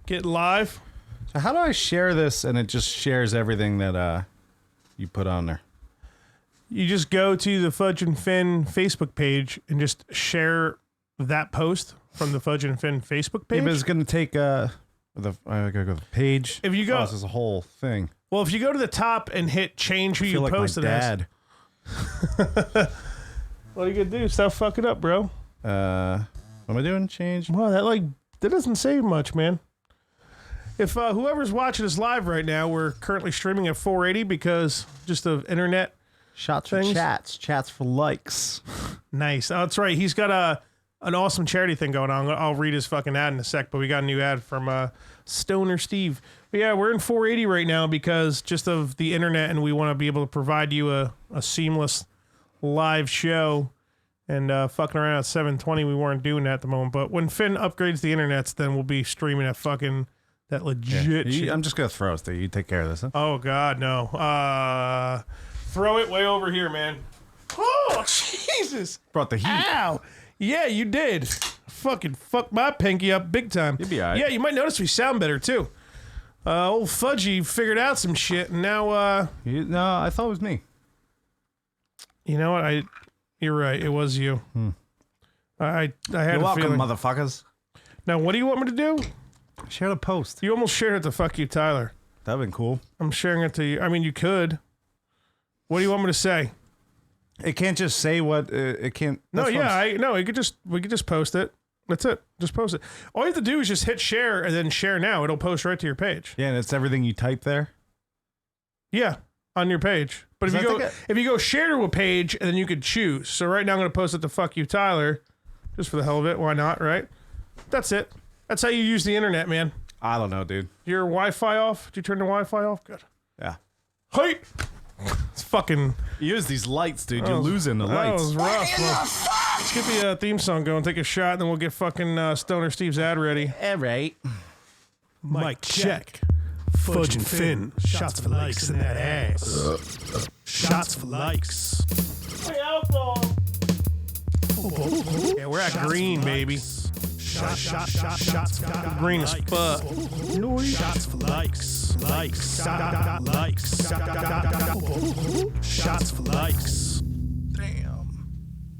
get live. So how do I share this and it just shares everything that you put on there? You just go to the Fudge and Finn Facebook page and just share that post from the Fudge and Finn Facebook page. Yeah, but it's gonna take I gotta go to the page. If you go, this is a whole thing. Well, if you go to the top and hit change who you like posted my dad. What are you gonna do? Stop fucking up, bro. What am I doing? Change. Well, that doesn't say much, man. If whoever's watching us live right now, we're currently streaming at 480 because just of internet shots things. for chats for likes. Nice. Oh, that's right. He's got an awesome charity thing going on. I'll read his fucking ad in a sec, but we got a new ad from Stoner Steve. But yeah, we're in 480 right now because just of the internet, and we want to be able to provide you a seamless live show. And fucking around at 720, we weren't doing that at the moment. But when Finn upgrades the internets, then we'll be streaming at fucking that legit shit. I'm just gonna throw it there. You take care of this. Huh? Oh God, no. Throw it way over here, man. Oh Jesus! Brought the heat. Ow! Yeah, you did. Fucking fuck my pinky up big time. You'll be all right. Yeah, you might notice we sound better too. Old Fudgy figured out some shit, and now no, I thought it was me. You know what? You're right. It was you. I had You're a welcome, feeling. motherfuckers. Now, what do you want me to do? Share the post. You almost shared it to fuck you, Tyler. That'd been cool. I'm sharing it to you. I mean, you could. What do you want me to say? It can't just say what it can't. No, yeah, we could just post it. That's it. Just post it. All you have to do is just hit share and then share now. It'll post right to your page. Yeah, and it's everything you type there. Yeah, on your page. But if you go share to a page and then you could choose. So right now I'm going to post it to fuck you, Tyler, just for the hell of it. Why not? Right? That's it. That's how you use the internet, man. I don't know, dude. Your Wi-Fi off? Did you turn the Wi-Fi off? Good. Yeah. Hey! It's fucking... Use these lights, dude. You're losing the lights. That was rough. Well, let's get the theme song going. Take a shot, and then we'll get fucking Stoner Steve's ad ready. All right. Mic check. Fudge and Finn. Shots for likes in that ass. Shots for likes. Hey, alcohol. Yeah, we're at green, baby. Shots for green as fuck. Shots for likes. Likes. Shots for likes. Damn.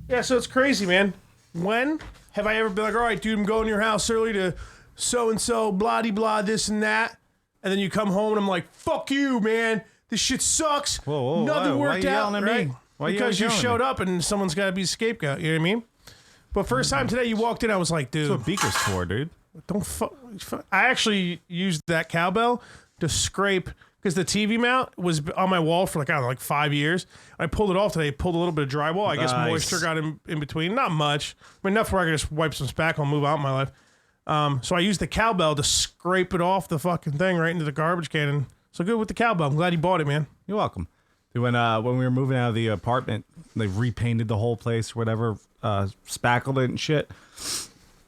Yeah, so it's crazy, man. When have I ever been like, all right, dude, I'm going to your house early to so-and-so, blah-de-blah, this and that. And then you come home and I'm like, fuck you, man. This shit sucks. Whoa, Nothing why worked you out, yelling at right? me? Why Because you showed up and someone's got to be a scapegoat. You know what I mean? But first time today you walked in, I was like, dude. That's what Beaker's for, dude. Don't I actually used that cowbell to scrape, because the TV mount was on my wall for like 5 years. I pulled it off today, pulled a little bit of drywall. I guess moisture got in between. Not much. I mean, enough where I could just wipe some spackle and move out in my life. So I used the cowbell to scrape it off the fucking thing right into the garbage can. And so good with the cowbell. I'm glad you bought it, man. You're welcome. When we were moving out of the apartment, they repainted the whole place or whatever, spackled it and shit.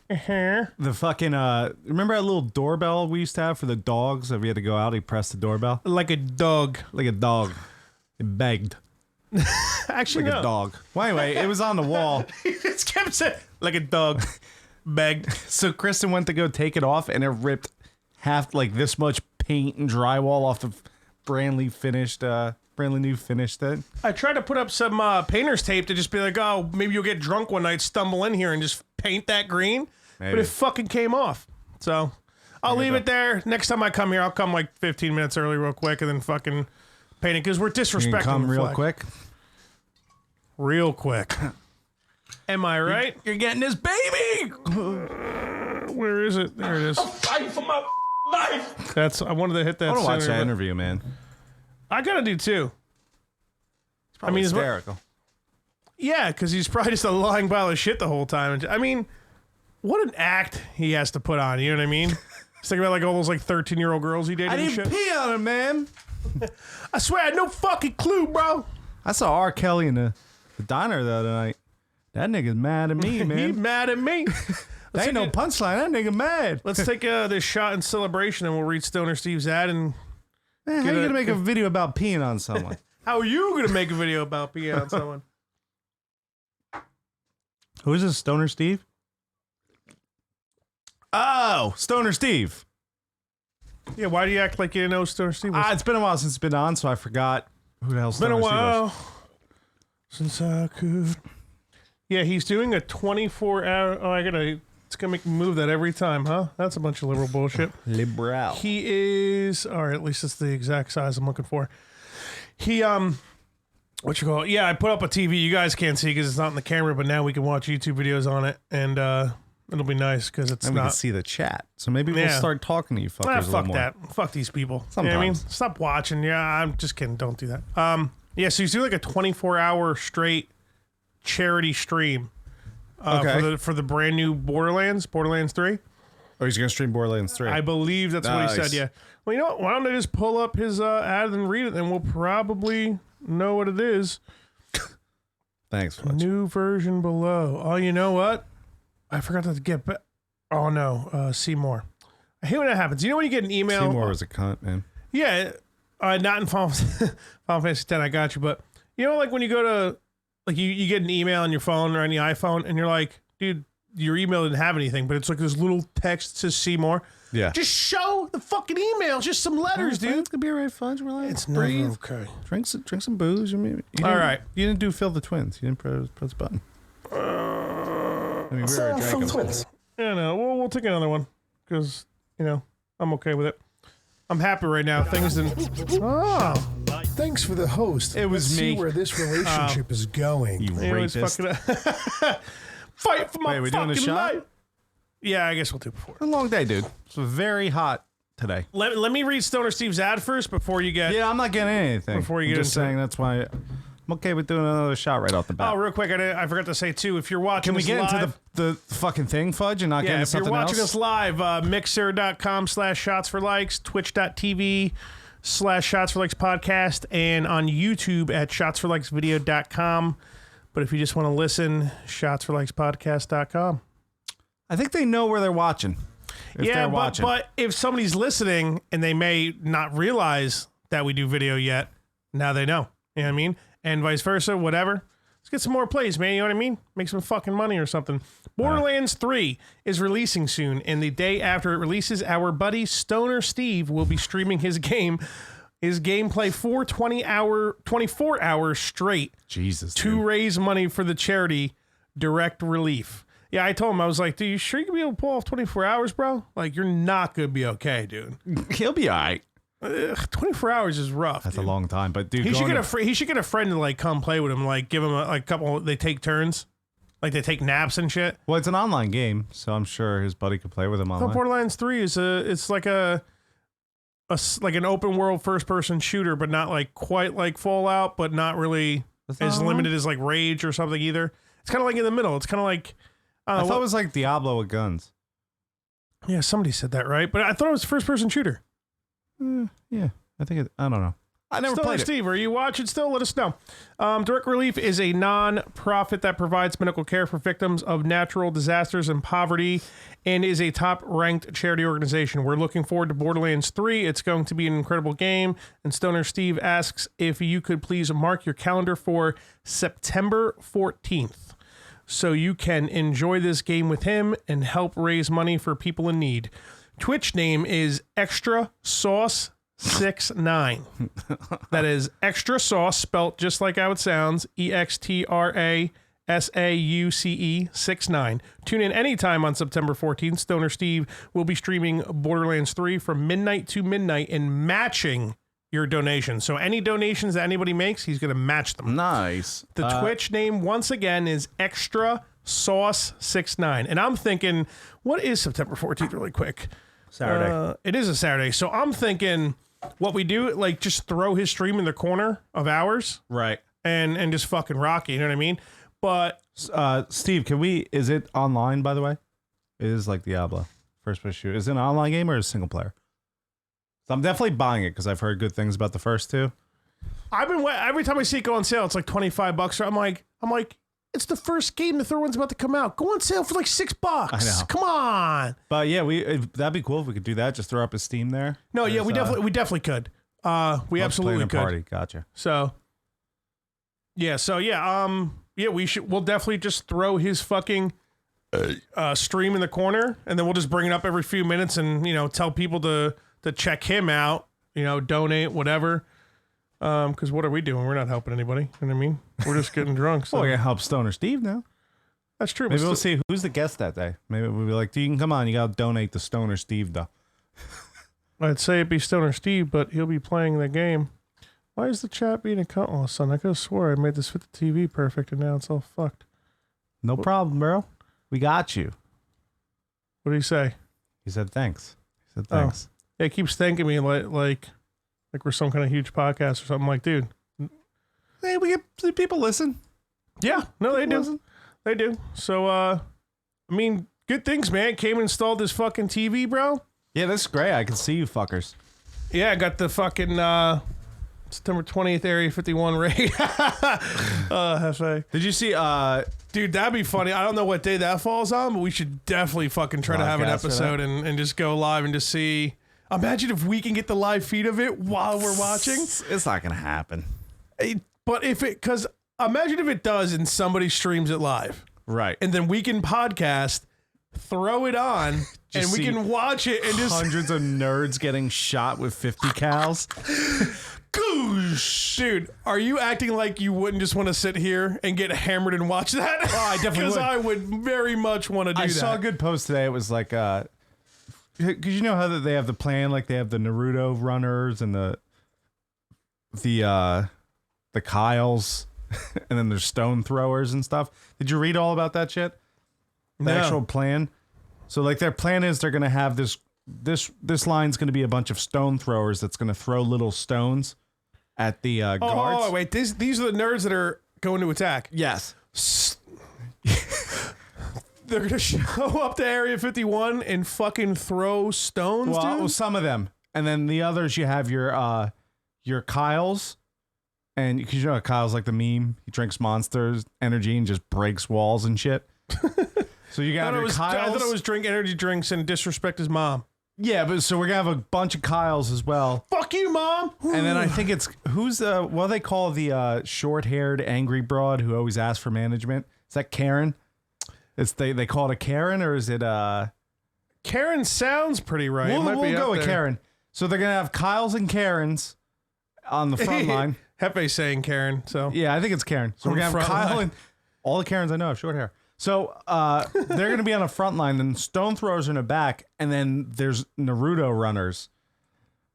The fucking remember that little doorbell we used to have for the dogs? If we had to go out, he pressed the doorbell like a dog. Like a dog. It begged. Actually, like no. a dog. Well, anyway, it was on the wall. It's kept saying like a dog. Begged. So Kristen went to go take it off, and it ripped half like this much paint and drywall off the brand new finished thing. I tried to put up some painter's tape to just be like, oh, maybe you'll get drunk one night, stumble in here, and just paint that green. Maybe. But it fucking came off. So I'll leave it there. Next time I come here, I'll come like 15 minutes early real quick and then fucking paint it, because we're disrespecting the come real quick? Real quick. Am I right? You're getting this baby! Where is it? There it is. I'm fighting for my life! I wanted to hit that. I want to watch sooner, that interview, man. I gotta do too. It's probably hysterical. Yeah, because he's probably just a lying pile of shit the whole time. I mean, what an act he has to put on. You know what I mean? Just think about like all those like 13-year-old girls he dated. I didn't pee on him, man. I swear, I had no fucking clue, bro. I saw R. Kelly in the diner the other night. That nigga's mad at me, man. He mad at me. That ain't no punchline. That nigga mad. Let's take this shot in celebration, and we'll read Stoner Steve's ad. And man, how are you gonna make a video about peeing on someone? How are you gonna make a video about peeing on someone? Who is this, Stoner Steve? Oh, Stoner Steve. Yeah, why do you act like you didn't know Stoner Steve was? It's been a while since it's been on, so I forgot who the hell It's been a Stoner Steve was. while since I could. Yeah, he's doing a 24-hour. Oh, it's gonna make me move that every time, huh? That's a bunch of liberal bullshit. Liberal. He is, or at least it's the exact size I'm looking for. He what you call it? Yeah, I put up a TV. You guys can't see because it's not in the camera, but now we can watch YouTube videos on it, and it'll be nice because it's and not. we can see the chat, so maybe we'll start talking to you fuckers a little fuck more. that. Fuck these people. Sometimes. You know what I mean? Stop watching. Yeah, I'm just kidding. Don't do that. Yeah, so he's doing like a 24-hour straight charity stream. For the brand new Borderlands 3. Oh, he's gonna stream Borderlands 3. I believe that's what he said. Yeah. Well, you know what? Why don't I just pull up his ad and read it, and we'll probably know what it is. Thanks, Fudge. New version below. Oh, you know what? I forgot to get back. Oh no, see more. I hate when that happens. You know when you get an email? Seymour was a cunt, man. Yeah, not in Final Fantasy 10. I got you, but you know, like when you go to, like you get an email on your phone or on the iPhone, and you're like, dude, your email didn't have anything, but it's like this little text that says see more. Yeah. Just show the fucking email, just some letters, dude. It's gonna be alright, Fudge. Relax. It's breathe. never okay. Drink some booze. All right. You didn't do Phil the Twins. You didn't press the button. I mean, we already drank them. Yeah, no, we'll take another one because I'm okay with it. I'm happy right now. Things didn't. Oh, thanks for the host. It was Let's me. See where this relationship is going. You it was rapist. fucking fight for my Wait, we fucking doing a shot? life. Yeah, I guess we'll do it before. A long day, dude. It's very hot today. Let me read Stoner Steve's ad first before you get. Yeah, I'm not getting anything. Before you I'm get just into saying that's why I'm okay with doing another shot right off the bat. Oh, real quick, I forgot to say too. If you're watching, Can we this get live, into the fucking thing, Fudge, and not get yeah, into if you're something watching else? us live, mixer.com/shots4likes, twitch.tv/shots4likes podcast, and on YouTube at shotsforlikesvideo.com. But if you just want to listen, shotsforlikespodcast.com. I think they know where they're watching. If they're watching. but if somebody's listening and they may not realize that we do video yet, now they know. You know what I mean? And vice versa, whatever. Let's get some more plays, man. You know what I mean? Make some fucking money or something. Borderlands 3 is releasing soon, and the day after it releases, our buddy Stoner Steve will be streaming his gameplay for 24 hours straight. Jesus, to dude. raise money for the charity Direct Relief. Yeah, I told him, I was like, dude, you sure you can be able to pull off 24 hours, bro? Like, you're not going to be okay, dude. He'll be all right. 24 hours is rough. That's dude. a long time, but dude, He should get a friend to like come play with him, like give him a couple. They take turns, like they take naps and shit. Well, it's an online game, so I'm sure his buddy could play with him online. Borderlands 3 is it's like an open world first person shooter, but not like quite like Fallout, but not really as limited as like Rage or something either. It's kind of like in the middle. It's kind of like I thought it was like Diablo with guns. Yeah, somebody said that, right? But I thought it was first person shooter. Yeah, I think I don't know. I never Still, played Steve, are you watching still? Let us know. Direct Relief is a non-profit that provides medical care for victims of natural disasters and poverty and is a top-ranked charity organization. We're looking forward to Borderlands 3. It's going to be an incredible game. And Stoner Steve asks if you could please mark your calendar for September 14th so you can enjoy this game with him and help raise money for people in need. Twitch name is Extra Sauce 69. That is Extra Sauce, spelt just like how it sounds. EXTRASAUCE 69. Tune in anytime on September 14th. Stoner Steve will be streaming Borderlands 3 from midnight to midnight and matching your donation. So any donations that anybody makes, he's going to match them. Nice. The Twitch name, once again, is Extra Sauce 69. And I'm thinking, what is September 14th really quick? Saturday. It is a Saturday. So I'm thinking what we do, like just throw his stream in the corner of ours. Right. And just fucking rock it, you know what I mean? But Steve, is it online, by the way? It is like Diablo. First person shooter. Is it an online game or a single player? So I'm definitely buying it because I've heard good things about the first two. every time I see it go on sale, it's like $25. I'm like, it's the first game. The third one's about to come out. Go on sale for like $6. I know. Come on. But yeah, that'd be cool if we could do that. Just throw up a Steam there. No, yeah, we definitely could. We absolutely could. Party. Gotcha. So, yeah, we'll definitely just throw his fucking stream in the corner, and then we'll just bring it up every few minutes and tell people to check him out. Donate whatever. Because what are we doing? We're not helping anybody. You know what I mean? We're just getting drunk. So. Well, we're gonna help Stoner Steve now. That's true. Maybe we'll see who's the guest that day. Maybe we'll be like, you can come on. You gotta donate to Stoner Steve though. I'd say it'd be Stoner Steve, but he'll be playing the game. Why is the chat being a cunt all of a sudden? I could have swore I made this fit the TV perfect, and now it's all fucked. No problem, bro. We got you. What did he say? He said thanks. He said thanks. Yeah, he keeps thanking me like we're some kind of huge podcast or something. Like, dude. Hey, we get people listen. Yeah, no, they do. Listen. They do. So, I mean, good things, man. Came and installed this fucking TV, bro. Yeah, this is great. I can see you fuckers. Yeah, I got the fucking September 20th Area 51 raid. Hefe. Did you see Dude, that'd be funny. I don't know what day that falls on, but we should definitely fucking try to have an episode and just go live and just see. Imagine if we can get the live feed of it while we're watching. It's not gonna happen. But because imagine if it does and somebody streams it live. Right. And then we can podcast, throw it on, and we can watch it and just hundreds of nerds getting shot with 50 cals. Goosh. Dude, are you acting like you wouldn't just want to sit here and get hammered and watch that? Oh, I definitely Because would. I would very much want to do that. I saw a good post today. It was like, because you know how they have the plan, like they have the Naruto runners and the Kyles, and then there's stone throwers and stuff. Did you read all about that shit? The actual plan. So like their plan is they're gonna have this line's gonna be a bunch of stone throwers that's gonna throw little stones at the guards. Oh, wait, these are the nerds that are going to attack. Yes. They're going to show up to Area 51 and fucking throw stones, dude? Well, some of them. And then the others, you have your Kyles. And because you know Kyle's like the meme. He drinks Monsters energy and just breaks walls and shit. So you got your Kyles. I thought it was drink energy drinks and disrespect his mom. Yeah, but so we're going to have a bunch of Kyles as well. Fuck you, mom! And then I think it's, what do they call the short-haired angry broad who always asks for management? Is that Karen? They call it a Karen, or is it Karen sounds pretty right. We'll go with Karen. So they're gonna have Kyles and Karens on the front line. Hefe's saying Karen, so yeah, I think it's Karen. So we're gonna have Kyle and all the Karens I know have short hair. So they're gonna be on the front line, and stone throwers are in the back, and then there's Naruto runners.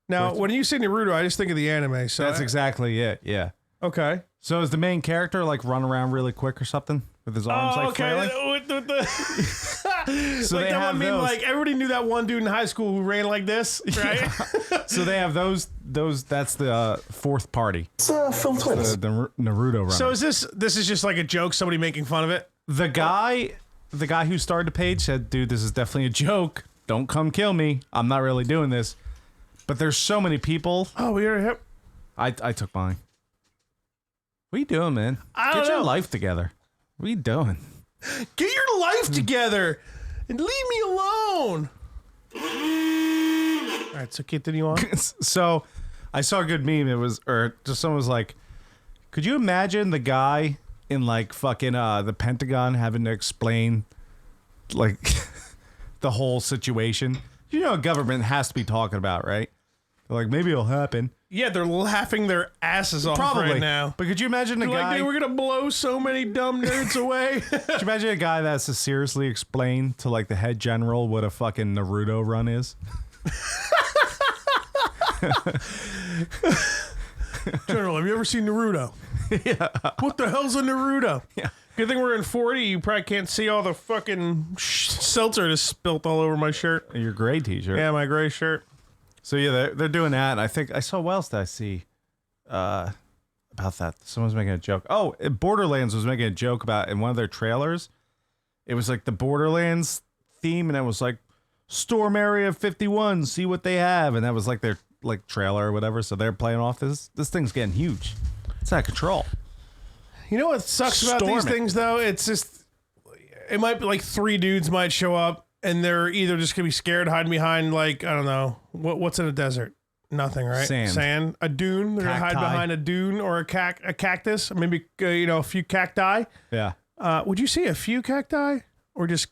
Now, when you say Naruto, I just think of the anime. So that's exactly it. Yeah. Okay. So is the main character like run around really quick or something with his arms flailing? So like they that have one meme, those. like everybody knew that one dude in high school who ran like this, right? So they have those. That's the fourth party. It's Phil Twins. The Naruto runners. So is this is just like a joke? Somebody making fun of it? The guy who started the page said, "Dude, this is definitely a joke. Don't come kill me. I'm not really doing this." But there's so many people. Oh, we already have. I took mine. What are you doing, man? Get your life together. What are you doing? Get your life together and leave me alone. All right, so continue on. So I saw a good meme. It was, or just someone was like, could you imagine the guy in like fucking the Pentagon having to explain like the whole situation? You know, government has to be talking about, right? They're like, maybe it'll happen. Yeah, they're laughing their asses off right now. But could you imagine a guy? Like, dude, we're gonna blow so many dumb nerds away. Could you imagine a guy that has to seriously explain to like the head general what a fucking Naruto run is? General, have you ever seen Naruto? Yeah. What the hell's a Naruto? Yeah. Good thing we're in 40. You probably can't see all the fucking seltzer just spilt all over my shirt. Your gray t-shirt. Yeah, my gray shirt. So yeah, they're doing that, and I think I saw what else did I see about that? Someone's making a joke. Oh, Borderlands was making a joke about in one of their trailers. It was like the Borderlands theme, and it was like Storm Area 51. See what they have, and that was like their like trailer or whatever. So they're playing off this. This thing's getting huge. It's out of control. You know what sucks about these things though? It's just it might be like three dudes might show up. And they're either just gonna be scared, hiding behind like I don't know what's in a desert. Nothing, right? Sand. A dune. They're gonna hide behind a dune or a cactus. Maybe a few cacti. Yeah. Would you say a few cacti or just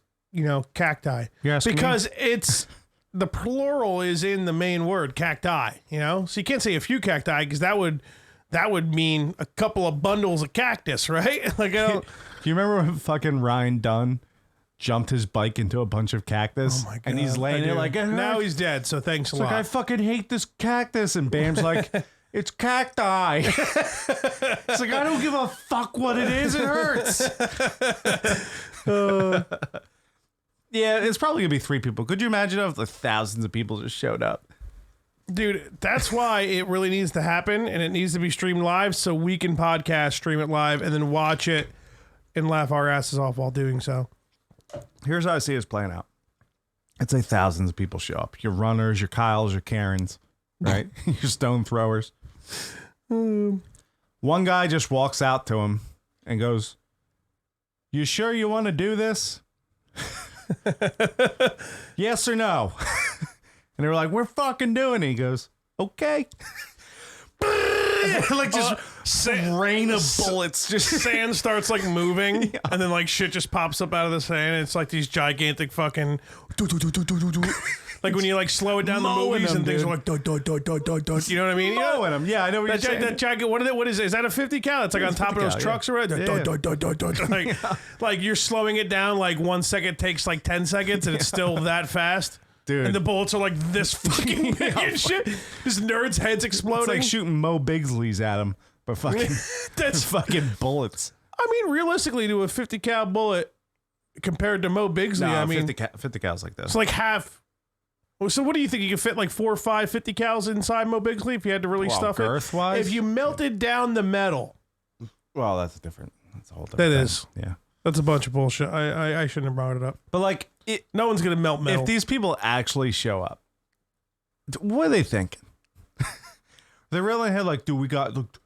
cacti. You're asking me? Because it's the plural is in the main word, cacti, so you can't say a few cacti because that would mean a couple of bundles of cactus, right? Like, I don't. Do you remember when fucking Ryan Dunn jumped his bike into a bunch of cactus? Oh my God, and he's laying there like, now he's dead, so thanks a lot. Like, I fucking hate this cactus. And Bam's like, it's cacti. It's like, I don't give a fuck what it is. It hurts. Yeah, it's probably going to be 3 people. Could you imagine if the thousands of people just showed up? Dude, that's why it really needs to happen, and it needs to be streamed live so we can podcast, stream it live, and then watch it and laugh our asses off while doing so. Here's how I see this playing out. I'd say thousands of people show up. Your runners, your Kyles, your Karens, right? Your stone throwers. One guy just walks out to him and goes, "You sure you want to do this?" Yes or no? And they were like, "We're fucking doing it." He goes, "Okay." Like just rain of bullets. Just sand starts like moving, and then like shit just pops up out of the sand. It's like these gigantic fucking like when you like slow it down the Mowing movies them, and things dude. are like dun, dun, dun, dun, dun, dun. You know what I mean? Mowing them. Yeah, I know what you're saying. That giant, what is it? Is that a 50 cal? It's like on top of those 50 cal, trucks or whatever. Yeah. Dun, dun, dun, dun, dun. Like you're slowing it down like 1 second takes like 10 seconds and it's still that fast. Dude. And the bullets are like this fucking big and shit. This nerd's head's exploding. It's like shooting Mo Bigsley's at him, but fucking That's fucking bullets. I mean, realistically, to a 50 cal bullet compared to Mo Bigsley, No, I mean, 50 cals like this. it's like half. So what do you think? You could fit like 4 or 5 50 cals inside Mo Bigsley if you had to really stuff girth-wise? it? If you melted down the metal. Well, that's a whole different That thing. is. Yeah. That's a bunch of bullshit. I shouldn't have brought it up. But like, No one's going to melt metal. if these people actually show up, what are they thinking? They're really head like, dude, look,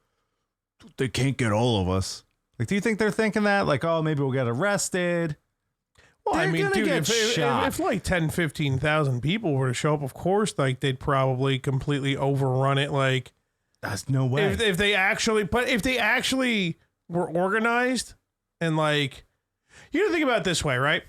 they can't get all of us. Like, do you think they're thinking that? Like, oh, maybe we'll get arrested. Well, I They're mean, gonna dude, get shot. if like 10, 15,000 people were to show up, of course, like they'd probably completely overrun it. Like, That's no way. if they actually were organized and like, you got to think about it this way, right?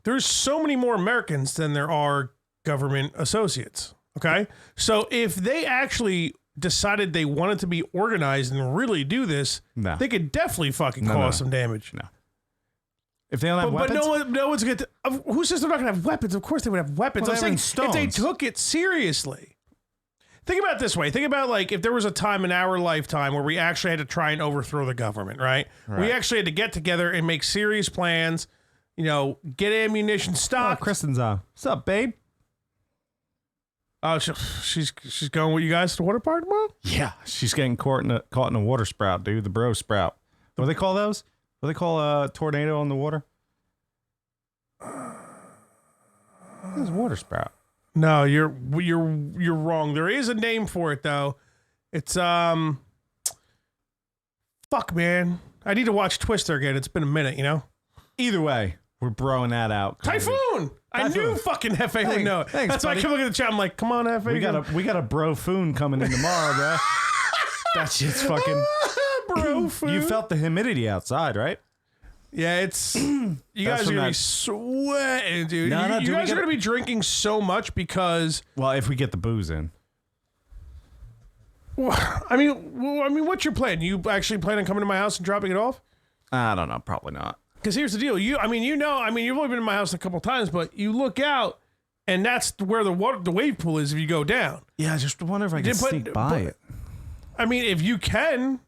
There's so many more Americans than there are government associates. Okay. So if they actually decided they wanted to be organized and really do this, No. they could definitely fucking No, cause no. some damage. No. If they don't have But weapons, no one's going to. Who says they're not going to have weapons? Of course they would have weapons. Well, I'm they're saying in if they stones. took it seriously. Think about it this way. Think about like if there was a time in our lifetime where we actually had to try and overthrow the government, right? We actually had to get together and make serious plans, get ammunition stocked. Kristen's on. What's up, babe? Oh, she's going with you guys to the water park tomorrow? Yeah, she's getting caught in a water sprout, dude. The bro sprout. What do they call those? What do they call a tornado in the water? It's water sprout. No, you're wrong. There is a name for it though. It's fuck, man. I need to watch Twister again. It's been a minute, Either way, we're broing that out. Typhoon. I knew fucking Hefe would know it. Thanks, That's why I buddy. kept looking at the chat. I'm like, come on, Hefe. We got a bro-foon coming in tomorrow, bro. That shit's fucking. bro food. You felt the humidity outside, right? Yeah, it's you guys are from gonna be that- sweating, dude. No, no, you dude, we guys are gotta- gonna be drinking so much because Well, if we get the booze in. I mean, what's your plan? You actually plan on coming to my house and dropping it off? I don't know. Probably not. Because here's the deal. You've only been in my house a couple times, but you look out, and that's where the wave pool is if you go down. Yeah, I just wonder if I can Yeah, but- sneak by but- it. I mean, if you can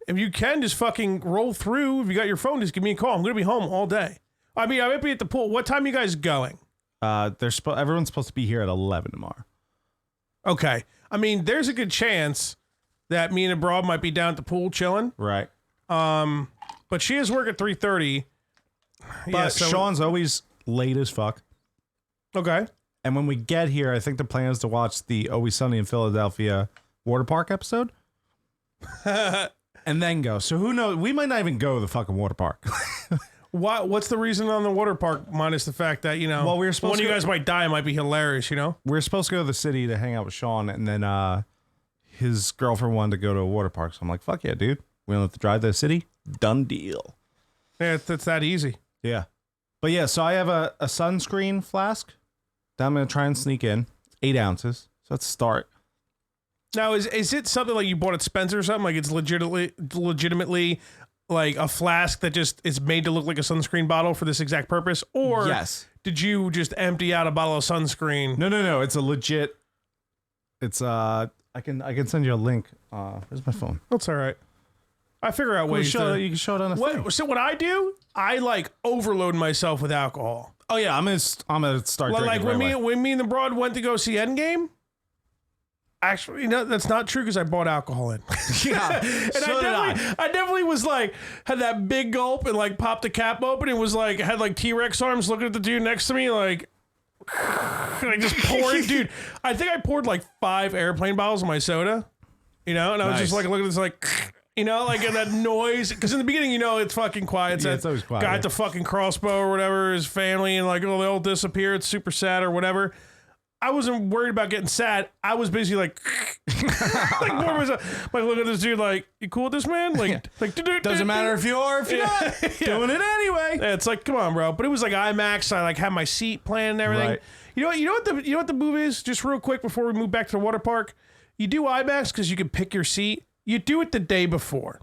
just fucking roll through. If you got your phone, just give me a call. I'm gonna be home all day. I mean, I might be at the pool. What time are you guys going? Everyone's supposed to be here at 11 tomorrow. Okay. I mean, there's a good chance that me and a broad might be down at the pool chilling. Right. But she has work at 3:30. But Sean's always late as fuck. Okay. And when we get here, I think the plan is to watch the Always Sunny in Philadelphia water park episode. And then go. So who knows? We might not even go to the fucking water park. What's the reason on the water park minus the fact that, Well, we were supposed one of you to- guys might die, it might be hilarious, We're supposed to go to the city to hang out with Sean, and then his girlfriend wanted to go to a water park. So I'm like, fuck yeah, dude. We don't have to drive to the city. Done deal. Yeah, it's that easy. Yeah. But yeah, so I have a sunscreen flask that I'm going to try and sneak in. 8 ounces. So let's start. Now, is it something like you bought at Spencer or something? Like it's legitimately like a flask that just is made to look like a sunscreen bottle for this exact purpose? Or yes. Did you just empty out a bottle of sunscreen? No. It's a legit. It's I can send you a link. Where's my phone? That's all right. I figure out ways You can show it on a thing. So what I do, I like overload myself with alcohol. Oh yeah, I'm gonna start drinking. Like when me and the broad went to go see Endgame. Actually, no, that's not true because I bought alcohol in. Yeah, and I definitely was like, had that big gulp and like popped the cap open and was like, had like T-Rex arms looking at the dude next to me like, and I just poured, dude. I think I poured like 5 airplane bottles of my soda, and I was just like looking at this like, like that noise. Because in the beginning, it's fucking quiet. It's always quiet. Guy at the fucking crossbow or whatever, his family, and like, oh, they all disappear. It's super sad or whatever. I wasn't worried about getting sad. I was busy like, like more myself. Like, look at this dude. Like, you cool with this man? Like, doesn't matter if you are or if you're not doing it anyway. Yeah, it's like, come on, bro. But it was like IMAX. I like had my seat planned and everything. Right. You know what the move is? Just real quick before we move back to the water park, you do IMAX because you can pick your seat. You do it the day before.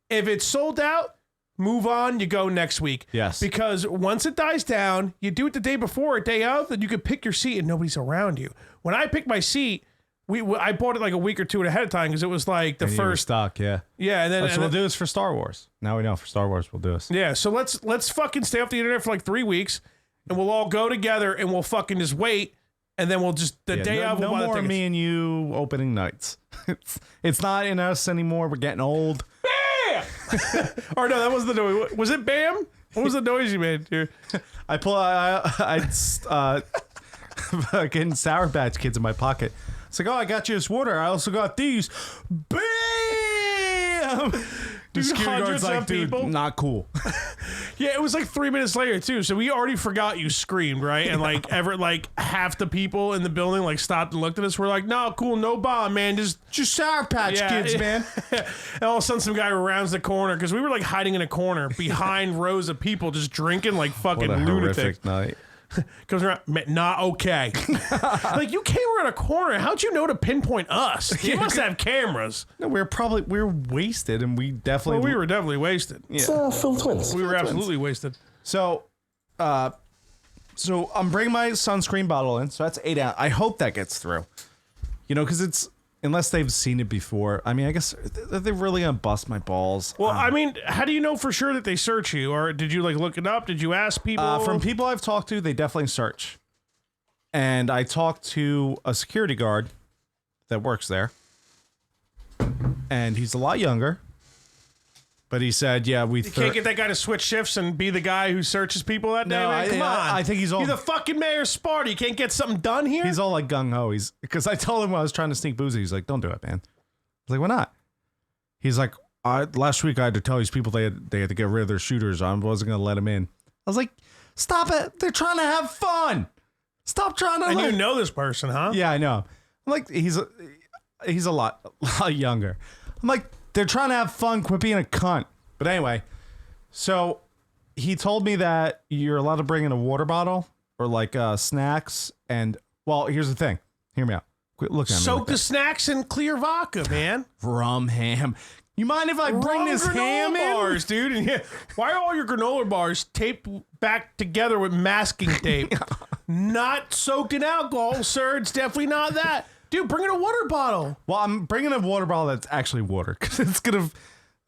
If it's sold out, move on, you go next week. Yes. Because once it dies down, you do it the day before or day of, then you can pick your seat and nobody's around you. When I picked my seat, I bought it like a week or 2 ahead of time because it was like the first stock, yeah. Yeah, and then we'll do this for Star Wars. Now we know for Star Wars we'll do this. Yeah, so let's fucking stay off the internet for like 3 weeks and we'll all go together and we'll fucking just wait and then we'll just day of no we'll buy the more tickets. me and you opening nights. It's not in us anymore. We're getting old. Or no, that was the noise. Was it Bam? What was the noise you made, dude? I getting Sour Patch Kids in my pocket. It's like, oh, I got you this water. I also got these. Bam! The Dude, security hundreds guard's like, of dude, people. not cool. Yeah, it was like 3 minutes later too. So we already forgot you screamed, right? And like half the people in the building like stopped and looked at us. We're like, no, cool, no bomb, man. Just Sour Patch Kids, man. And all of a sudden some guy rounds the corner because we were like hiding in a corner behind rows of people just drinking like fucking What a lunatics. horrific night. Comes around, not okay. Like you came around a corner. How'd you know to pinpoint us? You must have cameras. No, we're wasted, and we definitely. Well, we were definitely wasted. Yeah. Phil Twins. We were absolutely wasted. So I'm bringing my sunscreen bottle in. So that's 8 ounces. I hope that gets through. Because it's unless they've seen it before. I mean, I guess they're really gonna bust my balls. Well, I mean, how do you know for sure that they search you, or did you like look it up? Did you ask people? From people I've talked to, they definitely search. And I talked to a security guard that works there, and he's a lot younger. But he said, "Yeah, you can't get that guy to switch shifts and be the guy who searches people that day." No, man. Come on. I think he's all. You're the fucking mayor of Sparta. You can't get something done here. He's all like gung ho. Because I told him when I was trying to sneak booze. He's like, "Don't do it, man." I was like, "Why not?" He's like, "Last week I had to tell these people they had to get rid of their shooters. I wasn't gonna let them in." I was like, "Stop it! They're trying to have fun. Stop trying to." And you know this person, huh? Yeah, I know. I'm like, he's a lot younger. I'm like, they're trying to have fun. Quit being a cunt. But anyway, so he told me that you're allowed to bring in a water bottle or like snacks. And well, here's the thing. Hear me out. Quit looking at me. Soak the snacks in clear vodka, man. Rum ham. You mind if I bring this ham in? Bars, dude. And why are all your granola bars taped back together with masking tape? Not soaked in alcohol, sir. It's definitely not that. Dude, bring in a water bottle. Well, I'm bringing a water bottle that's actually water because it's gonna.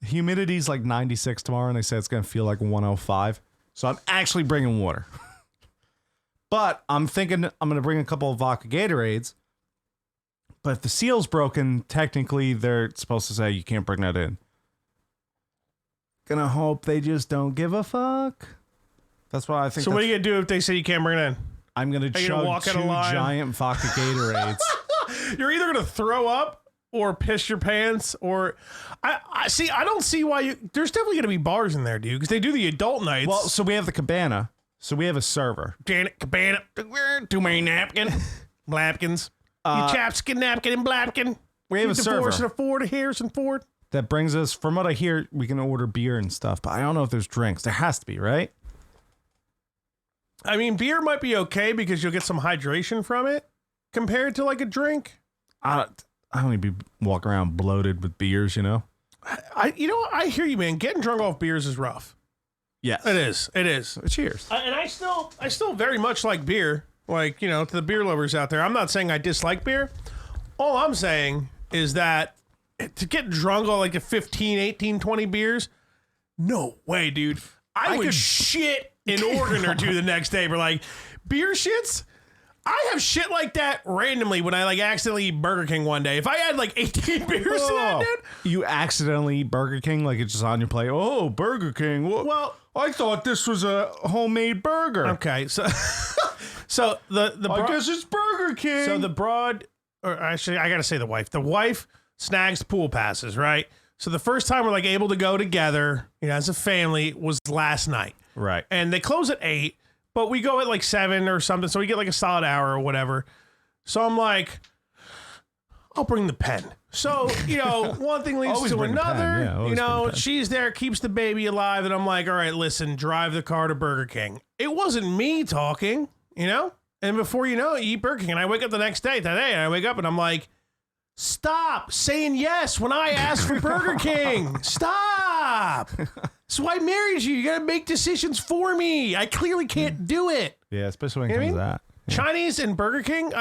Humidity's like 96 tomorrow, and they said it's gonna feel like 105. So I'm actually bringing water. But I'm thinking I'm gonna bring a couple of vodka Gatorades. But if the seal's broken, technically they're supposed to say you can't bring that in. Gonna hope they just don't give a fuck. That's what I think. So what are you gonna do if they say you can't bring it in? I'm gonna chug walk 2 out of line? giant vodka Gatorades. You're either gonna throw up or piss your pants, or I see. I don't see why you. There's definitely gonna be bars in there, dude, because they do the adult nights. Well, so we have the cabana. So we have a server. Janet Cabana, too many napkin, blapkins. You chapskin, napkin, and blapkin. We have a server and a Ford, a Harrison Ford. that brings us. From what I hear, we can order beer and stuff, but I don't know if there's drinks. There has to be, right? I mean, beer might be okay because you'll get some hydration from it compared to like a drink. I don't need to be walking around bloated with beers, you know? I hear you, man. Getting drunk off beers is rough. Yes. It is. It is. Cheers. And I still very much like beer. Like, you know, to the beer lovers out there, I'm not saying I dislike beer. All I'm saying is that to get drunk on like a 15, 18, 20 beers, no way, dude. I would shit an organ or two the next day. But like beer shits, I have shit like that randomly when I like accidentally eat Burger King one day. If I had like 18 beers to that, dude. You accidentally eat Burger King like it's just on your plate. Oh, Burger King. Well, I thought this was a homemade burger. Okay, so so the I guess it's Burger King. So the broad, or actually, I gotta say the wife. The wife snags pool passes, right? So the first time we're like able to go together, you know, as a family, was last night. Right. And they close at 8, but we go at like 7 or something, so we get like a solid hour or whatever. So I'm like, I'll bring the pen. So, you know, one thing leads Always to bring a pen. another. Yeah, you know, bring a pen. she's there, keeps the baby alive, and I'm like, all right, listen, drive the car to Burger King. It wasn't me talking, you know? And before you know it, you eat Burger King. And I wake up the next day, today, and I wake up and I'm like, stop saying yes when I ask for Burger King. Stop. So I married you. You got to make decisions for me. I clearly can't do it. Yeah, especially when it You know comes what I to mean? that. Yeah. Chinese and Burger King,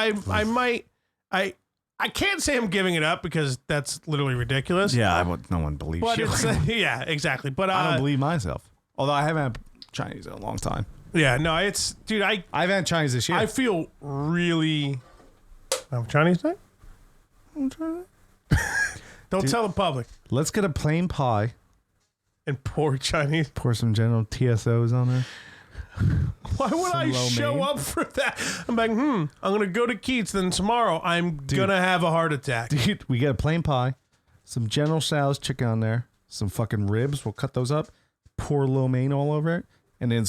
I can't say I'm giving it up because that's literally ridiculous. Yeah, no one believes But you. it's, yeah, exactly. But I don't believe myself. Although I haven't had Chinese in a long time. yeah, no, it's, dude, I haven't had Chinese this year. I feel really. Chinese night? Don't tell the public. Let's get a plain pie. And pour Chinese. Pour some General TSOs on there. Why would I lo show mein. up for that? I'm like, I'm going to go to Keats, then tomorrow I'm going to have a heart attack. Dude, we get a plain pie, some General Tso's chicken on there, some fucking ribs. We'll cut those up, pour lo mein all over it, and then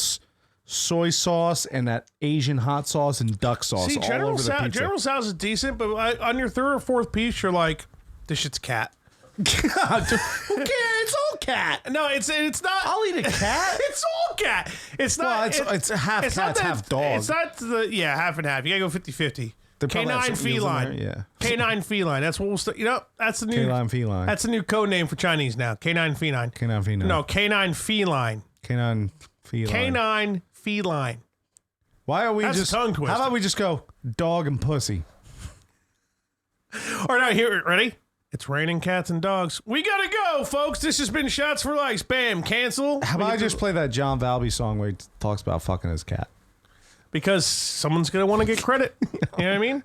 soy sauce and that Asian hot sauce and duck sauce See, all General over the pizza. General Tso's is decent, but on your third or fourth piece, you're like, this shit's cat. Who cares? It's all cat. No, it's not. I'll eat a cat. It's all cat. It's not. Well, it's half it's cat, not that, half dog. It's not half and half. You gotta go 50-50. They probably have Canine some eels in feline. there, yeah. Canine feline. That's what we'll start. You know, that's the new. Canine feline. That's the new code name for Chinese now. Canine feline. Canine feline. No, canine feline. Canine feline. Canine feline. Why are we That's just? a tongue twister. How about we just go dog and pussy? All right, here, ready? It's raining cats and dogs. We gotta go, folks. This has been Shots for Likes. Bam, cancel. How about I just play that John Valby song where he talks about fucking his cat? Because someone's gonna want to get credit. You know what I mean?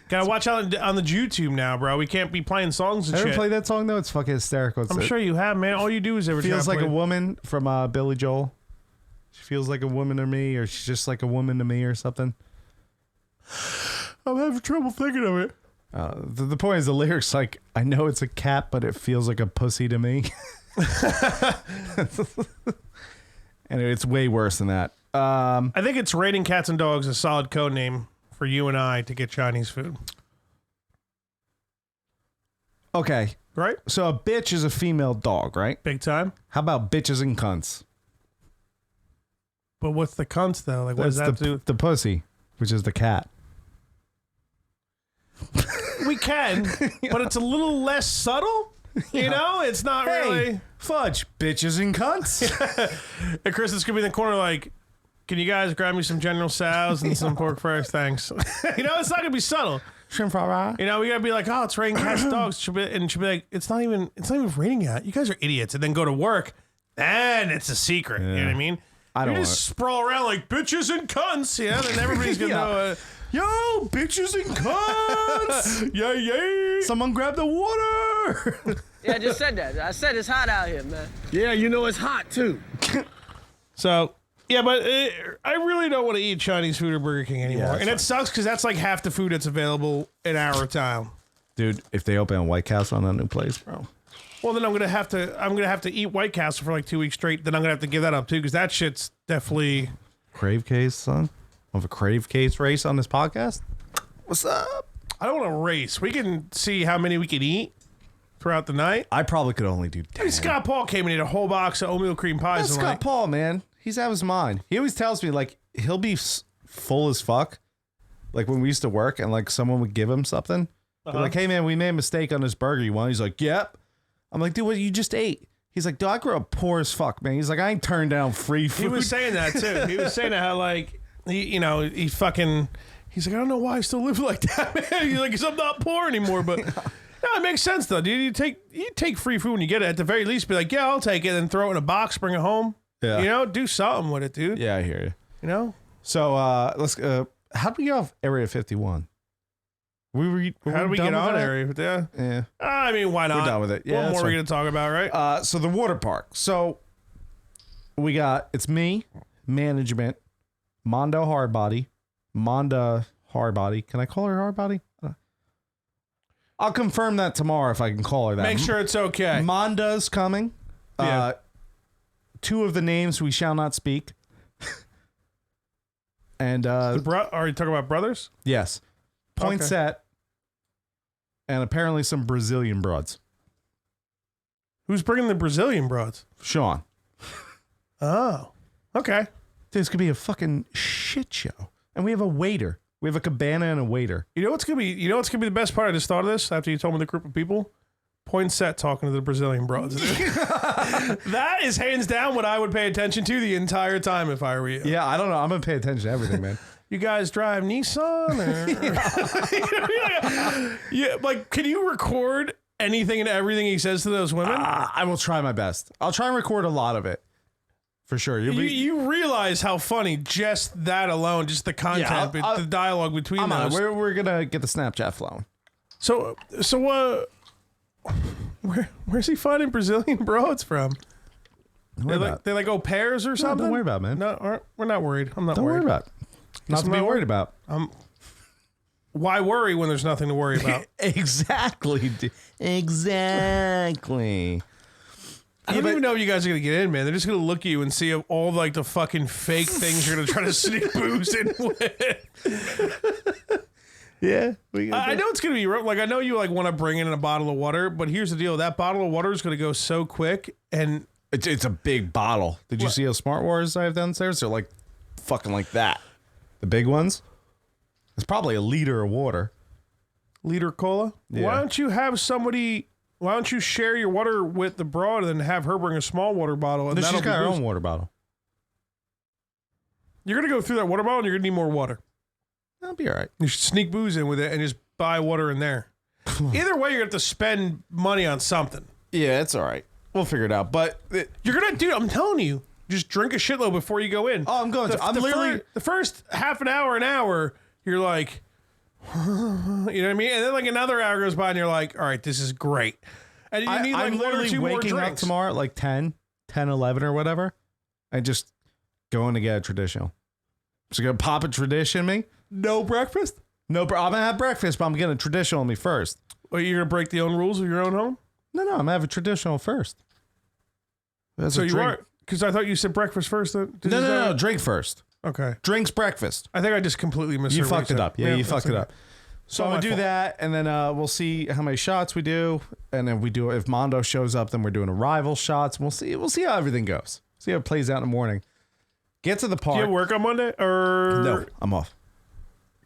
Gotta watch out on the YouTube now, bro. We can't be playing songs and Ever shit. play that song though? It's fucking hysterical. I'm sure you have, man. All you do is ever Feels try like to a play. woman from Billy Joel. She feels like a woman to me, or she's just like a woman to me, or something. I'm having trouble thinking of it. The point is the lyrics like, I know it's a cat, but it feels like a pussy to me. And it's way worse than that. I think it's raining cats and dogs, a solid code name for you and I to get Chinese food. Okay, Right? so a bitch is a female dog, right? Big time. How about bitches and cunts? But what's the cunts though? Like, what does That's that do? the pussy, which is the cat. We can, but it's a little less subtle. You know, it's not really. Fudge, bitches and cunts. And Chris is gonna be in the corner like, can you guys grab me some General Tso's and some pork fries? Thanks. You know, it's not gonna be subtle. Shrimp fry. You know, we gotta be like, oh, it's raining cats and dogs. She'll be like, it's not even raining yet. You guys are idiots. And then go to work, and it's a secret. You know what I mean? I don't You want just sprawl around like bitches and cunts. Yeah, then everybody's gonna know. Yo, bitches and cunts. Yeah. Someone grab the water. Yeah, I just said that. I said it's hot out here, man. Yeah, you know it's hot too. So, yeah, but I really don't want to eat Chinese food or Burger King anymore. that's And it sucks because that's like half the food that's available in our town. Dude, if they open a White Castle on that new place, bro. Well, then I'm gonna have to eat White Castle for like 2 weeks straight. Then I'm gonna have to give that up too because that shit's definitely. Crave case, son. Of a crave case race on this podcast. What's up? I don't want to race. We can see how many we can eat throughout the night. I probably could only do 10. Dude, Scott Paul came and ate a whole box of oatmeal cream pies. That's and Scott like, Paul, man. He's out of his mind. He always tells me, like, he'll be full as fuck. Like when we used to work and like someone would give him something. They're like, hey man, we made a mistake on this burger you want. He's like, yep. I'm like, dude, what you just ate? He's like, dude, I grew up poor as fuck, man. He's like, I ain't turned down free food. He was saying that too. He was saying that how like he's like, I don't know why I still live like that, man. He's like, 'cause I'm not poor anymore. But no, it makes sense though, dude. You take free food when you get it. At the very least, be like, yeah, I'll take it, and throw it in a box, bring it home. Yeah. Do something with it, dude. Yeah, I hear you. So let's how do we get off Area 51? How do we get on Area? Yeah. I mean, why not? We're done with it. Yeah, what more are we going to talk about, right? So the water park. So it's me, management, Mondo Hardbody, Monda Hardbody. Can I call her Hardbody? I'll confirm that tomorrow if I can call her that. Make sure it's okay. Monda's coming. Yeah. 2 of the names we shall not speak. And are you talking about brothers? Yes. Poinsett, and apparently some Brazilian broads. Who's bringing the Brazilian broads? Sean. Oh, okay. This could be a fucking shit show, and we have a waiter. We have a cabana and a waiter. You know what's gonna be the best part? I just thought of this after you told me the group of people. Poinsett talking to the Brazilian broads. That is hands down what I would pay attention to the entire time if I were you. Yeah, I don't know. I'm gonna pay attention to everything, man. You guys drive Nissan? Yeah, like, can you record anything and everything he says to those women? I will try my best. I'll try and record a lot of it. For sure. You realize how funny just that alone, just the content, the dialogue between those. We're going to get the Snapchat flowing. So where's he finding Brazilian broads from? They like au pairs or something? Don't worry about it, man. No, we're not worried. I'm not don't worried. Don't worry about it. Not to be worried about. Why worry when there's nothing to worry about? Exactly. Exactly. I don't even know if you guys are going to get in, man. They're just going to look at you and see all like the fucking fake things you're going to try to sneak booze in with. Yeah. I know it's going to be rough. Like, I know you like want to bring in a bottle of water, but here's the deal. That bottle of water is going to go so quick, and it's a big bottle. Did you see how Smart Wars I have downstairs? They're like fucking like that. The big ones. It's probably a liter of water. Liter cola? Yeah. Why don't you share your water with the broad and then have her bring a small water bottle? And she's got her own water bottle. You're going to go through that water bottle and you're going to need more water. That'll be all right. You should sneak booze in with it and just buy water in there. Either way, you're going to have to spend money on something. Yeah, it's all right. We'll figure it out. But you're going to do, I'm telling you, just drink a shitload before you go in. Oh, I'm going to. I'm literally. The first half an hour, you're like, you know what I mean? And then like another hour goes by and you're like, all right, this is great. And you need like one or two more drinks. I'm waking up tomorrow at like 10, 11 or whatever. And just going to get a traditional. So going to pop a tradition me. No breakfast? No, I'm going to have breakfast, but I'm getting a traditional me first. Well, you're going to break the own rules of your own home? No, I'm going to have a traditional first. So you are? Because I thought you said breakfast first. No, drink first. Okay. Drinks breakfast. I think I just completely missed You fucked it up. Yeah, you fucked it up. So I'm going to do fault. that, and then we'll see how many shots we do. And then if Mondo shows up, then we're doing arrival shots. We'll see how everything goes. See how it plays out in the morning. Get to the park. Do you have work on Monday? Or no, I'm off.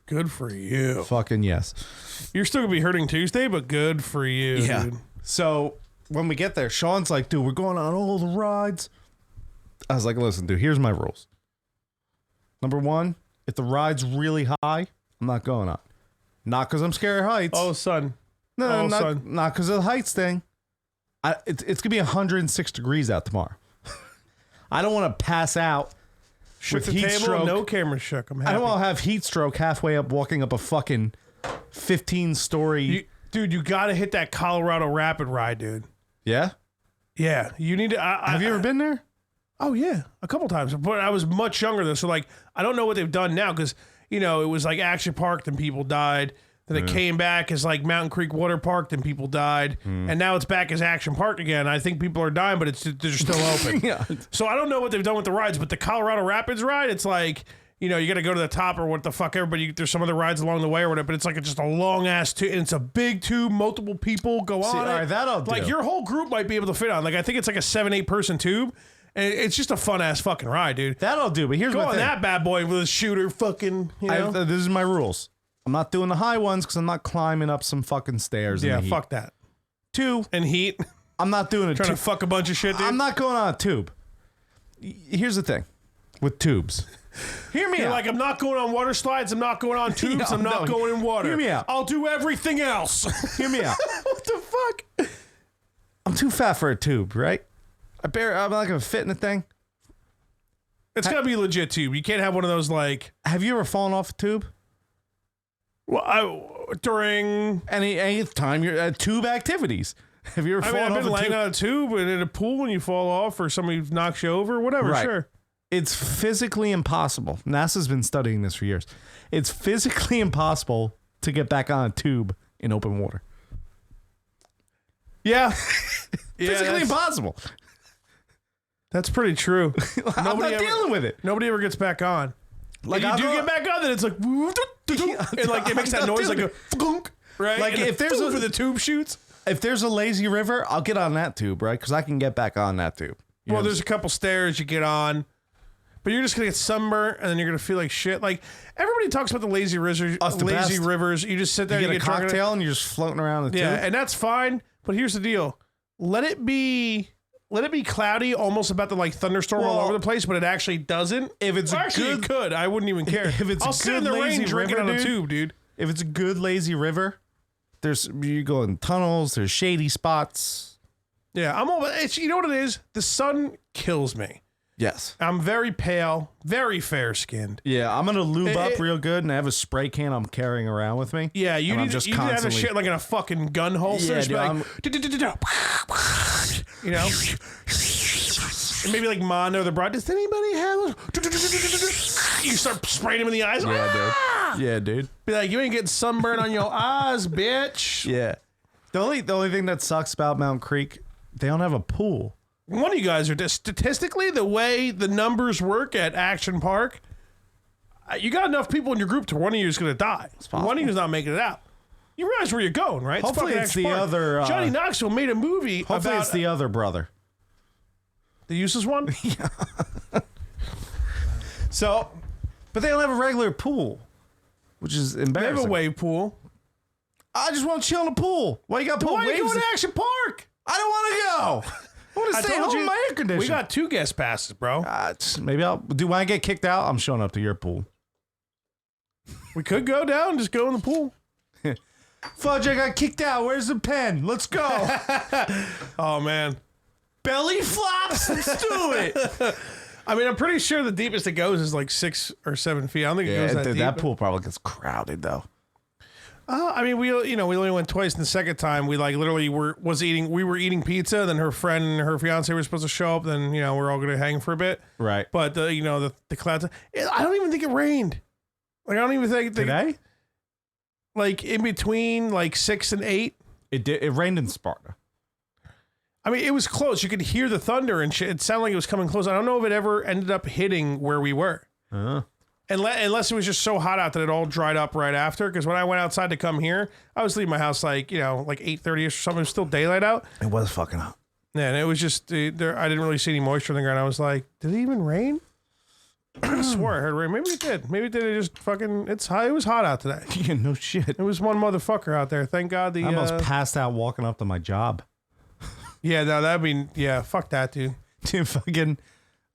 Good for you. Fucking yes. You're still going to be hurting Tuesday, but good for you, dude. So when we get there, Sean's like, dude, we're going on all the rides. I was like, listen, dude, here's my rules. Number 1, if the ride's really high, I'm not going on. Not because I'm scared of heights. Oh, son. No, not because of the heights thing. It's going to be 106 degrees out tomorrow. I don't want to pass out. Shook with the heat table, stroke. no camera shook. I'm happy. I don't want to have heat stroke halfway up walking up a fucking 15-story. Dude, you got to hit that Colorado Rapid ride, dude. Yeah? Yeah. You need to. Have you ever been there? Oh, yeah. A couple times. But I was much younger, though. So, like, I don't know what they've done now because, it was like Action Park, then people died. Then it came back as like Mountain Creek Water Park, then people died. And now it's back as Action Park again. I think people are dying, but they're still open. Yeah. So I don't know what they've done with the rides, but the Colorado Rapids ride, it's like, you got to go to the top or what the fuck ever, but there's some other rides along the way or whatever, but it's like just a long ass tube, and it's a big tube, multiple people go on it. All right, that I'll do. Like your whole group might be able to fit on. Like I think it's like a 7-8 person tube. And it's just a fun ass fucking ride, dude. That'll do. But here's Go my on thing. that bad boy with a shooter, fucking. You know? This is my rules. I'm not doing the high ones because I'm not climbing up some fucking stairs. Yeah, in the heat. fuck that. 2, And heat. I'm not doing a Trying tube. to fuck a bunch of shit, dude. I'm not going on a tube. Here's the thing with tubes. Hear me You're out. like, I'm not going on water slides. I'm not going on tubes. Yeah, I'm not no, going in water. hear me out. I'll do everything else. Hear me out. What the fuck? I'm too fat for a tube, right? I'm not gonna fit in the thing. It's gotta be a legit tube. You can't have one of those like. Have you ever fallen off a tube? Well, during. Any time you're at tube activities. Have you ever I mean, fallen I've off been a laying tube? on a tube and in a pool and you fall off, or somebody knocks you over, whatever. Right. Sure. It's physically impossible. NASA's been studying this for years. It's physically impossible to get back on a tube in open water. Yeah. Physically that's, impossible. that's pretty true. I'm not dealing with it. Nobody ever gets back on. Like, Like, you I'll do go- get back on, then it's like, and like it makes that I'm not noise like doing a thunk, right? Like, And if there's over a- the tube shoots. If there's a lazy river, I'll get on that tube, right? Because I can get back on that tube. You Well, know, there's a couple stairs you get on, but you're just gonna get sunburnt, and then you're gonna feel like shit. Like everybody talks about the lazy rivers. That's the Lazy best. rivers. You just sit there, you and get a drunk on it. cocktail and you're just floating around the Yeah, tube. and that's fine. But here's the deal: let it be cloudy, almost about to like thunderstorm all Well, over the place, but it actually doesn't. if it's Well, a actually, good- it could. I wouldn't even care. If it's a I'll sit in good the rain lazy drinking river, on a dude. tube, dude. If it's a good lazy river, you go in tunnels. There's shady spots. Yeah, I'm all. It's, you know what it is? The sun kills me. Yes. I'm very pale, very fair skinned. Yeah, I'm gonna lube up It- real good and have a spray can I'm carrying around with me. Yeah, you And I'm need just you need to have the constantly- shit like in a fucking gun holster. Yeah, Just be dude, like, you know, and maybe like Mondo the Broad. Does anybody have? You start spraying him in the eyes. Yeah, Ah! dude. Yeah, dude. Be like, you ain't getting sunburn on your eyes, bitch. Yeah. The only thing that sucks about Mount Creek, they don't have a pool. One of you guys are statistically the way the numbers work at Action Park. You got enough people in your group to one of you is going to die. possible. One of you is not making it out. You realize where you're going, right? Hopefully fucking it's Action the Park. other, Johnny Knoxville made a movie Hopefully about it's the other brother. the useless one. So, but they don't have a regular pool, which is They have embarrassing. a wave pool. I just want to chill in a pool. Why you got to put Why are you waves? going to Action Park? I don't want to go. I want to stay home in my air conditioner. We got 2 guest passes, bro. Maybe I'll do. When I get kicked out, I'm showing up to your pool. We could go down and just go in the pool. Fudge, I got kicked out. Where's the pen? Let's go. Oh, man. Belly flops. Let's do it. I mean, I'm pretty sure the deepest it goes is like 6 or 7 feet. I don't think it goes that deep. that pool probably gets crowded though. I mean, we only went twice, and the second time we like literally we were eating pizza. Then her friend and her fiance were supposed to show up. Then we're all gonna hang for a bit. Right. But the clouds. I don't even think it rained. Like I don't even think Today? like in between like 6 and 8. It did. It rained in Sparta. I mean, it was close. You could hear the thunder and shit. It sounded like it was coming close. I don't know if it ever ended up hitting where we were. Unless it was just so hot out that it all dried up right after. Because when I went outside to come here, I was leaving my house like 8:30ish or something. It was still daylight out. It was fucking hot. Yeah, and it was just there. I didn't really see any moisture on the ground. I was like, did it even rain? I swore I heard rain. Maybe it did. Maybe it did. It just fucking. It's hot. It was hot out today. Yeah, no shit. It was one motherfucker out there. Thank God the. I almost passed out walking up to my job. Yeah, no, that'd be. Yeah, fuck that, dude. Dude, fucking,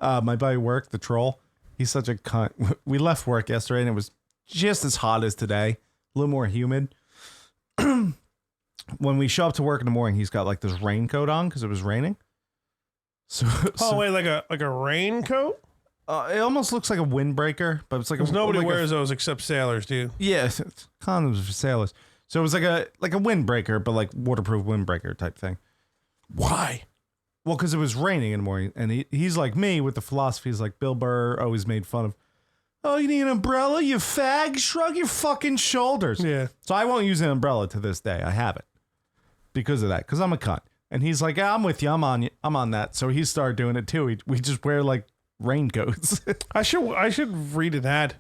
my buddy work, the troll. He's such a cunt. We left work yesterday and it was just as hot as today, a little more humid. When we show up to work in the morning, he's got like this raincoat on because it was raining. So, Wait, like a raincoat? it almost looks like a windbreaker, but it's like Because nobody like wears those except sailors, dude. Yeah, it's condoms for sailors. So it was like a windbreaker, but like waterproof windbreaker type thing. Why? Well, because it was raining in the morning, and he's like me with the philosophies like Bill Burr always made fun of. Oh, you need an umbrella, you fag? Shrug your fucking shoulders. Yeah. So I won't use an umbrella to this day. I haven't because of that. Because I'm a cunt. And he's like, I'm with you. I'm on that. So he started doing it too. We just wear like raincoats. I should read an ad.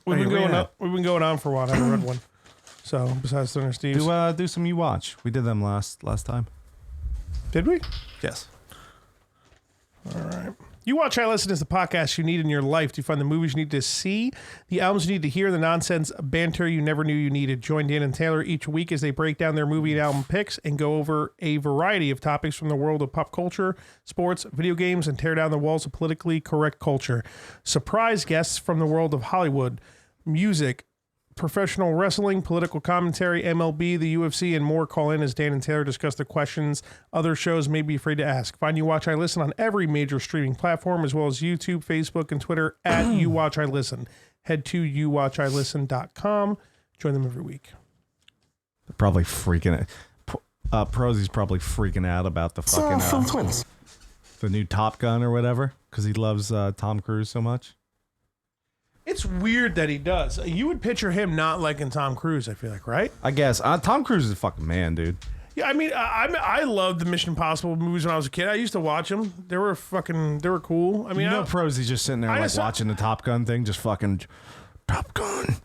We've Hey, been read going an on. ad. We've been going on for a while. I haven't read one. So besides Thunder Steve's, do some you watch. We did them last time. did we? Yes. You Watch, I Listen is the podcast you need in your life to find the movies you need to see, the albums you need to hear, the nonsense banter you never knew you needed. Join Dan and Taylor each week as they break down their movie and album picks and go over a variety of topics from the world of pop culture, sports, video games, and tear down the walls of politically correct culture. Surprise guests from the world of Hollywood, music, professional wrestling, political commentary, MLB, the UFC, and more. Call in as Dan and Taylor discuss the questions other shows may be afraid to ask. Find You Watch, I Listen on every major streaming platform, as well as YouTube, Facebook, and Twitter at You Watch, I Listen. Head to youwatchilisten.com. Join them every week. They're probably freaking out. Prosy's probably freaking out about the fucking twins. the new Top Gun or whatever because he loves Tom Cruise so much. It's weird that he does. You would picture him not liking Tom Cruise, I feel like, right? I guess. Tom Cruise is a fucking man, dude. Yeah, I mean, I loved the Mission Impossible movies when I was a kid. I used to watch them. They were cool. I mean, Prosy's just sitting there watching the Top Gun thing, just fucking Top Gun.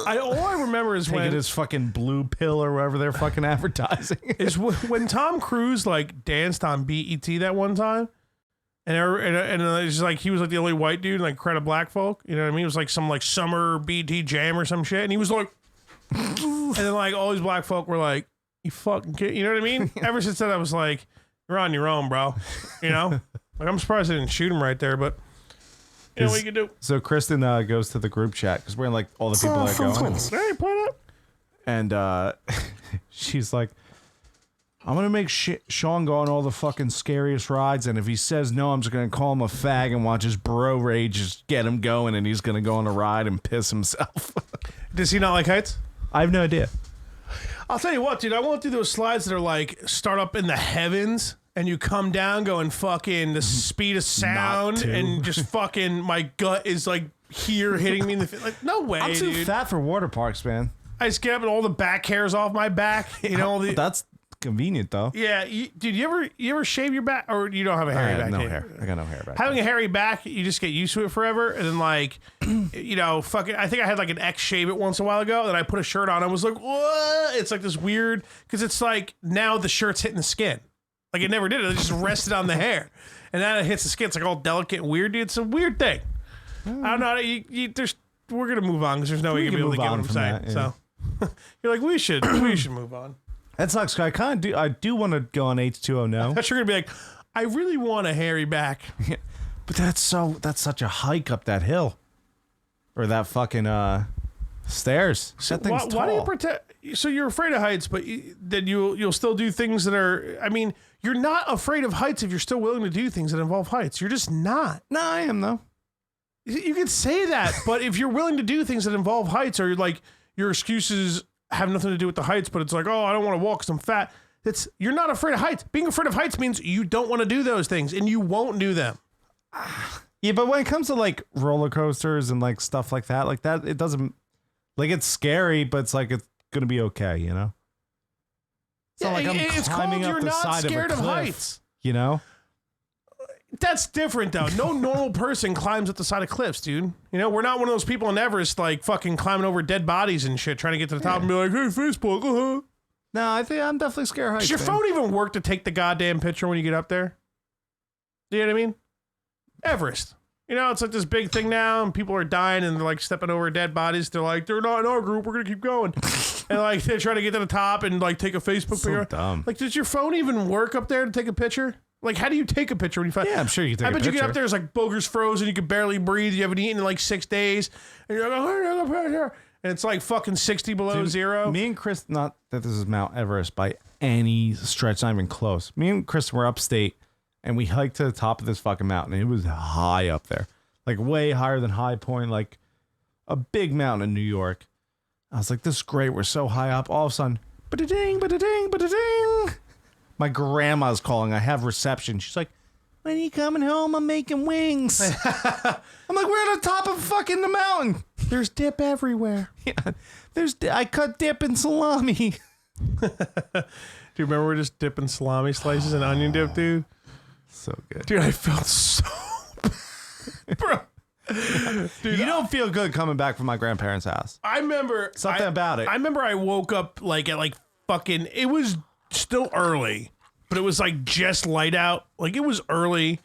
all I remember is taking his fucking blue pill or whatever they're fucking advertising. Is when Tom Cruise like danced on BET that one time. And it's like he was like the only white dude and like crowd of black folk. You know what I mean? It was like some like summer BT jam or some shit. And he was like, and then like all these black folk were like, you fucking kid. You know what I mean? Ever since then, I was like, you're on your own, bro. You know? Like I'm surprised they didn't shoot him right there, but you know what you can do. So Kristen goes to the group chat because we're in like all the people that go. Hey, play it up. And she's like, I'm going to make Sean go on all the fucking scariest rides, and if he says no, I'm just going to call him a fag and watch his bro rage just get him going, and he's going to go on a ride and piss himself. Does he not like heights? I have no idea. I'll tell you what, dude. I won't do those slides that are like start up in the heavens and you come down going fucking the speed of sound and just fucking my gut is like here hitting me in the face. Like, no way, I'm too dude. fat for water parks, man. I just get up and all the back hairs off my back. You know, that's convenient though. Yeah, dude. You ever shave your back, or you don't have a hairy back? No hair. I got no hair back. Having a hairy back, you just get used to it forever, and then like, you know, fucking. I think I had like an X shave it once a while ago. Then I put a shirt on. I was like, what? It's like this weird because it's like now the shirt's hitting the skin. Like it never did. It just rested on the hair, and then it hits the skin. It's like all delicate and weird, dude. It's a weird thing. I don't know. We're gonna move on because there's no way you're gonna be able to get what I'm saying. That, yeah. So you're like, we should move on. That sucks. I do want to go on H2O now. I thought you were gonna be like, I really want a hairy back. Yeah, but that's such a hike up that hill, or that fucking stairs. So that thing's tall. why do you protect? So you're afraid of heights, but then you'll still do things that are. I mean, you're not afraid of heights if you're still willing to do things that involve heights. You're just not. No, I am though. You could say that, but if you're willing to do things that involve heights, or like your excuses have nothing to do with the heights, but it's like, oh, I don't want to walk because I'm fat. You're not afraid of heights. Being afraid of heights means you don't want to do those things, and you won't do them. Yeah, but when it comes to like roller coasters and like stuff like that, it doesn't like it's scary, but it's like it's gonna be okay, you know. It's not like I'm climbing up the side of a cliff, heights. You know. That's different though. No normal person climbs up the side of cliffs, dude. You know, we're not one of those people in Everest like fucking climbing over dead bodies and shit, trying to get to the top and be like, hey, Facebook, No, I think I'm definitely scared of heights. Does your phone even work to take the goddamn picture when you get up there? You know what I mean? Everest. You know, it's like this big thing now, and people are dying and they're like stepping over dead bodies. They're like, they're not in our group. We're gonna keep going. And like they're trying to get to the top and like take a Facebook picture. Dumb. Like, does your phone even work up there to take a picture? Like, how do you take a picture when you find? Yeah, I'm sure you can take a picture. I bet you get up there, it's like boogers frozen, you can barely breathe, you haven't eaten in like 6 days, and you're like, oh, and it's like fucking 60 below zero. Me and Chris, not that this is Mount Everest by any stretch, not even close. Me and Chris were upstate, and we hiked to the top of this fucking mountain. And it was high up there, like way higher than High Point, like a big mountain in New York. I was like, this is great. We're so high up. All of a sudden, ba-da-ding, ba-da-ding, ba-da-ding. My grandma's calling. I have reception. She's like, when are you coming home? I'm making wings. I'm like, we're at the top of fucking the mountain. There's dip everywhere. Yeah, I cut dip and salami. Do you remember we're just dipping salami slices and onion dip, dude? So good. Dude, I felt so bad. Bro. Dude, you don't feel good coming back from my grandparents' house. I remember something about it. I remember I woke up like at like fucking, it was still early, but it was like just light out. Like it was early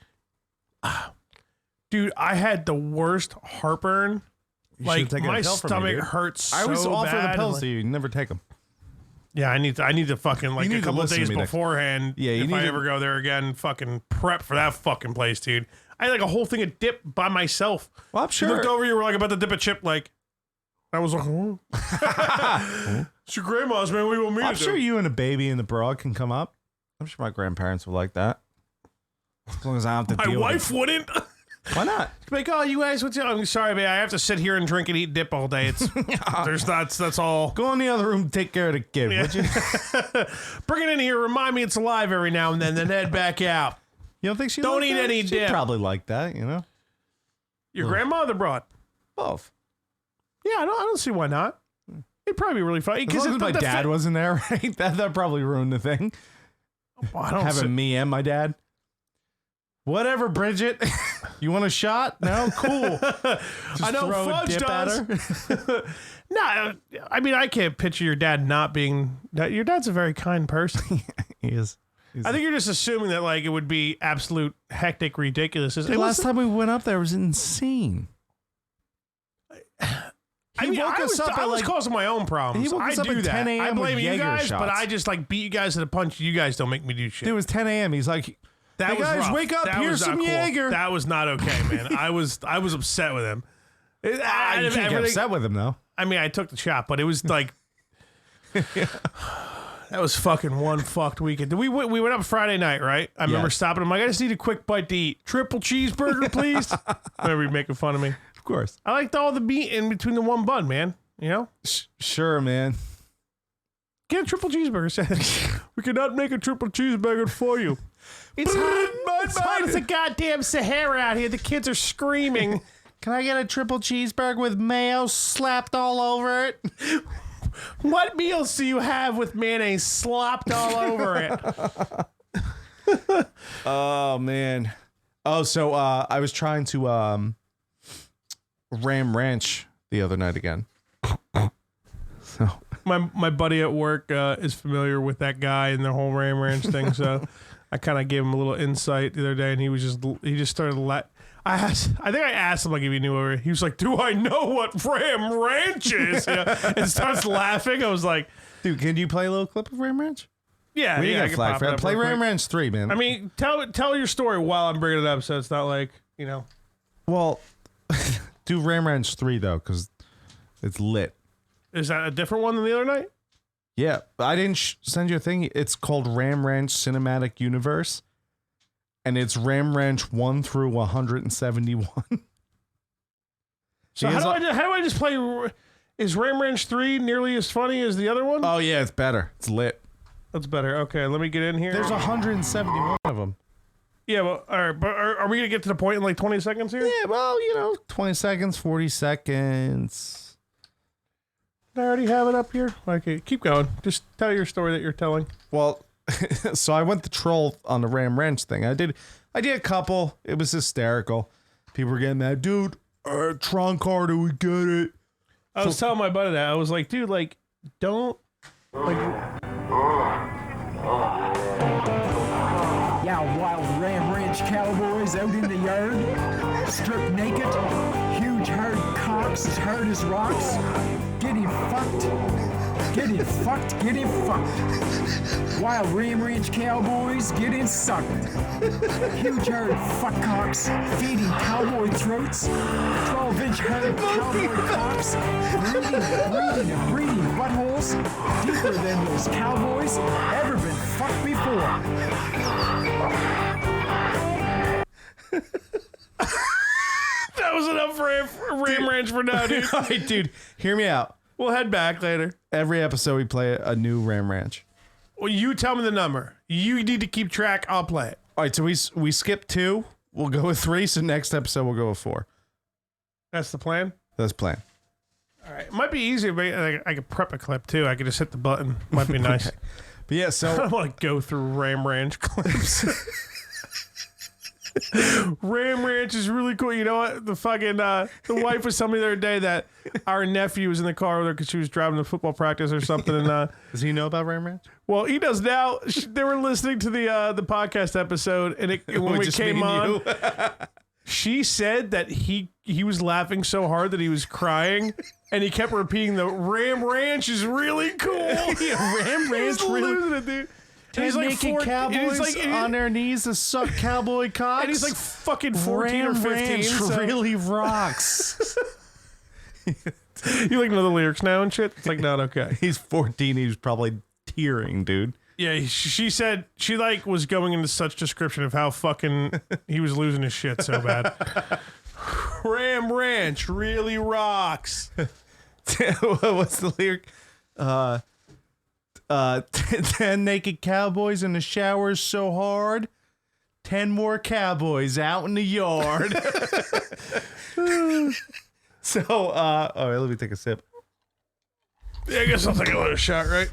Dude, I had the worst heartburn. Like should've taken a my pill from me, stomach dude. hurts so I always offer bad. the pills Like, to you. You never take them. yeah, I need to fucking like You need a to couple of listen to days me next- beforehand. Yeah, you if need I to- ever go there again, fucking prep for that fucking place, dude. I had like a whole thing of dip by myself. Well, I'm You sure. looked over, you were like about to dip a chip, like I was like, oh. It's your grandma's, man. We will meet. I'm sure you and a baby and the broad can come up. I'm sure my grandparents would like that. As long as I don't have to My deal wife with wouldn't. it. Why not? Like, oh, you guys, what's? I'm sorry, man. I have to sit here and drink and eat dip all day. It's that's all. Go in the other room and take care of the kid, would you? Bring it in here. Remind me it's alive every now and then head back out. You don't think she Don't like eat that? any She'd dip. probably like that, you know? Your grandmother brought. Both. Yeah, I don't see why not. It'd probably be really funny As long as my dad wasn't there, right? That probably ruined the thing. I don't Having me and my dad. Whatever, Bridget. You want a shot? No? Cool. I know throw a Fudge dip at does. her. No, I mean I can't picture your dad not being. Your dad's a very kind person. He is. I think you're just assuming that like it would be absolute hectic, ridiculous. The last time we went up there was insane. I mean, woke I us was, up I at, was like- causing my own problems. He woke us I up do at that. 10 a.m. I blame with you Jaeger guys, but shots. I just like beat you guys to the punch. You guys don't make me do shit. It was 10 a.m. He's like, That hey was guys, rough. wake up. That Here's was not some cool. Jaeger. That was not okay, man. I was upset with him. You can't get upset with him, though. I mean, I took the shot, but it was like that was fucking one fucked weekend. We went up Friday night, right? I remember Yes. stopping him. Like, I just need a quick bite to eat. Triple cheeseburger, please. Remember you making fun of me? Of course. I liked all the meat in between the one bun, man. You know, Sure, man. get a triple cheeseburger. We cannot make a triple cheeseburger for you. It's hot as a goddamn Sahara out here. The kids are screaming. Can I get a triple cheeseburger with mayo slapped all over it? What meals do you have with mayonnaise slopped all over it? Oh, man. Oh, so I was trying to Ram Ranch the other night again. So My buddy at work is familiar with that guy and the whole Ram Ranch thing, so I kind of gave him a little insight the other day, and he just started I think I asked him like if he knew over. He was like, "Do I know what Ram Ranch is?" And starts laughing. I was like, dude, can you play a little clip of Ram Ranch? "Yeah, We yeah." I got can flag pop for it that. up Play real Ram quick. Ranch 3, man. I mean, tell your story while I'm bringing it up, so it's not like well, do Ram Ranch 3 though, because it's lit. Is that a different one than the other night? Yeah, I didn't send you a thing. It's called Ram Ranch Cinematic Universe, and it's Ram Ranch 1 through 171. So how do I just play? Is Ram Ranch 3 nearly as funny as the other one? Oh yeah, it's better. It's lit. That's better. Okay, let me get in here. There's 171 of them. Yeah, well, all right, but are we gonna get to the point in like 20 seconds here? Yeah, well, 20 seconds, 40 seconds. I already have it up here. Okay, keep going. Just tell your story that you're telling. Well, so I went the troll on the Ram Ranch thing. I did a couple. It was hysterical. People were getting mad. Dude, Tron Carter, we get it. I was telling my buddy that. I was like, dude, like, don't, like, Yeah, wild Ram Ranch cowboys out in the yard, stripped naked, huge hard cocks as hard as rocks, getting fucked, getting fucked, getting fucked. Wild Ram Ranch cowboys getting sucked. Huge hard fuck cocks feeding cowboy throats, 12-inch hard cowboy cocks, breeding and breeding buttholes deeper than those cowboys ever been fucked before. that was enough for Ram Ranch for now, dude. All right, dude, hear me out. We'll head back later. Every episode we play a new Ram Ranch. Well, you tell me the number. You need to keep track. I'll play it. All right, so we skip 2. We'll go with 3. So next episode we'll go with 4. That's the plan. That's the plan. All right. It might be easier, but I could prep a clip too. I could just hit the button. Might be nice. But yeah, I so don't want to go through Ram Ranch clips. Ram Ranch is really cool. You know what? The fucking the wife was telling me the other day that our nephew was in the car with her because she was driving to football practice or something. And Does he know about Ram Ranch? well, he does now. They were listening to the podcast episode, and when we Just came me and on, you. she said that he was laughing so hard that he was crying, and he kept repeating the Ram Ranch is really cool. Yeah, Ram Ranch He's really. losing it, dude. And he's Ten like naked cowboys and on their knees to suck cowboy cocks. and he's like fucking 14 or Ram 15. Ranch So really rocks. you like know the lyrics now and shit? It's like not okay. He's 14. He was probably tearing, dude. Yeah, she said she like was going into such description of how fucking he was losing his shit so bad. Ram Ranch really rocks. What's the lyric? 10 naked cowboys in the showers so hard. 10 more cowboys out in the yard. So, all right, let me take a sip. Yeah, I guess I'll take another shot, right?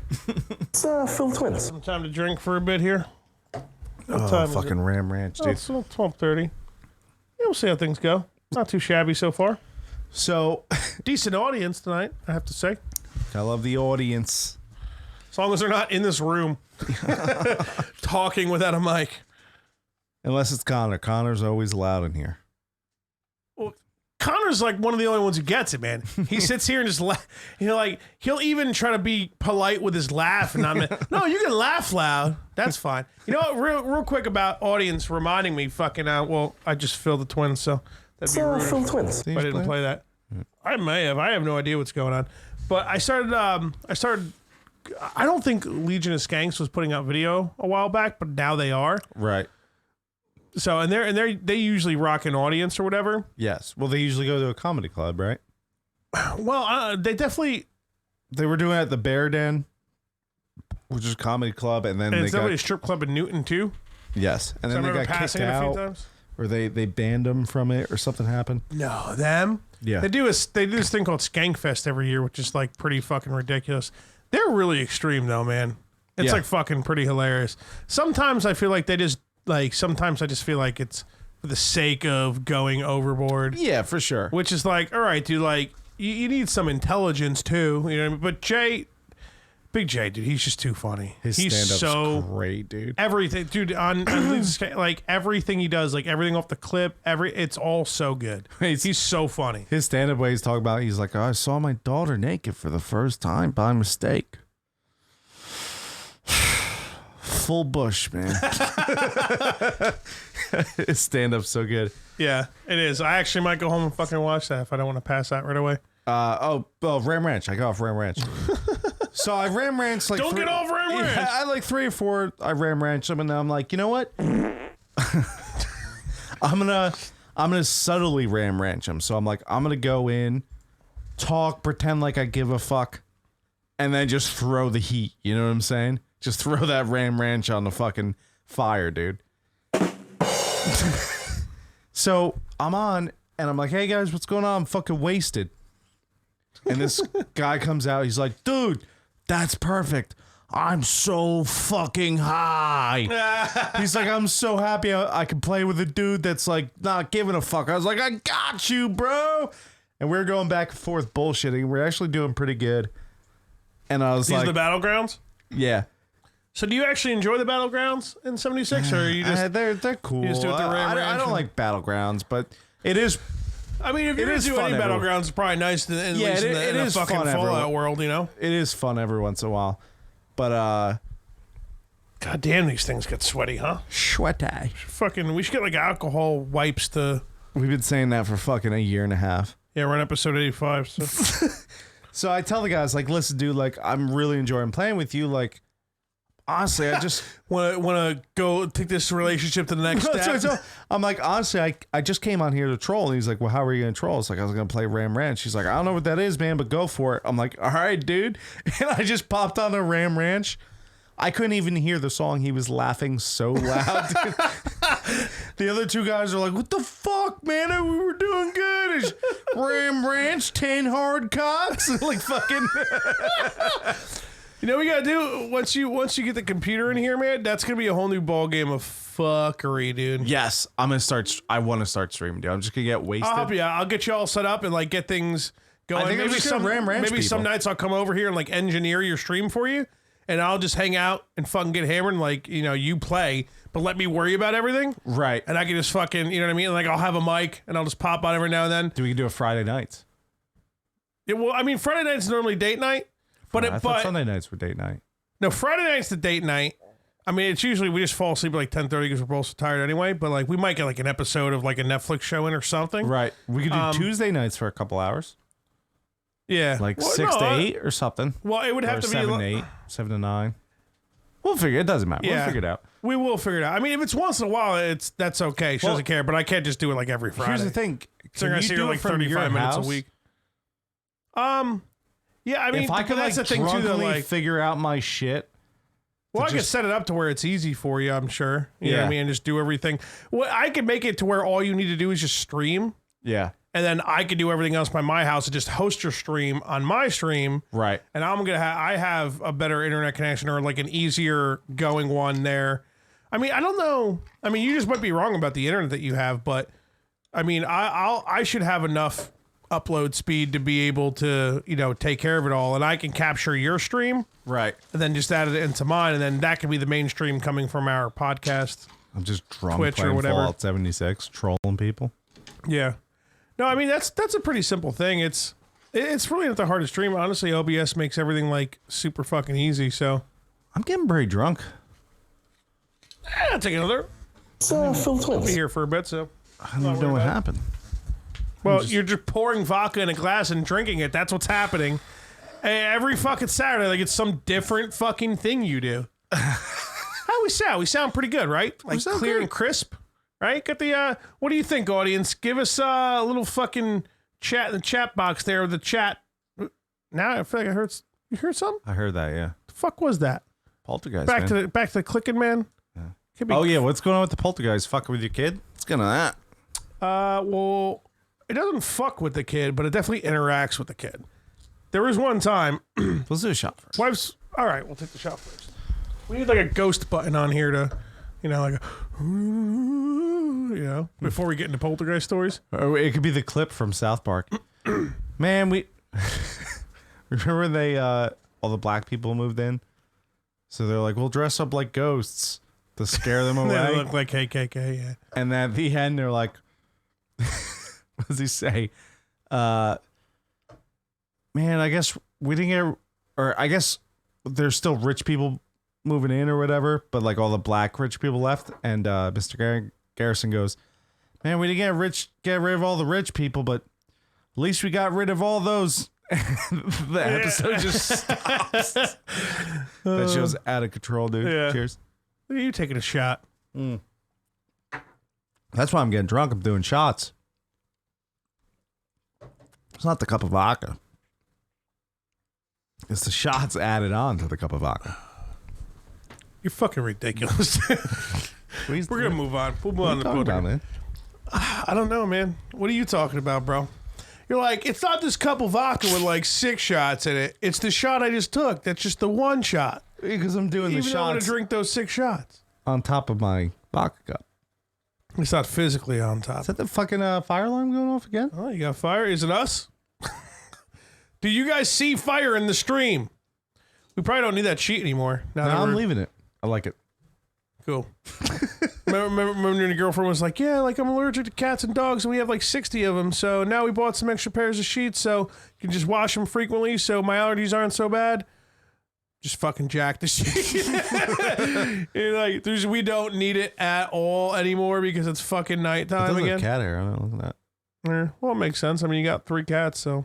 It's Phil Twins. Some time to drink for a bit here. What Oh, time is fucking it? Ram Ranch, Oh, dude. it's 12:30. Yeah, we'll see how things go. Not too shabby so far. So, Decent audience tonight, I have to say. I love the audience. As long as they're not in this room talking without a mic. Unless it's Connor. Connor's always loud in here. Well, Connor's like one of the only ones who gets it, man. He sits here and just he'll even try to be polite with his laugh, and no, you can laugh loud. That's fine. You know what? Real quick about audience reminding me, fucking well, I just filled the twins, so that'd be rude Phil Twins. if I didn't play that. I may have. I have no idea what's going on. But I started. I don't think Legion of Skanks was putting out video a while back, but now they are. Right. So and they usually rock an audience or whatever. Yes. Well, they usually go to a comedy club, right? Well, they definitely. They were doing it at the Bear Den, which is a comedy club, and then And they it's got definitely a strip club in Newton too. yes, and So I then they remember got kicked passing it a few out, times. or they banned them from it, or something happened. No, them. Yeah. They do this thing called Skankfest every year, which is like pretty fucking ridiculous. They're really extreme though, man. It's Yeah. like fucking pretty hilarious. Sometimes I feel like sometimes I just feel like it's for the sake of going overboard. Yeah, for sure. Which is like, all right, dude, like you need some intelligence too, you know. But Big J, dude, he's just too funny. His He's stand-up's so great, dude. everything, dude. On like everything he does, like everything off the clip, it's all so good. He's so funny. His stand-up way he's talking about, he's like, I saw my daughter naked for the first time by mistake. Full bush, man. His stand-up's so good. Yeah, it is. I actually might go home and fucking watch that if I don't want to pass out right away. Ram Ranch. I got off Ram Ranch. So I Ram Ranch like Don't get off Ram Ranch. Yeah, I like 3 or 4. I Ram Ranch them, and then I'm like, you know what? I'm gonna subtly Ram Ranch them. So I'm like, I'm gonna go in, talk, pretend like I give a fuck, and then just throw the heat. You know what I'm saying? Just throw that Ram Ranch on the fucking fire, dude. So I'm on, and I'm like, hey guys, what's going on? I'm fucking wasted. And this guy comes out. He's like, dude, that's perfect. I'm so fucking high. He's like, I'm so happy I can play with a dude that's like not giving a fuck. I was like, I got you, bro. And we're going back and forth bullshitting. We're actually doing pretty good. And I was These like, are the battlegrounds. yeah. So do you actually enjoy the battlegrounds in 76, or are you just? They're cool. you just do it the Ram I Ranch don't and- like battlegrounds, but it is. I mean, if you're it gonna is do fun any every- battlegrounds, it's probably nice to at Yeah, least it in the is fucking fun Fallout every- world, you know. It is fun every once in a while, but God damn, these things get sweaty, huh? sweaty. Fucking, we should get like alcohol wipes to. We've been saying that for fucking a year and a half. Yeah, we're on episode 85. So. So I tell the guys, like, listen, dude, like, I'm really enjoying playing with you. Like, honestly, I just Want to go take this relationship to the next That's what I step? tell- I'm like, honestly, I just came on here to troll. And he's like, well, how are you going to troll? It's like, I was going to play Ram Ranch. She's like, I don't know what that is, man, but go for it. I'm like, all right, dude. And I just popped on the Ram Ranch. I couldn't even hear the song. He was laughing so loud, dude. The other 2 guys are like, what the fuck, man? We were doing good. It's Ram Ranch, 10 hard cocks. Like, fucking. You know what we gotta do once you get the computer in here, man? That's gonna be a whole new ball game of fuckery, dude. Yes, I'm gonna start. I want to start streaming, dude. I'm just gonna get wasted. I'll help you out. I'll get you all set up and like get things going. I think I'm just gonna ram ranch maybe some people. nights I'll come over here and like engineer your stream for you, and I'll just hang out and fucking get hammered and like you play, but let me worry about everything. Right. And I can just fucking what I mean. Like I'll have a mic and I'll just pop on every now and then. Do we do a Friday nights? Yeah, well, I mean Friday night's normally date night, but I thought Sunday nights were date night. No, Friday night's the date night. I mean, it's usually we just fall asleep at like 10:30 because we're both so tired anyway. But like, we might get like an episode of like a Netflix show in or something. Right. We could do Tuesday nights for a couple hours, Yeah, like Well, 6 no, to 8 or something. Well, it would have Or to 7 be. to 8, 7 to 9. We'll figure. It doesn't matter. Yeah. We'll figure it out. We will figure it out. I mean, if it's once in a while, that's okay. She Well, doesn't care. But I can't just do it like every Friday. Here's the thing. So I'm Can gonna you see her do like it from your 35 minutes house? a week. Yeah, I mean, If I could that's like the thing too. Though, drunkenly like, figure out my shit. well, I to could just- set it up to where it's easy for you. I'm sure. You know what I Yeah. mean, and just do everything. Well, I could make it to where all you need to do is just stream. Yeah. And then I could do everything else by my house and just host your stream on my stream. Right. And I'm gonna I have a better internet connection or like an easier going one there. I mean, I don't know. I mean, you just might be wrong about the internet that you have, but I mean, I should have enough upload speed to be able to take care of it all, and I can capture your stream Right. and then just add it into mine, and then that can be the main stream coming from our podcast. I'm just drunk Twitch or playing whatever. Fallout 76, trolling people. Yeah. No, I mean that's a pretty simple thing. It's really not the hardest stream. Honestly, OBS makes everything like super fucking easy. So I'm getting pretty drunk. I'll take another. It's Phil Be Twins. here for a bit. So I don't know what happened. well, you're just pouring vodka in a glass and drinking it. That's what's happening. Every fucking Saturday, like it's some different fucking thing you do. How we sound? We sound pretty good, right? Like sound clear good. and crisp, right? Got the what do you think, audience? Give us a little fucking chat in the chat box there. The chat. Now I feel like I heard. You heard something? I heard that, yeah. The fuck was that? Poltergeist, Back man. to the clicking, man. Could be, Oh, yeah, what's going on with the poltergeist? Fucking with your kid? What's going on with that? well, it doesn't fuck with the kid, but it definitely interacts with the kid. There was one time. Let's do a shot first. Wife's all right. We'll take the shot first. We need like a ghost button on here to, like, before we get into poltergeist stories. Or it could be the clip from South Park. Man, we remember they all the black people moved in, so they're like, we'll dress up like ghosts to scare them They away. look like KKK. Yeah. And then at the end, they're like, what does he say? Man, I guess we didn't get, or I guess there's still rich people moving in or whatever, but like all the black rich people left. And Mr. Garrison goes, man, we didn't get rid of all the rich people, but at least we got rid of all those. The episode just stops. That show's out of control, dude. Yeah. Cheers. Look at you taking a shot. That's why I'm getting drunk. I'm doing shots. It's not the cup of vodka. It's the shots added on to the cup of vodka. You're fucking ridiculous. We're gonna move on. We'll move on to poltergeist. man. I don't know, man. What are you talking about, bro? You're like, it's not this cup of vodka with like 6 shots in it. It's the shot I just took. That's just the one shot. Because I'm doing the Even though I'm gonna shots drink those 6 shots. on top of my vodka cup. It's not physically on top. Is that the fucking fire alarm going off again? Oh, you got fire? Is it us? Do you guys see fire in the stream? We probably don't need that sheet anymore. Now No, that I'm we're- leaving it. I like it. Cool. remember when your girlfriend was like, yeah, like I'm allergic to cats and dogs and we have like 60 of them. So now we bought some extra pairs of sheets so you can just wash them frequently so my allergies aren't so bad. Just fucking jack the sheet. Like, we don't need it at all anymore because it's fucking It nighttime does again. have cat hair. I don't know. Look at that. Well, it makes sense. I mean, you got 3 cats, so.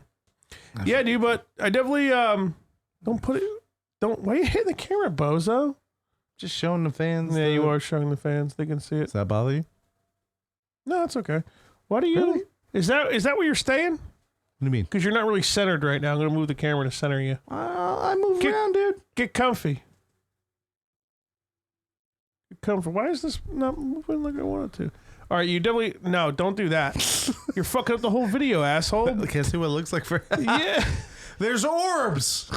Yeah, dude, but I definitely don't put it. Why are you hitting the camera, bozo? Just showing the fans. Yeah, you are showing the fans. They can see it. Does that bother you? No, it's okay. Why do you? Really? Is that where you're staying? What do you mean? Because you're not really centered right now. I'm gonna move the camera to center you. I move Get- around, dude. Get comfy. Get comfy. Why is this not moving like I want it to? All right, you definitely don't do that. You're fucking up the whole video, asshole. I can't see what it looks like for. Yeah. There's orbs.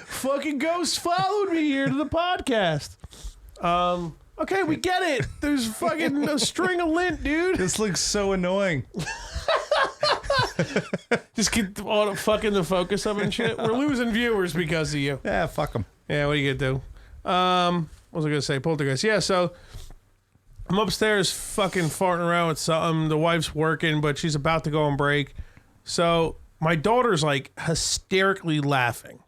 Fucking ghosts followed me here to the podcast. Okay, we get it. There's fucking a string of lint, dude. This looks so annoying. Just get all the fucking the focus of it and shit. We're losing viewers because of you. Yeah, fuck them. Yeah, what are you gonna do? What was I gonna say? Poltergeist. Yeah, so I'm upstairs fucking farting around with something. The wife's working, but she's about to go on break. So my daughter's like hysterically laughing.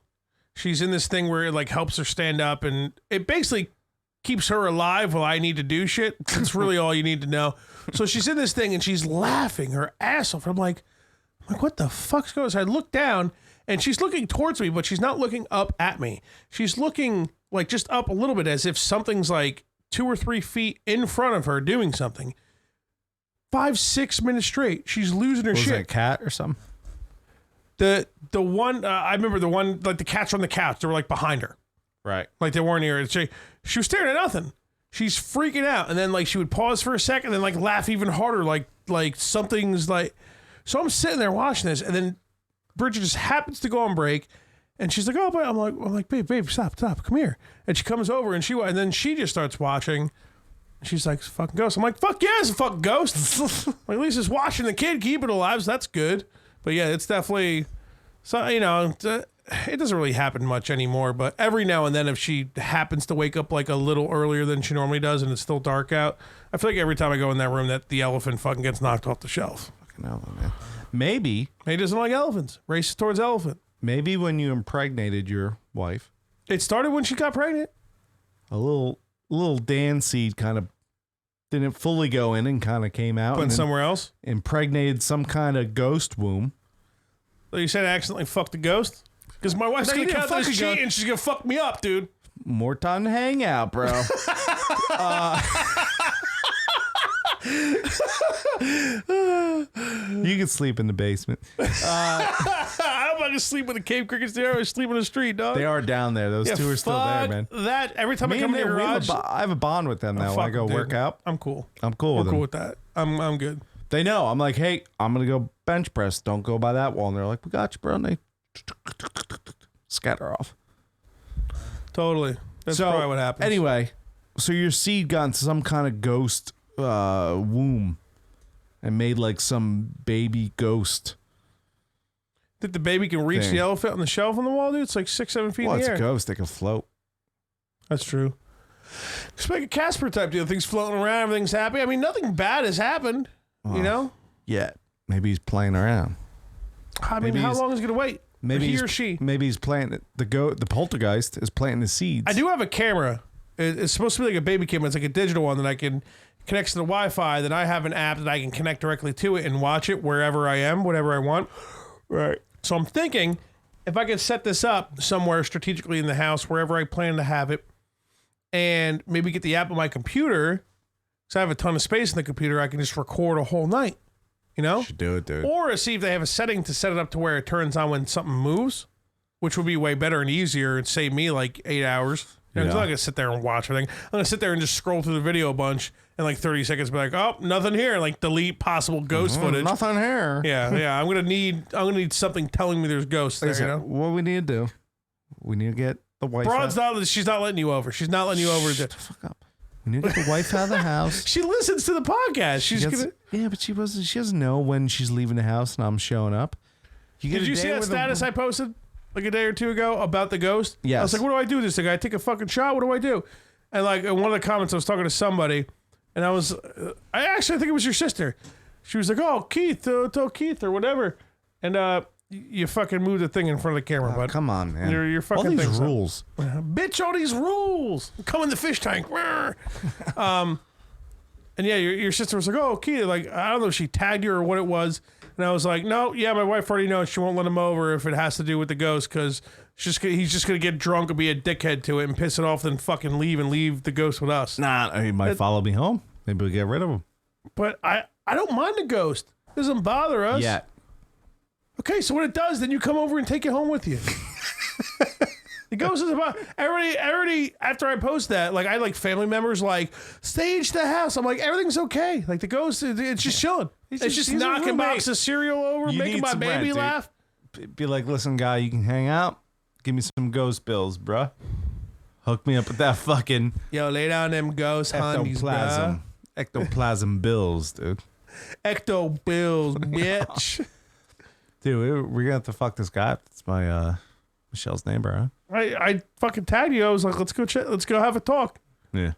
She's in this thing where it like helps her stand up, and it basically keeps her alive while I need to do shit. That's really all you need to know. So she's in this thing and she's laughing her ass off. I'm like, what the fuck's going on? So I look down and she's looking towards me, but she's not looking up at me. She's looking like just up a little bit as if something's like 2 or 3 feet in front of her doing something. 5-6 minutes straight. She's losing her Was shit. it a cat or something? The one, I remember the one, like the cats on the couch, they were like behind her. Right. Like they weren't here. She was staring at nothing. She's freaking out. And then like she would pause for a second and then like laugh even harder. Like something's like, so I'm sitting there watching this, and then Bridget just happens to go on break, and she's like, oh, but I'm like, babe, stop, come here. And she comes over and then she just starts watching. She's like, fucking ghost. I'm like, fuck yeah, it's a fucking ghost. Like, at least it's watching the kid, keep it alive, so that's good. But yeah, it's definitely, so you know, it doesn't really happen much anymore, but every now and then if she happens to wake up like a little earlier than she normally does and it's still dark out, I feel like every time I go in that room that the elephant fucking gets knocked off the shelf. Fucking elephant, man. Maybe He doesn't like elephants. Races towards elephant. maybe when you impregnated your wife, It started when she got pregnant. a little Dan seed kind of didn't fully go in and kind of came out Went and then somewhere else. impregnated some kind of ghost womb. So you said I accidentally fucked the ghost? Because my wife's No, going you to didn't get out fuck this a ghost. cheat and she's going to fuck me up, dude. More time to hang out, bro. You can sleep in the basement. I'm not going to sleep with the cave crickets there. I sleep in the street, dog. They are down there. Those two are still there, fuck man. That, every time I Me come and to the they- we have garage, I have a bond with them now. When I fuck go them, work dude. out. I'm cool. I'm cool I'm with them. cool with that. I'm good. They know. I'm like, hey, I'm gonna go bench press. Don't go by that wall. And they're like, we got you, bro. And they scatter off. Totally. That's So, probably what happens. Anyway, so your seed got into some kind of ghost womb and made like some baby ghost. Think the baby can reach Thing. the elephant on the shelf on the wall, dude? It's like 6-7 feet Well, in it's the a air. ghost. They can float. That's true. It's like a Casper type deal. Things floating around, everything's happy. I mean, nothing bad has happened. You know? Yeah. Maybe he's playing around. I mean, Maybe how he's- long is it going to wait? Maybe he he's, or she? Maybe he's planting the poltergeist is planting the seeds. I do have a camera. It's supposed to be like a baby camera. It's like a digital one that I can connect to the Wi-Fi. Then I have an app that I can connect directly to it and watch it wherever I am, whatever I want. Right. So I'm thinking if I could set this up somewhere strategically in the house, wherever I plan to have it, and maybe get the app on my computer, because I have a ton of space in the computer, I can just record a whole night. You know? should do it, dude. Or see if they have a setting to set it up to where it turns on when something moves, which would be way better and easier and save me like 8 hours. I'm not going to sit there and watch everything. I'm going to sit there and just scroll through the video a bunch and like 30 seconds be like, oh, nothing here. Like delete possible ghost footage. Nothing here. Yeah. I'm going to need something telling me there's ghosts there, Listen, you know? what we need to do, we need to get the wife Broad's out. she's not letting you over. She's not letting you over. Shut the fuck up. We need to get the wife out of the house. She listens to the podcast. She's Gets- going to... Yeah, but she doesn't know when she's leaving the house and I'm showing up. Did you see that status I posted like a day or two ago about the ghost? Yes. I was like, what do I do with this thing? I take a fucking shot? What do I do? And like in one of the comments, I was talking to somebody, and I think it was your sister. She was like, oh, Keith, tell Keith or whatever. And you fucking moved the thing in front of the camera, bud. Come on, man. Your fucking all these thing's up. rules. Bitch, all these rules. Come in the fish tank. And yeah, your sister was like, oh, Keith, like, I don't know if she tagged you or what it was. And I was like, no, yeah, my wife already knows she won't let him over if it has to do with the ghost because he's just going to get drunk and be a dickhead to it and piss it off, then fucking leave the ghost with us. Nah, he might follow me home. Maybe we'll get rid of him. But I don't mind the ghost. It doesn't bother us. Yeah. Okay, so when it does, then you come over and take it home with you. The ghost is about everybody. After I post that, like I had like family members like stage the house. I'm like everything's okay. Like the ghost, it's just chilling. It's just he's a knocking roommate. boxes of cereal over, You making need my some baby rent, dude. laugh. be like, listen, guy, you can hang out. Give me some ghost bills, bruh. Hook me up with that fucking Yo, lay down them ghost hundies, ectoplasm. bro. Ectoplasm bills, dude. Ecto bills, bitch. Dude, we're gonna have to fuck this guy up. It's my Michelle's neighbor, huh? I fucking tagged you. I was like, let's go have a talk. Yeah.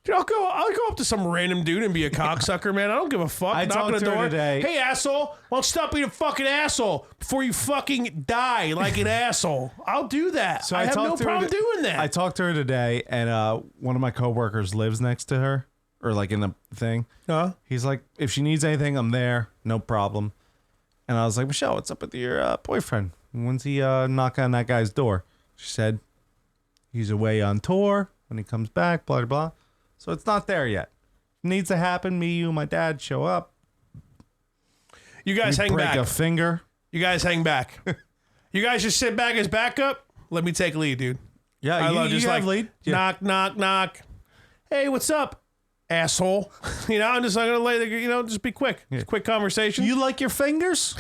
Dude, I'll go up to some random dude and be a cocksucker, man. I don't give a fuck. I Knock on talked the to her door. today. Hey, asshole. Why don't you stop being a fucking asshole before you fucking die like an asshole? I'll do that. So I have no talked to her problem doing that. I talked to her today, and one of my coworkers lives next to her, or like in the thing. He's like, if she needs anything, I'm there, no problem. And I was like, Michelle, what's up with your boyfriend? When's he knock on that guy's door? She said, he's away on tour. When he comes back, blah, blah, blah. So it's not there yet. Needs to happen. Me, you, my dad show up. You guys hang break back. a finger. You guys hang back. You guys just sit back as backup. Let me take lead, dude. Yeah, I love just have like lead. Yeah. knock, knock, knock. Hey, what's up, asshole? I'm just not gonna just be quick. Just quick conversation. You like your fingers?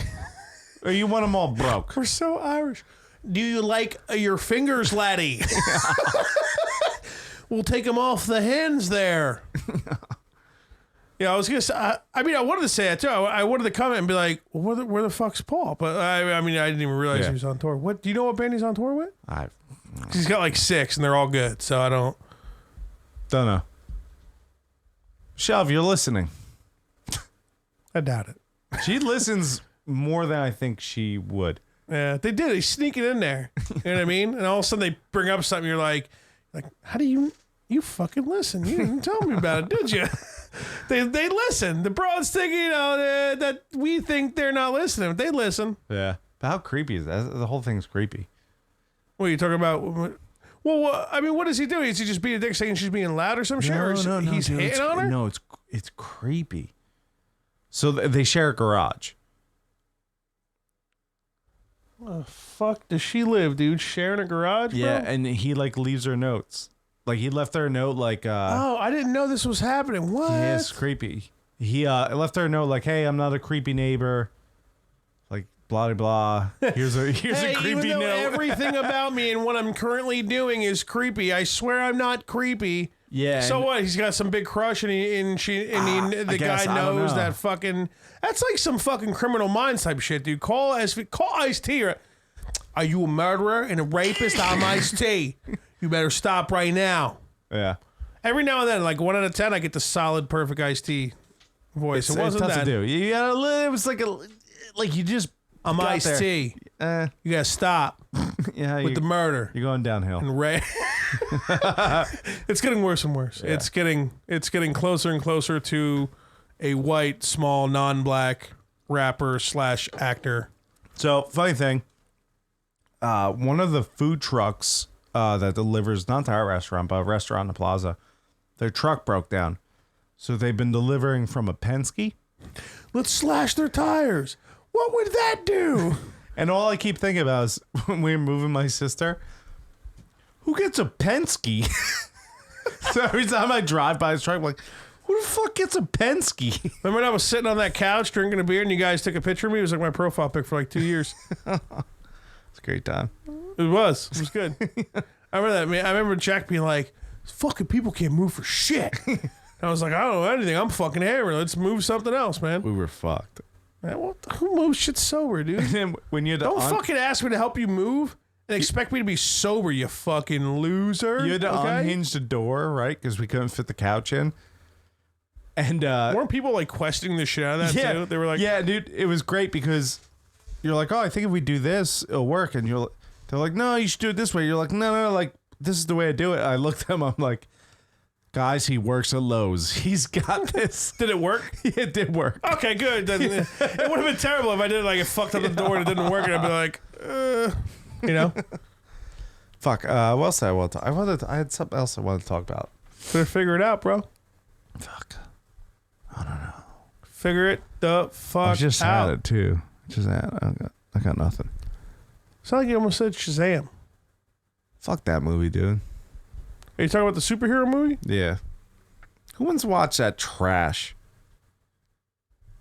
Or you want them all broke? We're so Irish. Do you like your fingers, laddie? We'll take them off the hands there. Yeah, I was gonna say. I wanted to say it too. I wanted to comment and be like, well, where the fuck's Paul? But I didn't even realize he was on tour. What? Do you know what band he's on tour with? 'Cause he's got like 6, and they're all good. So I don't know. Shelv, you're listening. I doubt it. She listens more than I think she would. Yeah, they did. They sneak it in there. You know what I mean? And all of a sudden they bring up something. You're like, how do you fucking listen? You didn't tell me about it, did you? They listen. The broads think, that we think they're not listening. But they listen. Yeah. But how creepy is that? The whole thing's creepy. What are you talking about? Well, what does he do? Is he just being a dick saying she's being loud or some shit? Or No, he's dude, hitting on her? No, it's creepy. So they share a garage. Oh, fuck does she live, dude? Sharing a garage, Yeah, bro? and he like leaves her notes. Like he left her a note like Oh, I didn't know this was happening. What? yeah, it's creepy. He left her a note like, hey, I'm not a creepy neighbor. Like blah blah blah. Here's a Hey, creepy even though note. everything about me and what I'm currently doing is creepy, I swear I'm not creepy. Yeah. So what? He's got some big crush, and the guess, guy I don't knows know. that fucking. That's like some fucking Criminal Minds type shit, dude. Call Ice-T. Are you a murderer and a rapist? I'm Ice-T. You better stop right now. Yeah. Every now and then, like 1 out of 10, I get the solid, perfect Ice-T voice. It wasn't tough that. to do. You gotta. It was like you just. I'm got Ice-T. there. You gotta stop Yeah. with the murder. You're going downhill. And it's getting worse and worse. Yeah. It's getting closer and closer to a white, small, non-black rapper / actor. So funny thing. One of the food trucks that delivers not to our restaurant but a restaurant in the plaza, their truck broke down, so they've been delivering from a Penske. Let's slash their tires. What would that do? And all I keep thinking about is when we were moving my sister, who gets a Penske? So every time I drive by his truck, I'm like, who the fuck gets a Penske? Remember when I was sitting on that couch drinking a beer and you guys took a picture of me? It was like my profile pic for like 2 years. It's a great time. It was good. I remember that, man. I remember Jack being like, fucking people can't move for shit. And I was like, I don't know anything. I'm fucking hammered. Let's move something else, man. We were fucked. Man, who moves shit sober, dude? And when you're Don't fucking ask me to help you move and expect me to be sober, you fucking loser. you had to okay? unhinge the door, right? Because we couldn't fit the couch in. And weren't people like questioning the shit out of that too? They were like, yeah, dude, it was great because you're like, oh, I think if we do this, it'll work. And they're like, no, you should do it this way. You're like, no, like this is the way I do it. I looked at them, I'm like, guys, he works at Lowe's. He's got this. Did it work? It did work. Okay, good. Then, it would have been terrible if I did it fucked up the door and it didn't work, and I'd be like, you know. Fuck. What else did I want to talk? I had something else I wanted to talk about. Better figure it out, bro. Fuck. I don't know. Figure it the fuck I just out. had it too. I got nothing. Sound like you almost said Shazam. Fuck that movie, dude. Are you talking about the superhero movie? Yeah. Who wants to watch that trash?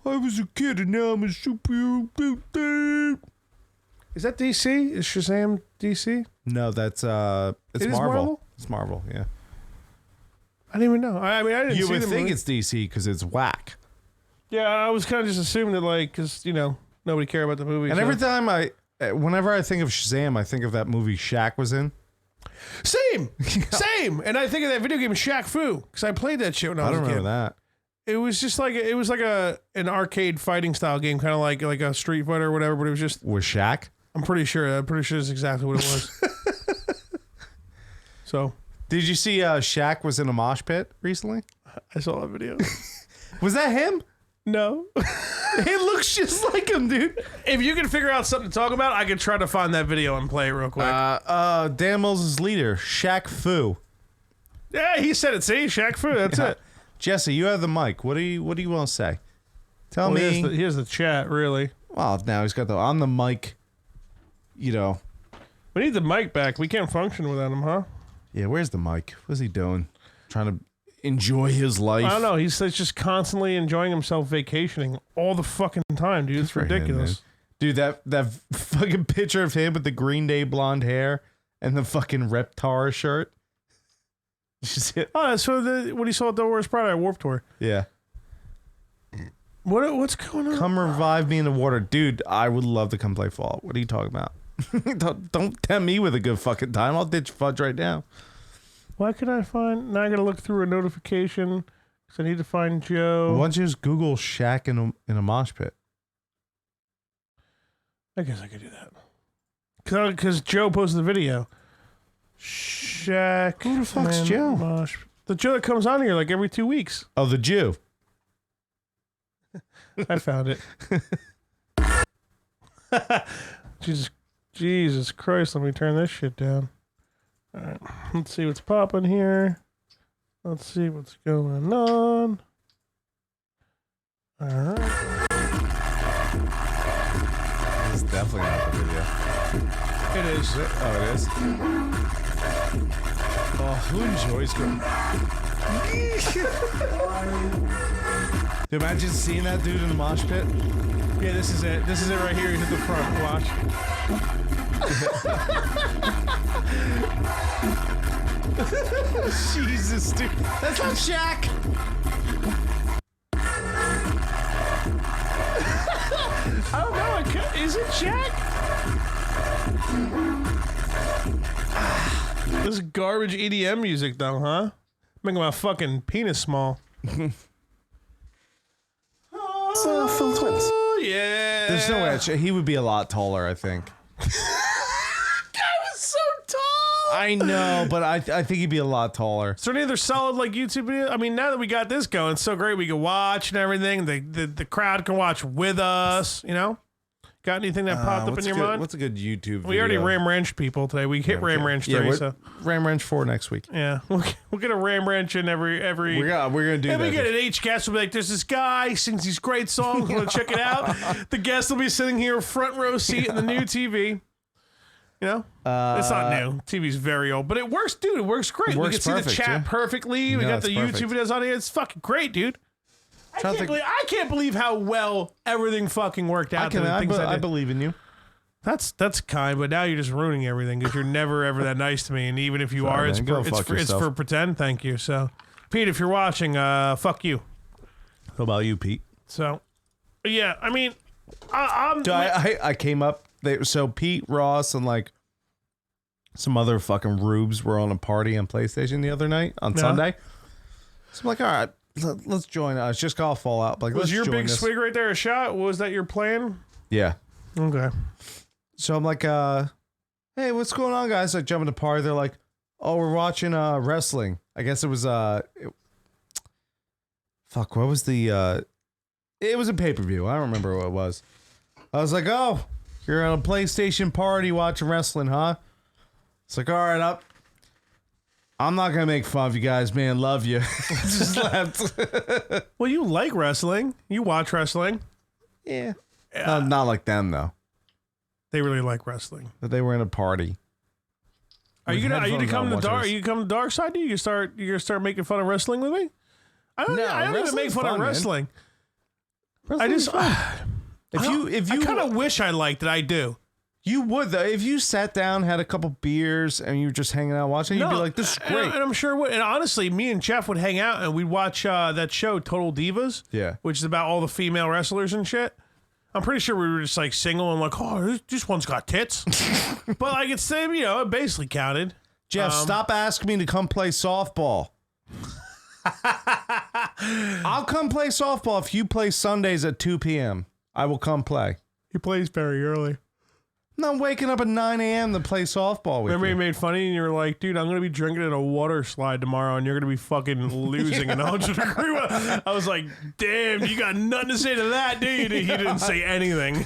I was a kid and now I'm a superhero. Is that DC? Is Shazam DC? No, that's it's It is Marvel. Marvel? It's Marvel. Yeah. I didn't even know. I mean, I didn't You see would the think movie. it's DC because it's whack. Yeah, I was kind of just assuming that, like, because, you know, nobody cared about the movie. And so. every time whenever I think of Shazam, I think of that movie Shaq was in. Same. Same. And I think of that video game Shaq Fu, because I played that shit when I was I a don't kid. remember that. It was just like, an arcade fighting style game, kind of like a Street Fighter or whatever, but it was just, Was Shaq? I'm pretty sure that's exactly what it was. So, Did you see Shaq was in a mosh pit recently? I saw that video. Was that him? No. It looks just like him, dude. If you can figure out something to talk about, I could try to find that video and play it real quick. Dan Mills' leader, Shaq Fu. Yeah, he said it. See, Shaq Fu. That's it. Jesse, you have the mic. What do you want to say? Tell Well, me. here's the chat, really. Well, now he's got on the mic. You know. We need the mic back. We can't function without him, huh? Yeah, where's the mic? What's he doing? Trying to enjoy his life. I don't know. He's just constantly enjoying himself vacationing all the fucking time, dude. It's For him, ridiculous. man. Dude, that fucking picture of him with the Green Day blonde hair and the fucking Reptar shirt. Oh, that's what he saw at the Worst Pride at Warped Tour. Yeah. What's going on? Come revive me in the water. Dude, I would love to come play Fallout. What are you talking about? don't tempt me with a good fucking time. I'll ditch Fudge right now. Why could I find... Now I gotta look through a notification because I need to find Joe. Why don't you just Google Shaq in a mosh pit? I guess I could do that. Because Joe posted the video. Shaq. Who the fuck's Man Joe? Mosh. The Joe that comes on here like every 2 weeks. Oh, the Jew. I found it. Jesus Christ, let me turn this shit down. All right, let's see what's popping here. Let's see what's going on. All right. This is definitely not the video. It is. Oh, it is? Oh, who enjoys going? Dude, imagine seeing that dude in the mosh pit. Yeah, this is it. This is it right here. He's at the front. Watch. Jesus, dude. That's not Shaq. I don't know. Is it Shaq? This is garbage EDM music, though, huh? Making my fucking penis small. It's Phil Twins. Oh, yeah. There's no way. He would be a lot taller, I think. So tall. I know, but I think he'd be a lot taller. Is there any other solid like YouTube video? I mean, now that we got this going, it's so great. We can watch and everything. The crowd can watch with us. You know, got anything that popped up in your mind? What's a good YouTube video? We already Ram Wrench people today. We hit Ram Wrench 3, so Ram Wrench 4 next week. yeah, we'll get a Ram Wrench in every. We're gonna do And that. we get an H guest. We'll be like, "There's this guy he sings these great songs. Want to check it out?" The guest will be sitting here, front row seat in the new TV. You know, it's not new. TV's very old, but it works, dude. It works great. It works we can see perfect, the chat yeah. perfectly. We No, got the it's YouTube perfect. videos on here. It's fucking great, dude. I can't believe how well everything fucking worked out. I believe in you. That's kind, but now you're just ruining everything because you're never ever that nice to me, and even if you Sorry, are, man. Go fuck it's yourself. for pretend. Thank you. So, Pete, if you're watching, fuck you. How about you, Pete? So, yeah, I mean, I'm. Dude, I came up. So Pete, Ross, and like some other fucking rubes were on a party on PlayStation the other night on Sunday. So I'm like, all right, let's join. It's just called Fallout. Like, Was let's your join big this. swig right there a shot? Was that your plan? Yeah. Okay. So I'm like, hey, what's going on, guys? I jump in the party. They're like, oh, we're watching wrestling. I guess it was fuck, what was the it was a pay-per-view. I don't remember what it was. I was like, oh, you're on a PlayStation party watching wrestling, huh? It's like, all right, I'm not gonna make fun of you guys, man. Love you. Just left. Well, you like wrestling. You watch wrestling. Yeah. Not like them though. They really like wrestling. But they were in a party. Are you headphones to come on to watching dark? Are this. you come to dark side? You're gonna start making fun of wrestling with me? I don't even make wrestling's fun fun, of man. wrestling. I Wrestling's just fun. If you I kind of wish I liked it. I do. You would though. If you sat down, had a couple beers, and you were just hanging out watching, you'd be like, "This is great." And I'm sure it would. And honestly, me and Jeff would hang out and we'd watch that show Total Divas. Yeah. Which is about all the female wrestlers and shit. I'm pretty sure we were just like single and like, oh, this one's got tits. But like it's same, it basically counted. Jeff, stop asking me to come play softball. I'll come play softball if you play Sundays at 2 p.m. I will come play. He plays very early. I'm not waking up at 9 a.m. to play softball with Remember you. you made funny and you were like, dude, I'm going to be drinking in a water slide tomorrow and you're going to be fucking losing an 100 degree. I was like, damn, you got nothing to say to that, do you? He didn't say anything.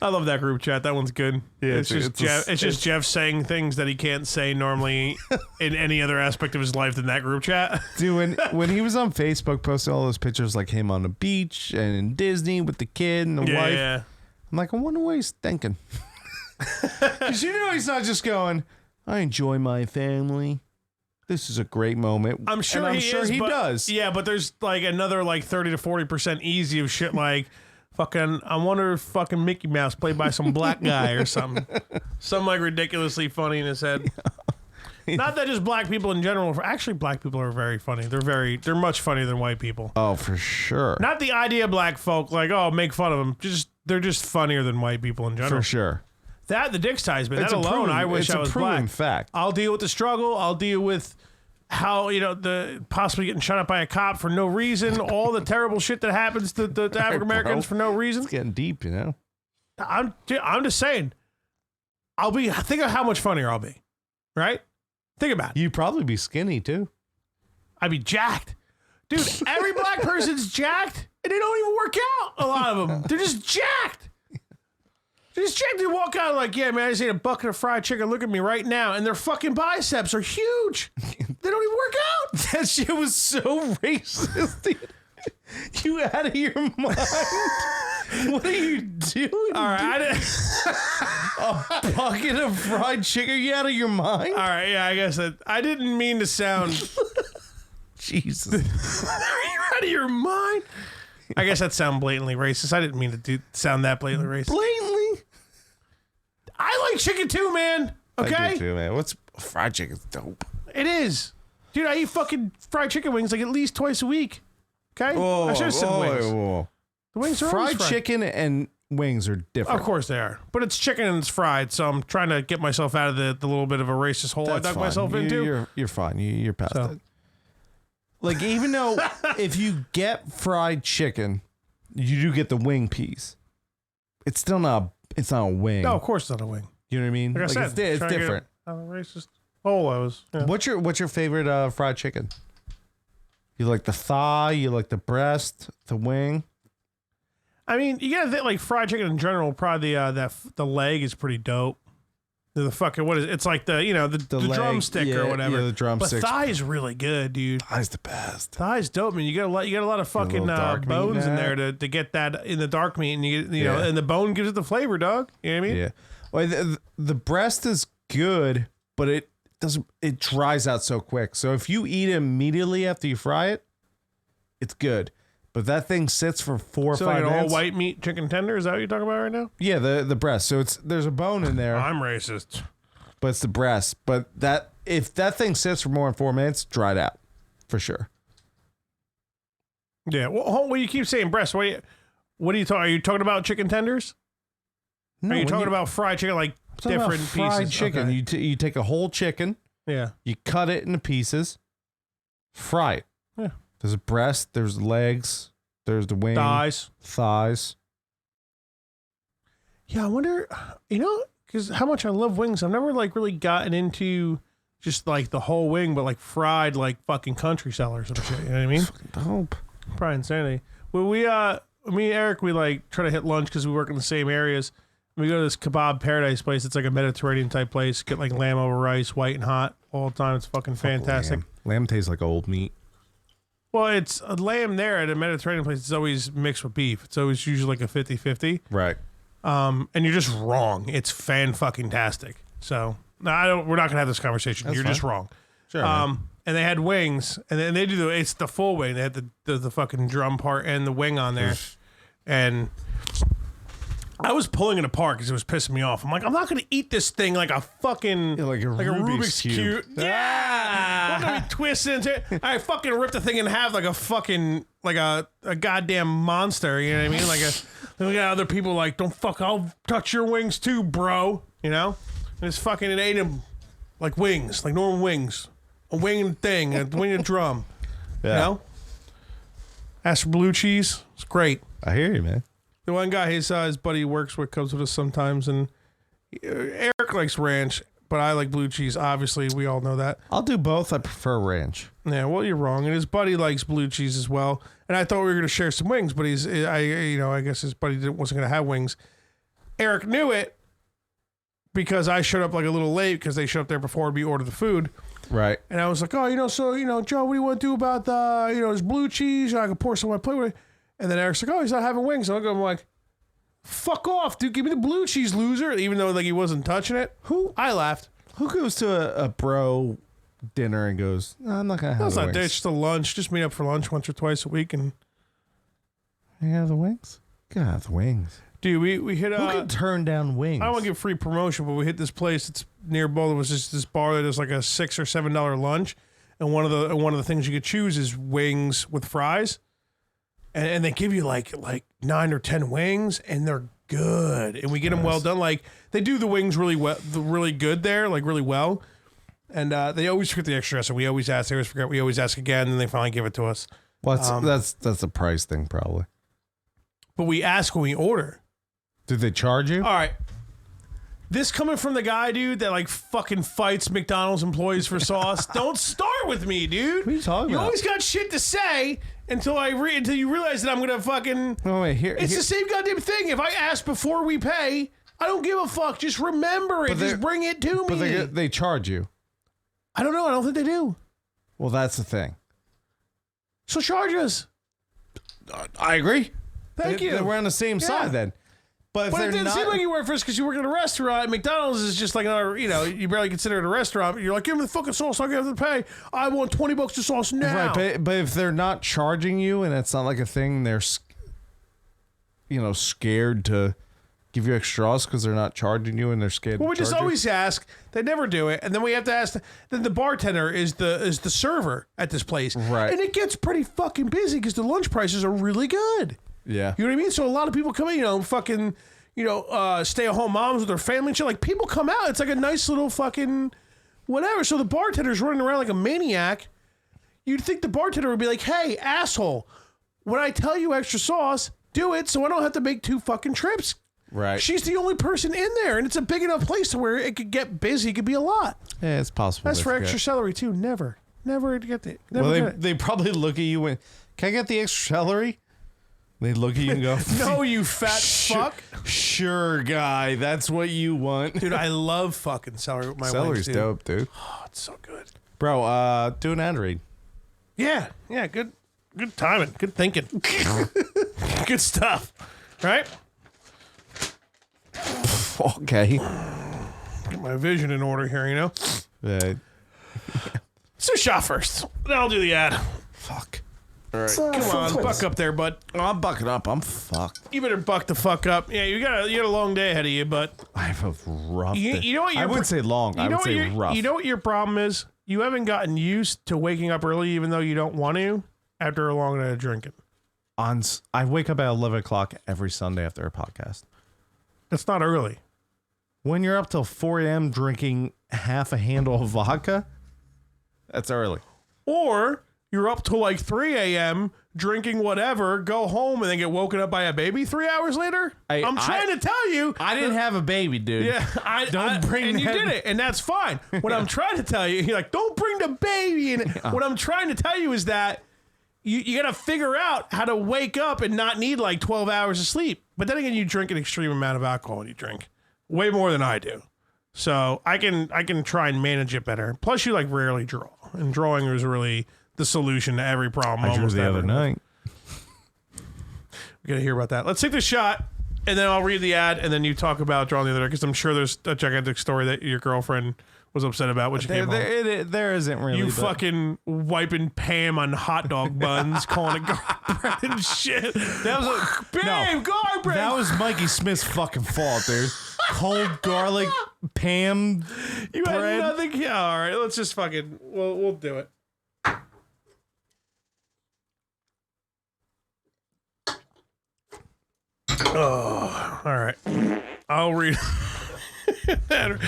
I love that group chat. That one's good. Yeah, it's just Jeff saying things that he can't say normally in any other aspect of his life than that group chat. Dude, when he was on Facebook posting all those pictures like him on the beach and in Disney with the kid and the wife. Yeah. I'm like, I wonder what he's thinking. Because he's not just going, I enjoy my family. This is a great moment. I'm sure he does. Yeah, but there's like another like 30 to 40% easy of shit like fucking, I wonder if fucking Mickey Mouse played by some black guy or something. Some like ridiculously funny in his head. Yeah. Not that just black people in general. Actually, black people are very funny. They're much funnier than white people. Oh, for sure. Not the idea of black folk like, oh, make fun of them. They're just funnier than white people in general. For sure. That, the dick size, man. It's That alone, I wish I was black. It's a proven fact. I'll deal with the struggle. I'll deal with how, the possibly getting shot up by a cop for no reason. All the terrible shit that happens to African Americans for no reason. It's getting deep, I'm just saying. Think of how much funnier I'll be. Right? Think about it. You'd probably be skinny, too. I'd be jacked. Dude, every black person's jacked, and they don't even work out, a lot of them. They're just jacked. They're just jacked. They walk out like, yeah, man, I just ate a bucket of fried chicken. Look at me right now. And their fucking biceps are huge. They don't even work out. That shit was so racist, dude. You out of your mind? What are you doing? All right, a bucket of fried chicken? You out of your mind? All right, yeah, I guess I didn't mean to sound. Jesus. Are you out of your mind? I guess that sounded blatantly racist. I didn't mean to sound that blatantly racist. Blatantly? I like chicken too, man. Okay? I do too, man. Fried chicken's dope. It is. Dude, I eat fucking fried chicken wings like at least twice a week. Okay? I should have said wings. Whoa. The wings are fried chicken and wings are different. Of course they are. But it's chicken and it's fried, so I'm trying to get myself out of the little bit of a racist hole I dug myself into. You're fine. You're past it. Like, even though if you get fried chicken, you do get the wing piece. It's still not a wing. No, of course it's not a wing. You know what I mean? Like I said, it's different. Racist holos. Yeah. What's your favorite fried chicken? You like the thigh? You like the breast? The wing? I mean, you gotta think like fried chicken in general. Probably the leg is pretty dope. The fucking what is it? It's like the leg, drumstick or whatever. Yeah, the drumstick. But thigh is really good, dude. Thigh's the best. Thigh's dope, man. You got a lot of fucking bones in there to get that in the dark meat, and you know, and the bone gives it the flavor, dog. You know what I mean? Yeah. Well, the breast is good, but it dries out so quick. So if you eat it immediately after you fry it, it's good. But that thing sits for 4 or 5 like minutes. All white meat chicken tender. Is that what you're talking about right now? Yeah, the breast. So there's a bone in there. I'm racist. But it's the breast. But if that thing sits for more than 4 minutes, dried out for sure. Yeah. Well, you keep saying breast. What are you talking? Are you talking about chicken tenders? No, are you talking about fried chicken, like different pieces? Fried chicken. Okay. You take a whole chicken. Yeah. You cut it into pieces. Fry it. Yeah. There's a breast. There's legs. There's the wing. Thighs. Yeah, I wonder, because how much I love wings. I've never like really gotten into just like the whole wing, but like fried like fucking country style or some shit. You know what I mean? Dope. Probably insanity. Well, me and Eric, we like try to hit lunch because we work in the same areas. We go to this kebab paradise place. It's like a Mediterranean type place. Get like lamb over rice, white and hot all the time. It's fucking fantastic. Lamb tastes like old meat. Well, it's a lamb there at a Mediterranean place. It's always mixed with beef. It's always usually like a 50-50. Right. And you're just wrong. It's fan-fucking-tastic. So, no, we're not going to have this conversation. You're just wrong. Sure. And they had wings, and then they do it's the full wing. They had the fucking drum part and the wing on there. And I was pulling it apart because it was pissing me off. I'm like, I'm not going to eat this thing like a fucking like a Rubik's Cube. Yeah, I'm gonna be twisting into it. I fucking ripped the thing in half like a fucking a goddamn monster. You know what I mean? We got other people like, don't fuck, I'll touch your wings too, bro. You know? And it's fucking, it ate him like wings, like normal wings, a winged thing, a winged drum. Yeah. You know? Ask for blue cheese. It's great. I hear you, man. The one guy his buddy he works with comes with us sometimes, and Eric likes ranch, but I like blue cheese. Obviously, we all know that. I'll do both. I prefer ranch. Yeah, well, you're wrong. And his buddy likes blue cheese as well. And I thought we were going to share some wings, but I guess his buddy wasn't going to have wings. Eric knew it because I showed up like a little late because they showed up there before we ordered the food. Right. And I was like, oh, Joe, what do you want to do about this blue cheese? I can pour some on my plate with it. And then Eric's like, oh, he's not having wings. And I'm like, fuck off, dude. Give me the blue cheese, loser. Even though like he wasn't touching it. I laughed. Who goes to a bro dinner and goes, no, I'm not going to have That's the not wings. It's just a lunch. Just meet up for lunch once or twice a week. And you have the wings? Gotta have the wings. dude, we hit Who can turn down wings? I don't want to give free promotion, but we hit this place that's near Boulder. Was just this bar that is like a $6 or $7 lunch. And one of the things you could choose is wings with fries. And they give you like 9 or 10 wings, and they're good. And we get them well done. Like they do the wings really good there, like really well. And they always forget the extra, so we always ask. They always forget. We always ask again, and they finally give it to us. Well, that's a price thing, probably. But we ask when we order. Did they charge you? All right. This coming from the guy, dude, that like fucking fights McDonald's employees for sauce. Don't start with me, dude. What are you talking You about? always got shit to say until you realize that I'm gonna fucking. No, wait, It's the same goddamn thing. If I ask before we pay, I don't give a fuck. Just remember it. Just bring it to me. But they charge you. I don't know. I don't think they do. Well, that's the thing. So charge us. I agree. Thank you. We're on the same side then. But But it didn't seem like you work for us because you work at a restaurant. McDonald's is just like another, you barely consider it a restaurant. You're like, give me the fucking sauce. I'll give them to pay. I want $20 to sauce now. Right, but if they're not charging you and it's not like a thing, they're, scared to give you extras because they're not charging you and they're scared. Well, we to just charge you. always ask. They never do it, and then we have to ask. Then the bartender is the server at this place, Right? And it gets pretty fucking busy because the lunch prices are really good. Yeah. You know what I mean? So a lot of people come in, fucking, stay-at-home moms with their family and shit. Like, people come out. It's like a nice little fucking whatever. So the bartender's running around like a maniac. You'd think the bartender would be like, hey, asshole, when I tell you extra sauce, do it so I don't have to make 2 fucking trips. Right. She's the only person in there, and it's a big enough place to where it could get busy. It could be a lot. Yeah, it's possible. That's for extra celery, too. Never get it. Never Well, get it. they probably look at you and, can I get the extra celery? They look at you and go, No, you fat fuck. Sure, guy. That's what you want. Dude, I love fucking celery with my Celery's wings, dude. dope, dude. Oh, it's so good. Bro, do an ad read. Yeah, good timing, good thinking. Good stuff, right? Okay. Get my vision in order here, Yeah. Let's do a shot first. Then I'll do the ad. Fuck. Come on, buck up there, bud. I'm bucking up. I'm fucked. You better buck the fuck up. Yeah, you got a long day ahead of you, but I have a rough day. you know what? I wouldn't say long. I would say rough. You know what your problem is? You haven't gotten used to waking up early, even though you don't want to. After a long night of drinking, I wake up at 11 o'clock every Sunday after a podcast. that's not early. When you're up till 4 a.m. drinking half a handle of vodka, that's early. Or you're up till like 3 a.m. drinking whatever, go home, and then get woken up by a baby 3 hours later. I'm trying to tell you. I didn't have a baby, dude. Yeah, Don't bring and you that- did it, and that's fine. What I'm trying to tell you, you're like, don't bring the baby in. What I'm trying to tell you is that you got to figure out how to wake up and not need like 12 hours of sleep. But then again, you drink an extreme amount of alcohol, and you drink way more than I do. So I can try and manage it better. Plus, you like rarely draw, and drawing is really the solution to every problem. I drew the other night. We got to hear about that. Let's take the shot, and then I'll read the ad, and then you talk about drawing the other, because I'm sure there's a gigantic story that your girlfriend was upset about when she came home. There isn't really. You but- fucking wiping Pam on hot dog buns, calling it garlic bread and shit. That was Pam, garlic bread. that was Mikey Smith's fucking fault, dude. Cold garlic Pam you had bread. nothing. Yeah, all right. Let's just fucking. We'll do it. Oh, all right. I'll read. The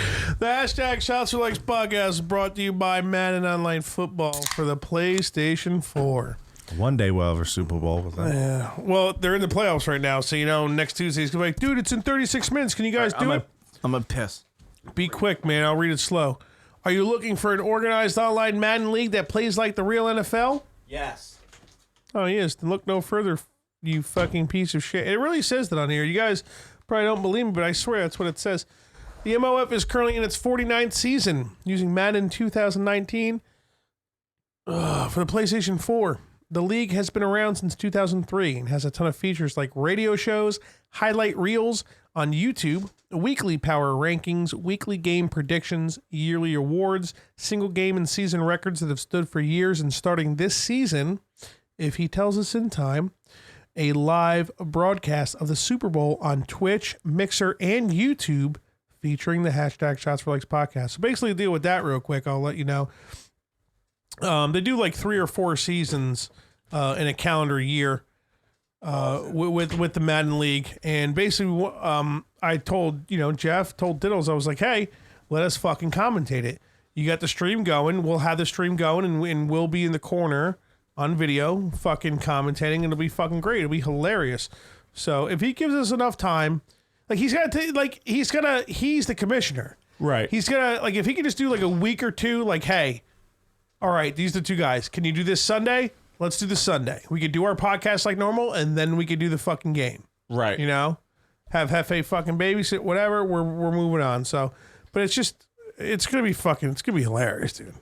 hashtag Shots for Likes podcast is brought to you by Madden Online Football for the PlayStation 4. One day we'll have a Super Bowl with that. Yeah. Well, they're in the playoffs right now, so next Tuesday's gonna be like, dude, it's in 36 minutes. Can you guys do it? I'm a piss. Be quick, man. I'll read it slow. Are you looking for an organized online Madden league that plays like the real NFL? Yes. Oh, he is. Then look no further, you fucking piece of shit. It really says that on here. You guys probably don't believe me, but I swear that's what it says. The MOF is currently in its 49th season, using Madden 2019 for the PlayStation 4. The league has been around since 2003 and has a ton of features like radio shows, highlight reels on YouTube, weekly power rankings, weekly game predictions, yearly awards, single game and season records that have stood for years, and starting this season, if he tells us in time, a live broadcast of the Super Bowl on Twitch, Mixer, and YouTube featuring the hashtag Shots for Likes podcast. So basically, deal with that real quick. I'll let you know. They do like 3 or 4 seasons in a calendar year with the Madden League, and basically, I told Jeff told Diddles, I was like, hey, let us fucking commentate it. You got the stream going. We'll have the stream going, and we'll be in the corner on video, fucking commentating, and it'll be fucking great. It'll be hilarious. So if he gives us enough time, like he's the commissioner, Right. He's gonna if he can just do like a week or two, like, hey, all right, these are the 2 guys. Can you do this Sunday? Let's do this Sunday. We could do our podcast like normal, and then we could do the fucking game. Right. Have Hefe fucking babysit, whatever. We're moving on. So, but it's gonna be hilarious, dude.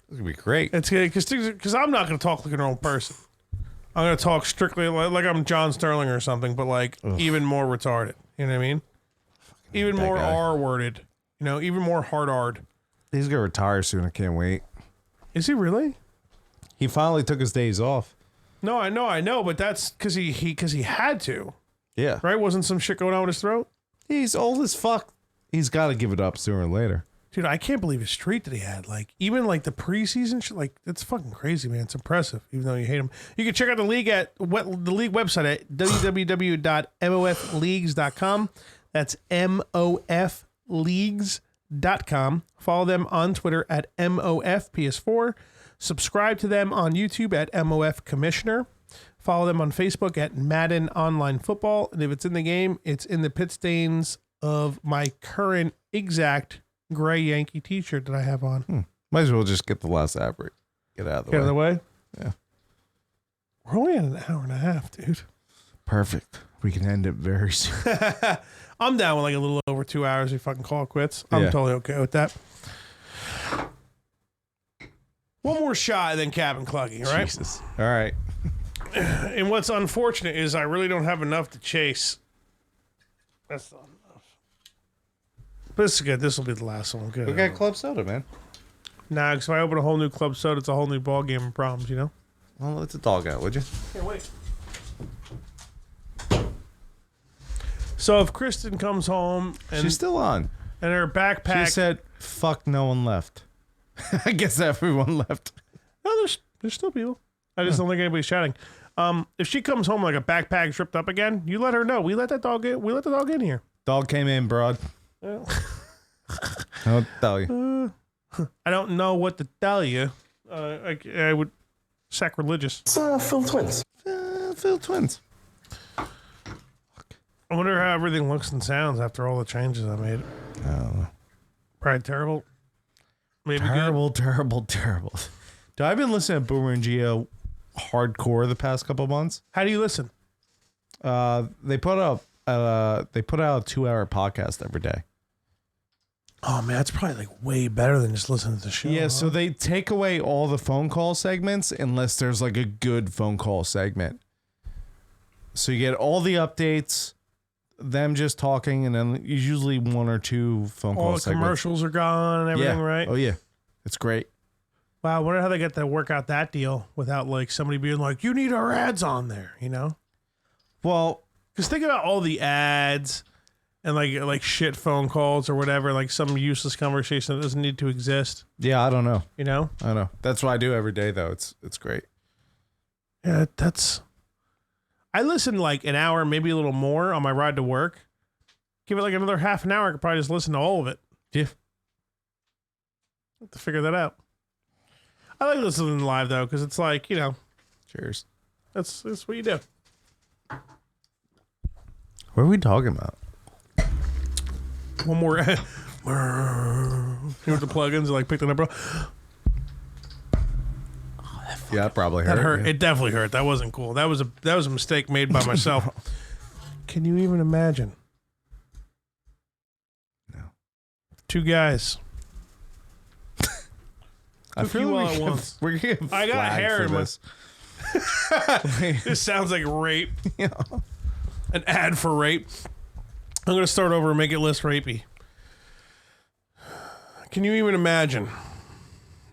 It's gonna be great. It's because I'm not gonna talk like a normal person. I'm gonna talk strictly like I'm John Sterling or something, but like even more retarded. You know what I mean? Even that more guy. R-worded. Even more hard-ard. He's gonna retire soon. I can't wait. Is he really? He finally took his days off. No, I know, but that's because he had to, Yeah. right? Wasn't some shit going on with his throat? He's old as fuck. He's got to give it up sooner or later. Dude, I can't believe his streak that he had. Like, even like the preseason shit, like, it's fucking crazy, man. It's impressive, even though you hate him. You can check out the league the league website at www.mofleagues.com. That's mofleagues.com. Follow them on Twitter at mofps4. Subscribe to them on YouTube at MOF Commissioner. Follow them on Facebook at Madden Online Football. And if it's in the game, it's in the pit stains of my current exact gray Yankee t-shirt that I have on. Might as well just get the last ad break. Get out of the Get out way. of the way? Yeah. We're only at an hour and a half, dude. Perfect. We can end it very soon. I'm down with like a little over 2 hours. We fucking call it quits. I'm Yeah. totally okay with that. One more shot and then Cabin Cluggy, all right? Jesus. All right. And what's unfortunate is I really don't have enough to chase. That's not enough. But this is good. This will be the last one. Good. We got club soda, man. Nah, because if I open a whole new club soda, it's a whole new ball game of problems, Well, let the dog out, would you? Can't wait. So if Kristen comes home and She's still on. her backpack, She said, fuck, no one left. I guess everyone left. no, there's still people. I just don't think anybody's chatting. If she comes home like a backpack ripped up again, you let her know. We let the dog in here. Dog came in, broad. I'll tell you. I don't know what to tell you. I would sacrilegious. It's Phil Twins. Phil Twins. I wonder how everything looks and sounds after all the changes I made. Oh. Probably terrible. Maybe Terrible. Dude, I've been listening to Boomer and Geo hardcore the past couple of months. How do you listen? They put out a 2-hour podcast every day. Oh man, that's probably like way better than just listening to the show. Yeah, so they take away all the phone call segments unless there's like a good phone call segment. So you get all the updates, them just talking, and then usually one or two phone calls. All the commercials are gone and everything, right? Oh yeah, it's great. Wow, I wonder how they get to work out that deal without like somebody being like, "You need our ads on there," you know? Well, Because think about all the ads and like shit phone calls or whatever, like some useless conversation that doesn't need to exist. yeah, I don't know. You know? I don't know. That's what I do every day, though. It's great. Yeah, I listen like an hour, maybe a little more on my ride to work. Give it like another half an hour, I could probably just listen to all of it. Yeah. Have to figure that out. I like listening live though, because it's like, you know, Cheers. that's what you do. What are we talking about? One more. You know what the plugins are like picked it up, bro? Yeah, that probably hurt. That hurt. Yeah. It definitely hurt. That wasn't cool. That was a mistake made by myself. Can you even imagine? No. Two guys. I Took feel you like all at once. we're getting I got flagged hair for in my- this. This sounds like rape. Yeah. An ad for rape. I'm gonna start over and make it less rapey. Can you even imagine?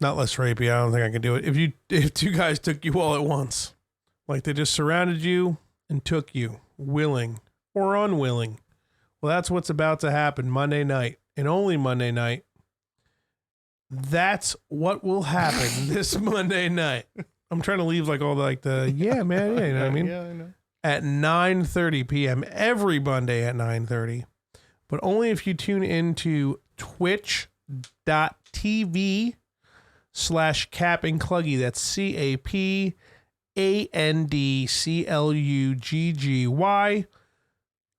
Not less rapey. I don't think I can do it. If two guys took you all at once, like they just surrounded you and took you, willing or unwilling. Well, that's what's about to happen Monday night, and only Monday night. That's what will happen this Monday night. I'm trying to leave like all the yeah, man, yeah, you know what I mean? Yeah, I know. At 9:30 p.m. every Monday at 9:30, but only if you tune into twitch.tv/CapandCluggy. That's CapandCluggy.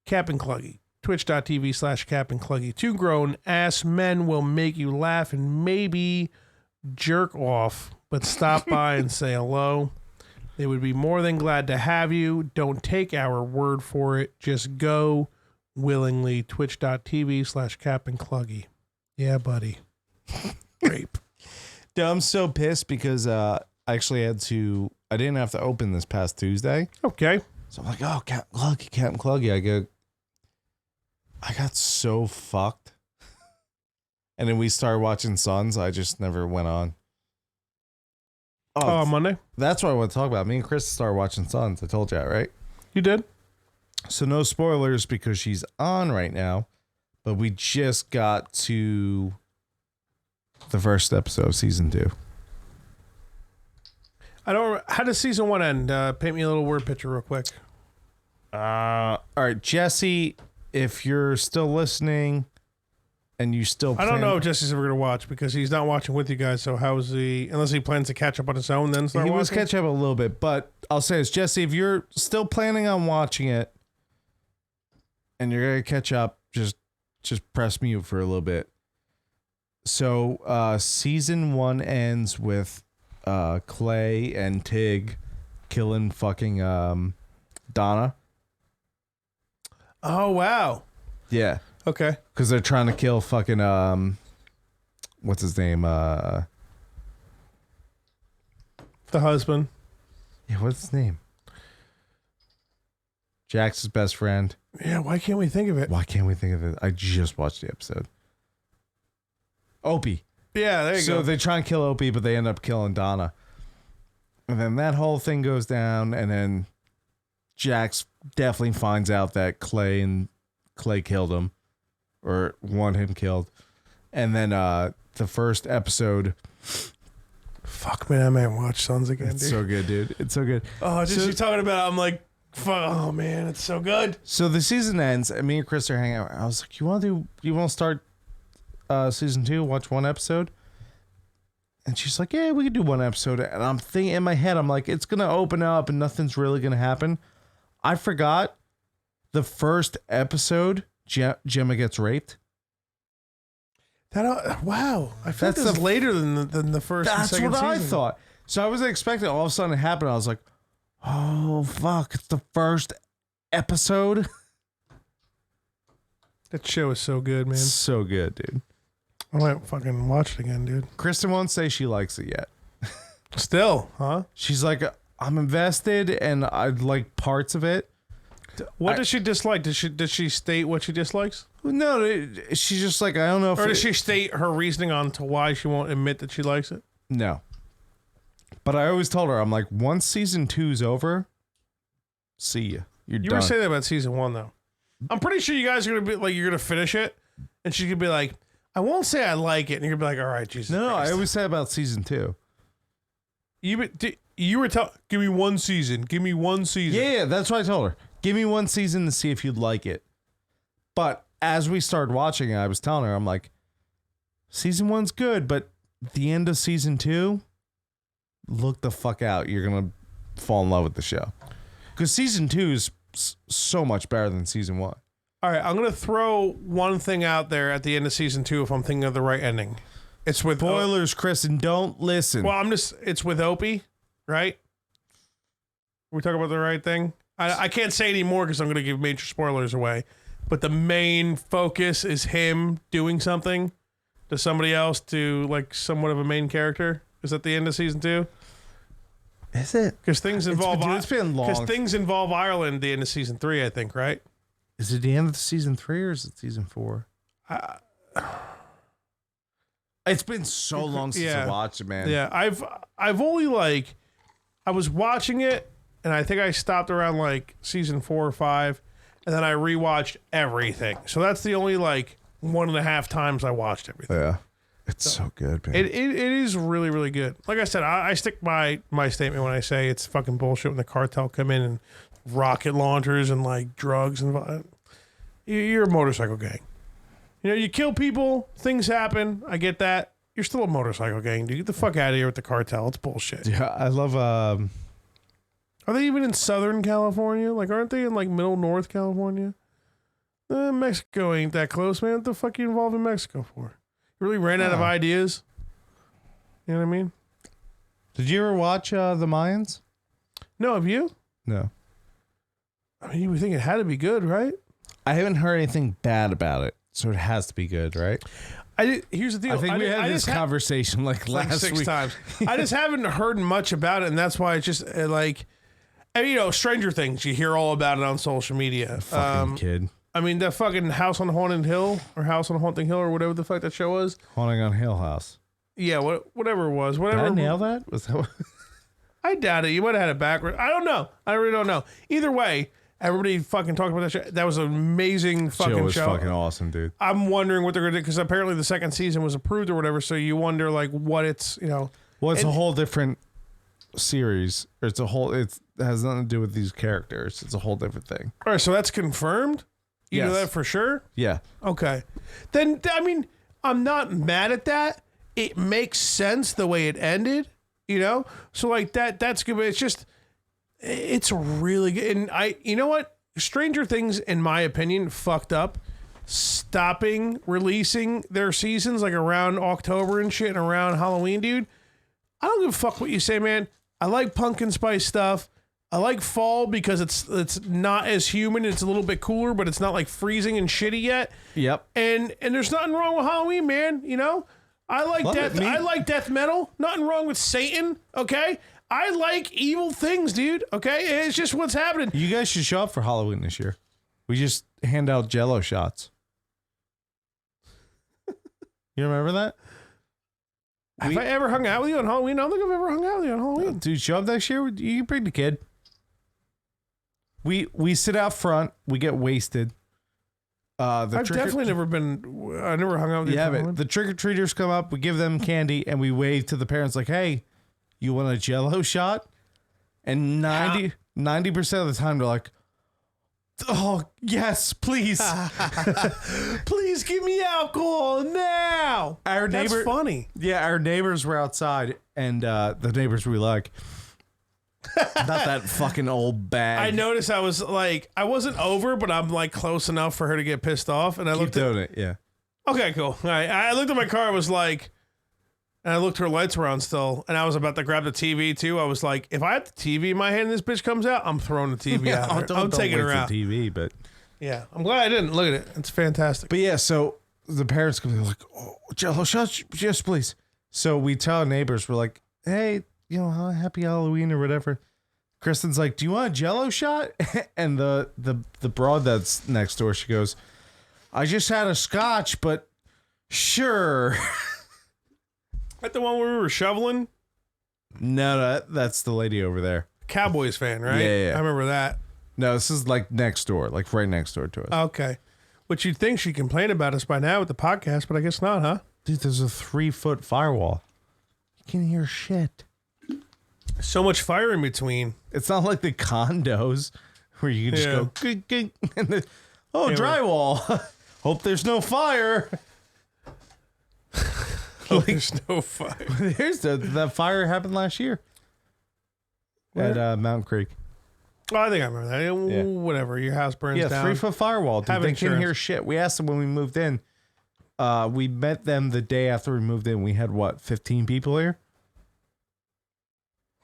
Cap and Cluggy. Twitch.tv/CapandCluggy. Two grown ass men will make you laugh and maybe jerk off, but stop by and say hello. They would be more than glad to have you. Don't take our word for it. Just go willingly. Twitch.tv/CapandCluggy. Yeah, buddy. Rape. Dude, I'm so pissed because I didn't have to open this past Tuesday. Okay. So I'm like, oh, Captain Cluggy. I got so fucked. And then we started watching Sons. I just never went on. Oh, Monday? That's what I want to talk about. Me and Chris started watching Sons. I told you that, right? You did? So no spoilers because she's on right now. But we just got to the first episode of season 2. How does season 1 end? Paint me a little word picture real quick. All right, Jesse, if you're still listening and you still I don't know if Jesse's ever going to watch because he's not watching with you guys. So how is he, unless he plans to catch up on his own, then start He was watching? catching up a little bit, but I'll say this, Jesse, if you're still planning on watching it and you're going to catch up, just press mute for a little bit. So season 1 ends with Clay and Tig killing fucking Donna. Oh, wow. Yeah. Okay. Because they're trying to kill fucking what's his name? The husband. Yeah, what's his name? Jax's best friend. Yeah, why can't we think of it? Why can't we think of it? I just watched the episode. Opie. Yeah, there you go. So they try and kill Opie, but they end up killing Donna. And then that whole thing goes down, and then Jax definitely finds out that Clay killed him, or want him killed. And then the first episode. Fuck, man, I might watch Sons again, It's dude. so good, dude. It's so good. Oh, just So- you talking about it, I'm like, fuck, oh, man, it's so good. So the season ends, and me and Chris are hanging out. I was like, you want to start season 2, watch one episode? And she's like, yeah, we could do one episode. And I'm thinking in my head, I'm like, it's going to open up and nothing's really going to happen. I forgot the first episode, Gemma gets raped. Wow. I feel like That's that's later than the first and That's second what I season. thought. So I wasn't expecting all of a sudden it happened. I was like, oh, fuck. It's the first episode. That show is so good, man. So good, dude. I might fucking watch it again, dude. Kristen won't say she likes it yet. Still, huh? She's like, I'm invested and I like parts of it. What does she dislike? Does she state what she dislikes? No, she's just like, I don't know if. Or does she state her reasoning on to why she won't admit that she likes it? No. But I always told her, I'm like, once season 2's over, see ya. You're You done. were saying that about season 1, though. I'm pretty sure you guys are gonna be like, you're gonna finish it, and she's gonna be like, I won't say I like it, and you're gonna be like, all right, Jesus. No, Christ. I always say about season 2. You were telling, give me one season. Give me one season. Yeah, that's what I told her. Give me one season to see if you'd like it. But as we started watching it, I was telling her, I'm like, season 1's good, but the end of season 2, look the fuck out. You're going to fall in love with the show. Because season 2 is so much better than season 1. All right, I'm gonna throw one thing out there at the end of season 2 if I'm thinking of the right ending. It's with Spoilers, Chris, and don't listen. Well, it's with Opie, right? We talking about the right thing? I can't say anymore because I'm gonna give major spoilers away. But the main focus is him doing something to somebody else, to like somewhat of a main character. Is that the end of season 2? Is it? Because things involve it's been long. Because things involve Ireland. The end of season 3, I think, right? Is it the end of season 3 or is it season 4? It's been so long since I watched it, man. Yeah, I've only like, I was watching it, and I think I stopped around like season 4 or 5, and then I rewatched everything. So that's the only like 1.5 times I watched everything. Yeah. It's so good, man. It is really, really good. Like I said, I stick by my statement when I say it's fucking bullshit when the cartel come in and rocket launchers and like drugs and you're a motorcycle gang. You know, you kill people, things happen. I get that. You're still a motorcycle gang, dude. Get the fuck out of here with the cartel. It's bullshit. Yeah, I love Are they even in Southern California? Like, aren't they in like Middle North California? Mexico ain't that close, man. What the fuck are you involved in Mexico for? You really ran out of ideas? You know what I mean? Did you ever watch The Mayans? No, have you? No. I mean, you would think it had to be good, right? I haven't heard anything bad about it, so it has to be good, right? Here's the deal. I think we had this conversation like last 6 week. times. I just haven't heard much about it, and that's why it's just like, and, you know, Stranger Things. You hear all about it on social media. Fucking kid. I mean, that fucking House on Haunted Hill or House on Haunting Hill or whatever the fuck that show was. Haunting on Hill House. Yeah, whatever it was. Whatever. Did I nail that? Was that? I doubt it. You might have had it backwards. I don't know. I really don't know. Either way, everybody fucking talked about that show. That was an amazing fucking Show was show. fucking awesome, dude. I'm wondering what they're gonna do because apparently the second season was approved or whatever. So you wonder like what it's, you know. Well, it's a whole different series. Or it has nothing to do with these characters. It's a whole different thing. All right, so that's confirmed. You know Yes. that for sure. Yeah. Okay, then I mean I'm not mad at that. It makes sense the way it ended. You know, so like that's good. But it's just, it's really good. And you know what? Stranger Things, in my opinion, fucked up stopping releasing their seasons like around October and shit and around Halloween, dude. I don't give a fuck what you say, man. I like pumpkin spice stuff. I like fall because it's not as humid. It's a little bit cooler, but it's not like freezing and shitty yet. Yep. And there's nothing wrong with Halloween, man. You know, I like death. I like death metal. Nothing wrong with Satan. Okay. I like evil things, dude. Okay. It's just what's happening. You guys should show up for Halloween this year. We just hand out Jello shots. You remember that? Have I ever hung out with you on Halloween? I don't think I've ever hung out with you on Halloween. Dude, show up next year. You can bring the kid. We sit out front. We get wasted. I've definitely never been. I never hung out with you. Yeah, but the trick or treaters come up. We give them candy and we wave to the parents like, "Hey, you want a Jello shot?" And 90% of the time they're like, "Oh yes, please, please give me alcohol now." That's funny. Yeah, our neighbors were outside, and the neighbors we like. Not that fucking old bag. I noticed I was like, I wasn't over, but I'm like close enough for her to get pissed off. And I Keep looked doing it, yeah. Okay, cool. All right. I looked at my car. I was like, and I looked, her lights were on still. And I was about to grab the TV too. I was like, if I have the TV in my hand and this bitch comes out, I'm throwing the TV out. I'm taking her out. TV, but yeah, I'm glad I didn't. Look at it. It's fantastic. But yeah, so the parents come like, "Oh, Jello shots, yes, please." So we tell our neighbors, we're like, "Hey, you know, happy Halloween or whatever." Kristen's like, "Do you want a Jello shot?" And the broad that's next door, she goes, "I just had a scotch, but sure." At the one where we were shoveling? No, that's the lady over there. Cowboys fan, right? Yeah. I remember that. No, this is like next door, like right next door to us. Okay. Which you'd think she'd complain about us by now with the podcast, but I guess not, huh? Dude, there's a 3-foot firewall. You can't hear shit. So much fire in between. It's not like the condos where you can just go, gink, gink, and drywall. Hope there's no fire. There's no fire. There's that fire happened last year at Mountain Creek. Oh, I think I remember that. Yeah. Whatever. Your house burns down. 3-foot firewall. Dude, Have they insurance. can't hear shit. We asked them when we moved in. We met them the day after we moved in. We had, 15 people here?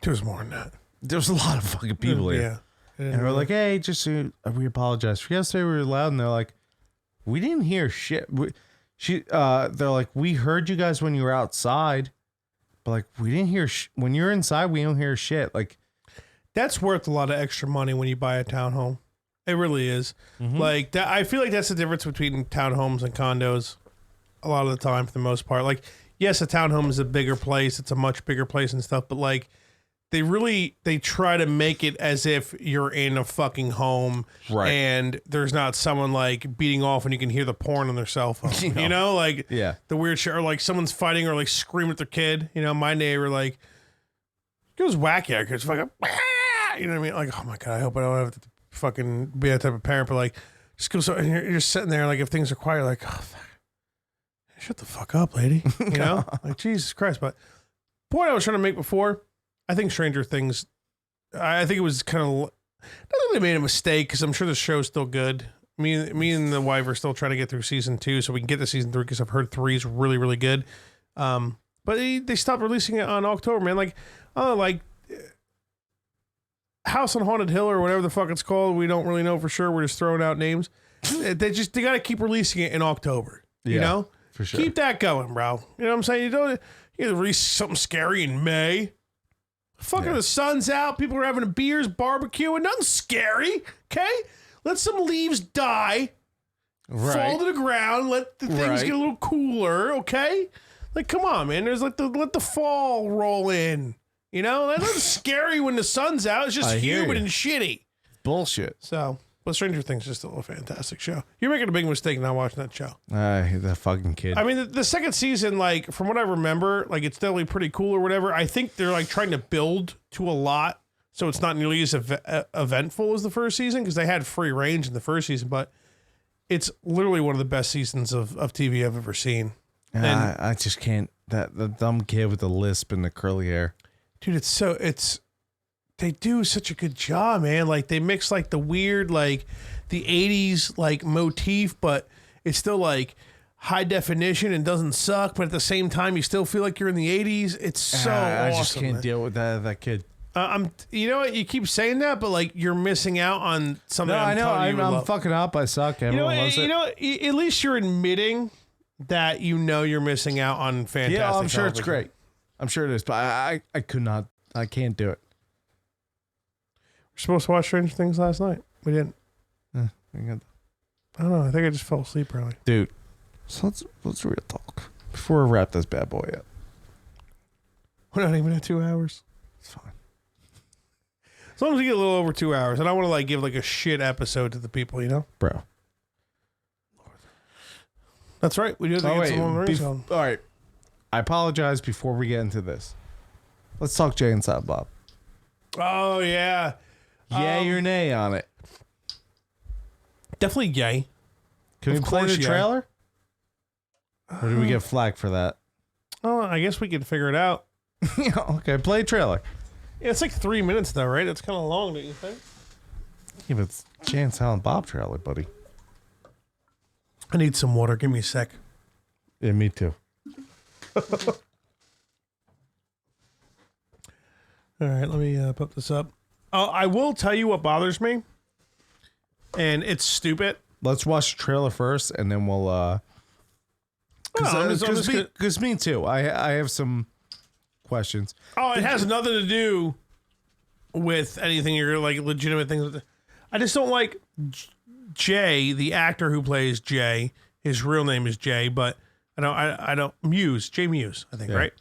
There was more than that. There was a lot of fucking people here. Yeah. And we're like, hey, just we apologize for yesterday. We were loud, and they're like, we didn't hear shit. They're like, we heard you guys when you were outside, but like we didn't hear when you're inside. We don't hear shit. Like that's worth a lot of extra money when you buy a townhome. It really is. Mm-hmm. Like that. I feel like that's the difference between townhomes and condos. A lot of the time, for the most part, like yes, a townhome is a bigger place. It's a much bigger place and stuff, but like. They try to make it as if you're in a fucking home, right? And there's not someone like beating off and you can hear the porn on their cell phone. You know, like yeah, the weird shit, or like someone's fighting or like screaming at their kid. You know, my neighbor like goes wacky out because fucking, you know what I mean? Like, oh my god, I hope I don't have to fucking be that type of parent, but like just go so and you're just sitting there like if things are quiet, you're like, oh, shut the fuck up, lady. You know, like Jesus Christ. But point I was trying to make before. I think Stranger Things, I think it was kind of, not that they made a mistake because I'm sure the show's still good. Me and the wife are still trying to get through season 2 so we can get to season 3 because I've heard 3 is really, really good. But they stopped releasing it on October, man. Like House on Haunted Hill or whatever the fuck it's called. We don't really know for sure. We're just throwing out names. They got to keep releasing it in October. You know? For sure. Keep that going, bro. You know what I'm saying? You release something scary in May. Fucking the sun's out. People are having beers, barbecuing. Nothing scary. Okay? Let some leaves die. Right. Fall to the ground. Let the things get a little cooler. Okay? Like, come on, man. There's like let the fall roll in. You know? That's not scary when the sun's out. It's just humid and shitty. Bullshit. So, but Stranger Things is still a fantastic show. You're making a big mistake not watching that show. I hate that fucking kid. I mean, the second season, like, from what I remember, like, it's definitely pretty cool or whatever. I think they're, like, trying to build to a lot, so it's not nearly as eventful as the first season, because they had free range in the first season, but it's literally one of the best seasons of TV I've ever seen. And I just can't. The dumb kid with the lisp and the curly hair. Dude, they do such a good job, man. Like they mix like the weird, like the 80s like motif, but it's still like high definition and doesn't suck, but at the same time you still feel like you're in the 80s. It's so awesome. I just can't deal with that kid. You know what? You keep saying that, but like you're missing out on something. No, I know. I'm fucking up. I suck. Everyone loves it. You know, at least you're admitting that you're missing out on fantastic. Yeah, I'm sure television. it's great. I'm sure it is, but I could not. I can't do it. We're supposed to watch Stranger Things last night. We didn't. I don't know. I think I just fell asleep early. Dude, so let's real talk before we wrap this bad boy up. We're not even at 2 hours. It's fine. As long as we get a little over 2 hours, I don't want to like give like a shit episode to the people, you know? Bro. That's right. We do have to get some on the all right. I apologize before we get into this. Let's talk Jay and Silent Bob. Oh, yeah. Yay or nay on it? Definitely yay. Can we play the trailer? Or do we get flagged for that? Oh, I guess we can figure it out. Yeah, okay, play trailer. Yeah, it's like 3 minutes though, right? It's kind of long, don't you think? Yeah, but it's Jay and Silent Bob trailer, buddy. I need some water. Give me a sec. Yeah, me too. All right, let me put this up. I will tell you what bothers me, and it's stupid. Let's watch the trailer first, and then we'll. Because me too. I have some questions. Oh, it has nothing to do with anything. You're like legitimate things. I just don't like Jay, the actor who plays Jay. His real name is Jay, but I don't Muse, Jay Muse, I think, Yeah. right?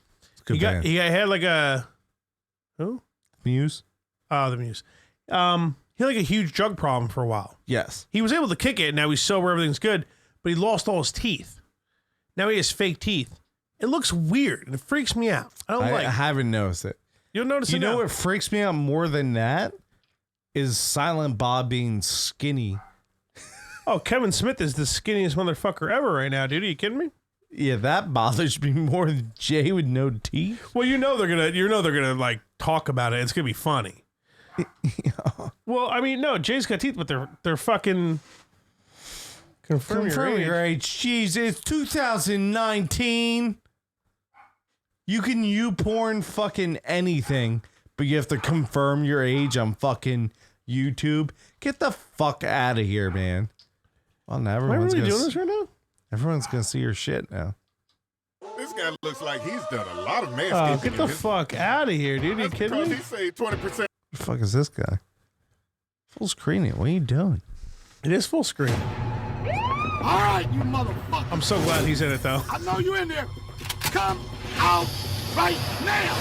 He had like a who? Muse. Oh, the Muse. He had like a huge drug problem for a while. Yes. He was able to kick it. Now he's sober. Everything's good. But he lost all his teeth. Now he has fake teeth. It looks weird. And it freaks me out. I haven't noticed it. You'll notice it. You know now. what freaks me out more than that is Silent Bob being skinny. Oh, Kevin Smith is the skinniest motherfucker ever right now, dude. Are you kidding me? Yeah, that bothers me more than Jay with no teeth. Well, they're gonna like talk about it. It's gonna be funny. Yeah. Well, I mean, no, Jay's got teeth, but they're fucking confirm your age. Jeez, it's 2019. You can porn fucking anything, but you have to confirm your age on fucking YouTube. Get the fuck out of here, man. Well, now Am I really doing this right now? Everyone's gonna see your shit now. This guy looks like he's done a lot of manscaping. Oh, get the fuck out of here, dude. Are you kidding me? He saved 20%. Who the fuck is this guy? Full screen it. What are you doing? It is full screen. All right, you motherfucker. I'm so glad he's in it, though. I know you in there. Come out right now.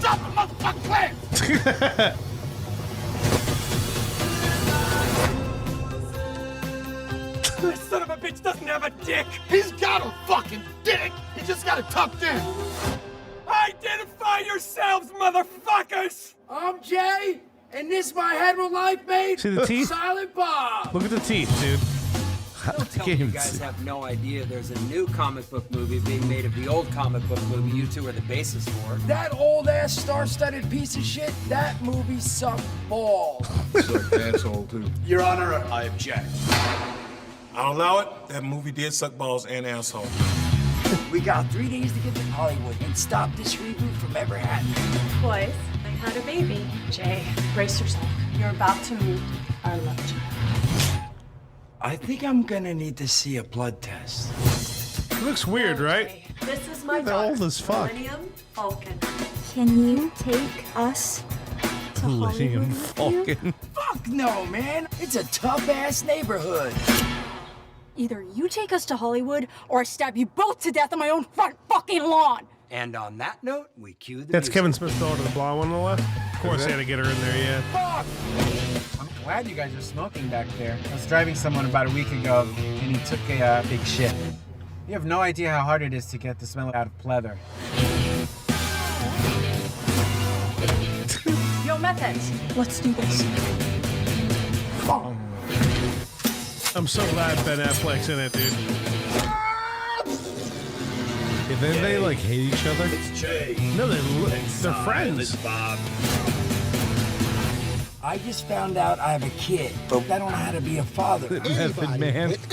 Drop the motherfucking plan. This son of a bitch doesn't have a dick. He's got a fucking dick. He just got it tucked in. Identify yourselves, motherfuckers. I'm Jay, and this my hetero life mate. See the teeth? Silent Bob. Look at the teeth, dude. Don't tell me you guys have no idea there's a new comic book movie being made of the old comic book movie you two are the basis for. That old-ass star-studded piece of shit, that movie sucked balls. Suck asshole, too. Your Honor, I object. I'll allow it. That movie did suck balls and asshole. We got 3 days to get to Hollywood and stop this reboot from ever happening. Boys, I had a baby. Jay, brace yourself. You're about to meet our love child. I think I'm gonna need to see a blood test. It looks weird, right? Jay, this is my They're daughter, old as fuck. Millennium Falcon. Can you take us to Millennium Hollywood with you? Falcon. Fuck no, man. It's a tough-ass neighborhood. Either you take us to Hollywood, or I stab you both to death on my own front fucking lawn. And on that note, we cue the That's music. Kevin Smith's daughter, the blonde one on the left. Of course, they had to get her in there, yeah. Fuck! I'm glad you guys are smoking back there. I was driving someone about a week ago, and he took a big shit. You have no idea how hard it is to get the smell out of pleather. Yo, Methods, let's do this. I'm so glad Ben Affleck's in it, dude. Yeah, then they like hate each other. No, they're friends. I just found out I have a kid, but I don't know how to be a father. Method man. With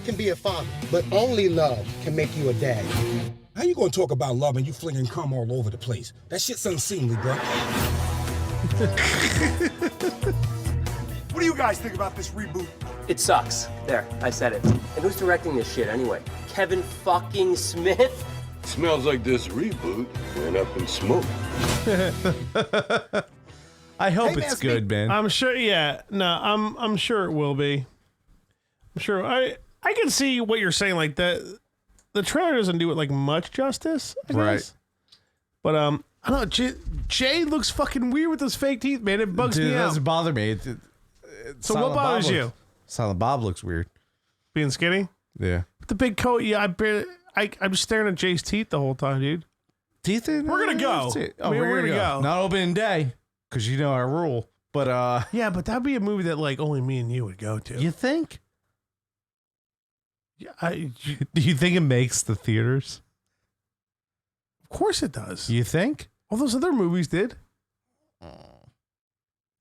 can be a father, but only love can make you a dad. How you gonna talk about love and you flinging cum all over the place? That shit's unseemly, bro. What do you guys think about this reboot? It sucks. There, I said it. And who's directing this shit anyway? Kevin fucking Smith? Smells like this reboot went up in smoke. I hope it's good, man. I'm sure. Yeah, no, I'm sure it will be. I'm sure. I can see what you're saying. Like that, the trailer doesn't do it like much justice, I guess. Right. But I don't know. Jay looks fucking weird with those fake teeth, man. It bugs Dude, me that out. doesn't bother me. So what bothers you? Silent Bob looks weird. Being skinny? Yeah. The big coat. Yeah, I'm staring at Jay's teeth the whole time, dude. Teeth? We're gonna go. Oh, I mean, we're gonna go. Not opening day, because you know our rule. But yeah, but that'd be a movie that like only me and you would go to. You think? Yeah, do you think it makes the theaters? Of course it does. You think? All those other movies did.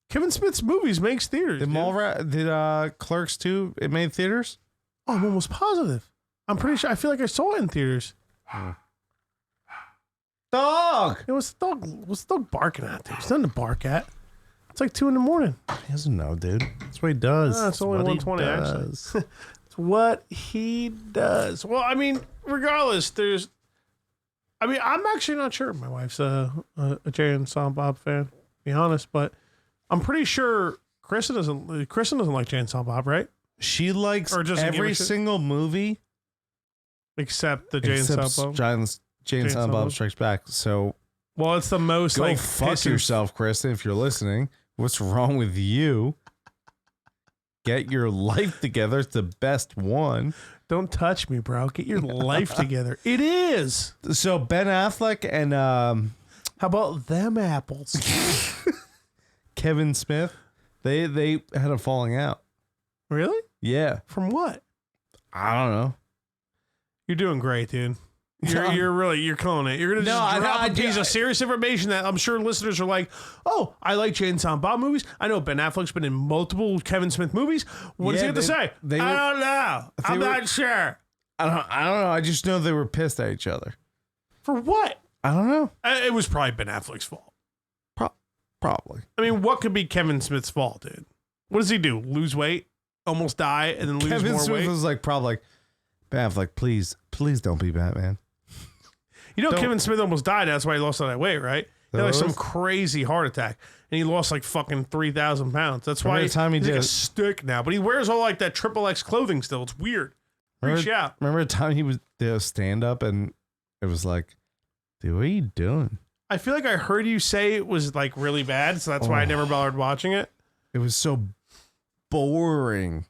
Kevin Smith's movies makes theaters. Did Clerks 2 it made theaters? Oh, I'm almost positive. I'm pretty sure. I feel like I saw it in theaters. Dog. It was the dog. What's the dog barking at? Dude? It's nothing to bark at. It's like 2 a.m. He doesn't know, dude. That's what he does. It's only 1:20 actually. It's what he does. Well, I mean, regardless, there's I mean, I'm actually not sure. My wife's a Jay and Silent Bob fan, to be honest, but I'm pretty sure Kristen doesn't like Jay and Silent Bob, right? She likes every single movie except the Jay and Silent Bob. Jay and Silent Bob Strikes Back. So, well, it's the most go fuck yourself, Kristen. If you're listening, what's wrong with you? Get your life together. It's the best one. Don't touch me, bro. Get your life together. It is. So Ben Affleck and how about them apples? Kevin Smith, they had a falling out. Really? Yeah. From what? I don't know. You're doing great, dude. You're killing it. You're gonna just drop a piece of serious information that I'm sure listeners are like, oh, I like Jay and Silent Bob movies. I know Ben Affleck's been in multiple Kevin Smith movies. What does he have to say? I don't know. I'm not sure. I don't know. I just know they were pissed at each other. For what? I don't know. It was probably Ben Affleck's fault. Probably. I mean, what could be Kevin Smith's fault, dude? What does he do? Lose weight, almost die, and then lose Kevin more Smith weight? was like, probably like, Ben Affleck, please don't be Batman. You know, Kevin Smith almost died. That's why he lost all that weight, right? He had like some crazy heart attack, and he lost like fucking 3,000 pounds. That's why he's like a stick now. But he wears all like that XXX clothing still. It's weird. Reach out. Remember the time he was did a stand up, and it was like, dude, what are you doing? I feel like I heard you say it was like really bad, so that's why I never bothered watching it. It was so boring.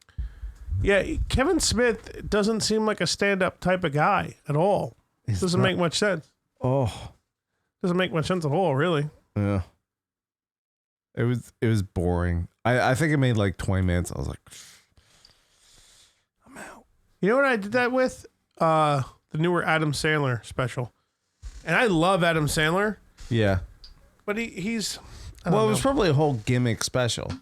Yeah, Kevin Smith doesn't seem like a stand-up type of guy at all. Doesn't make much sense. Doesn't make much sense at all, really. Yeah. It was boring. I think it made like 20 minutes. I was like, I'm out. You know what I did that with? The newer Adam Sandler special. And I love Adam Sandler. Yeah. But he's... Well, it was probably a whole gimmick special.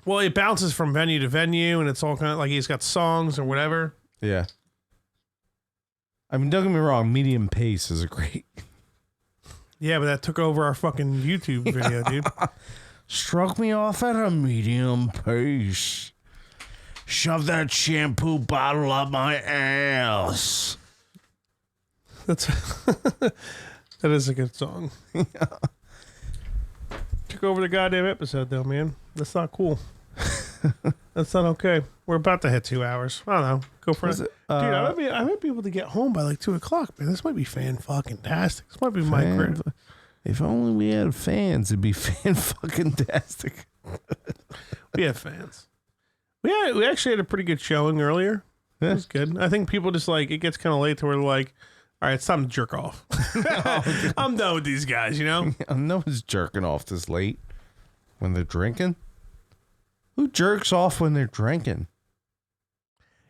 Well, it bounces from venue to venue, and it's all kind of like he's got songs or whatever. Yeah. I mean, don't get me wrong. Medium Pace is a great... Yeah, but that took over our fucking YouTube video, dude. Struck me off at a medium pace. Shove that shampoo bottle up my ass. That is a good song. Took over the goddamn episode, though, man. That's not cool. That's not okay. We're about to hit 2 hours. I don't know. Go for it. Dude, I might be able to get home by like 2 o'clock, man. This might be fan-fucking-tastic. This might be my credit. If only we had fans, it'd be fan-fucking-tastic. We have fans. We actually had a pretty good showing earlier. It was good. I think people just like, it gets kind of late to where they're like, all right, it's time to jerk off. I'm done with these guys, you know? No one's jerking off this late when they're drinking. Who jerks off when they're drinking?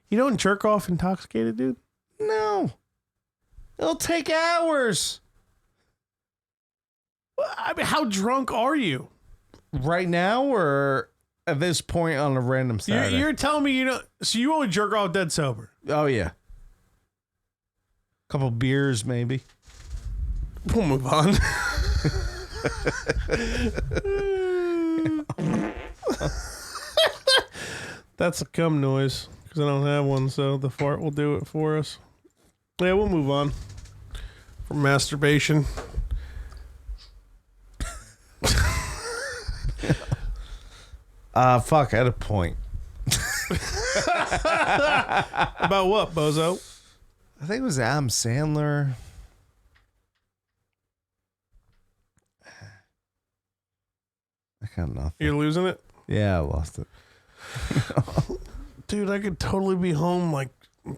You don't jerk off intoxicated, dude? No. It'll take hours. Well, I mean, how drunk are you? Right now or at this point on a random Saturday? You're telling me you know, so you only jerk off dead sober? Oh, yeah. Couple beers, maybe. We'll move on. That's a cum noise because I don't have one, so the fart will do it for us. Yeah, we'll move on from masturbation. Fuck, I had a point. About what, bozo? I think it was Adam Sandler. I got nothing. You're losing it? Yeah, I lost it. Dude, I could totally be home like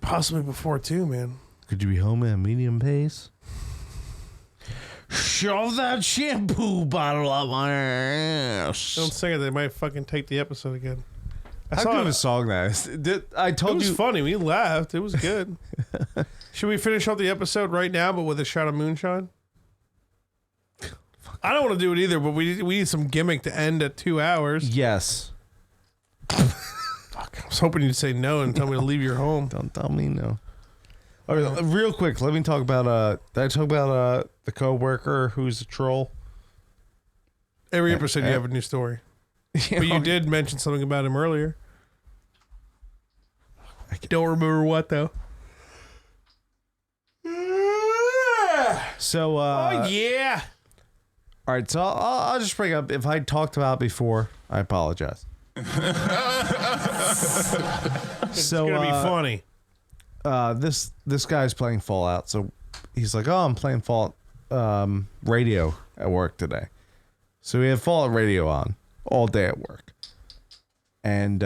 possibly before 2, man. Could you be home at a medium pace? Shove that shampoo bottle up my ass. Don't sing it. They might fucking take the episode again. How good of a song that is. I told you. It was funny. We laughed. It was good. Should we finish off the episode right now, but with a shot of moonshine? I don't want to do it either, but we need some gimmick to end at 2 hours. Yes. Fuck, I was hoping you'd say no and tell me to leave your home. Don't tell me no. All right, real quick, let me talk about did I talk about the coworker who's a troll? Every episode you have a new story. But you did mention something about him earlier. I don't remember what though. So, oh yeah. All right, so I'll just bring up, if I talked about it before, I apologize. It's gonna be funny. This guy's playing Fallout, so he's like, "Oh, I'm playing Fallout radio at work today." So we had Fallout radio on all day at work, and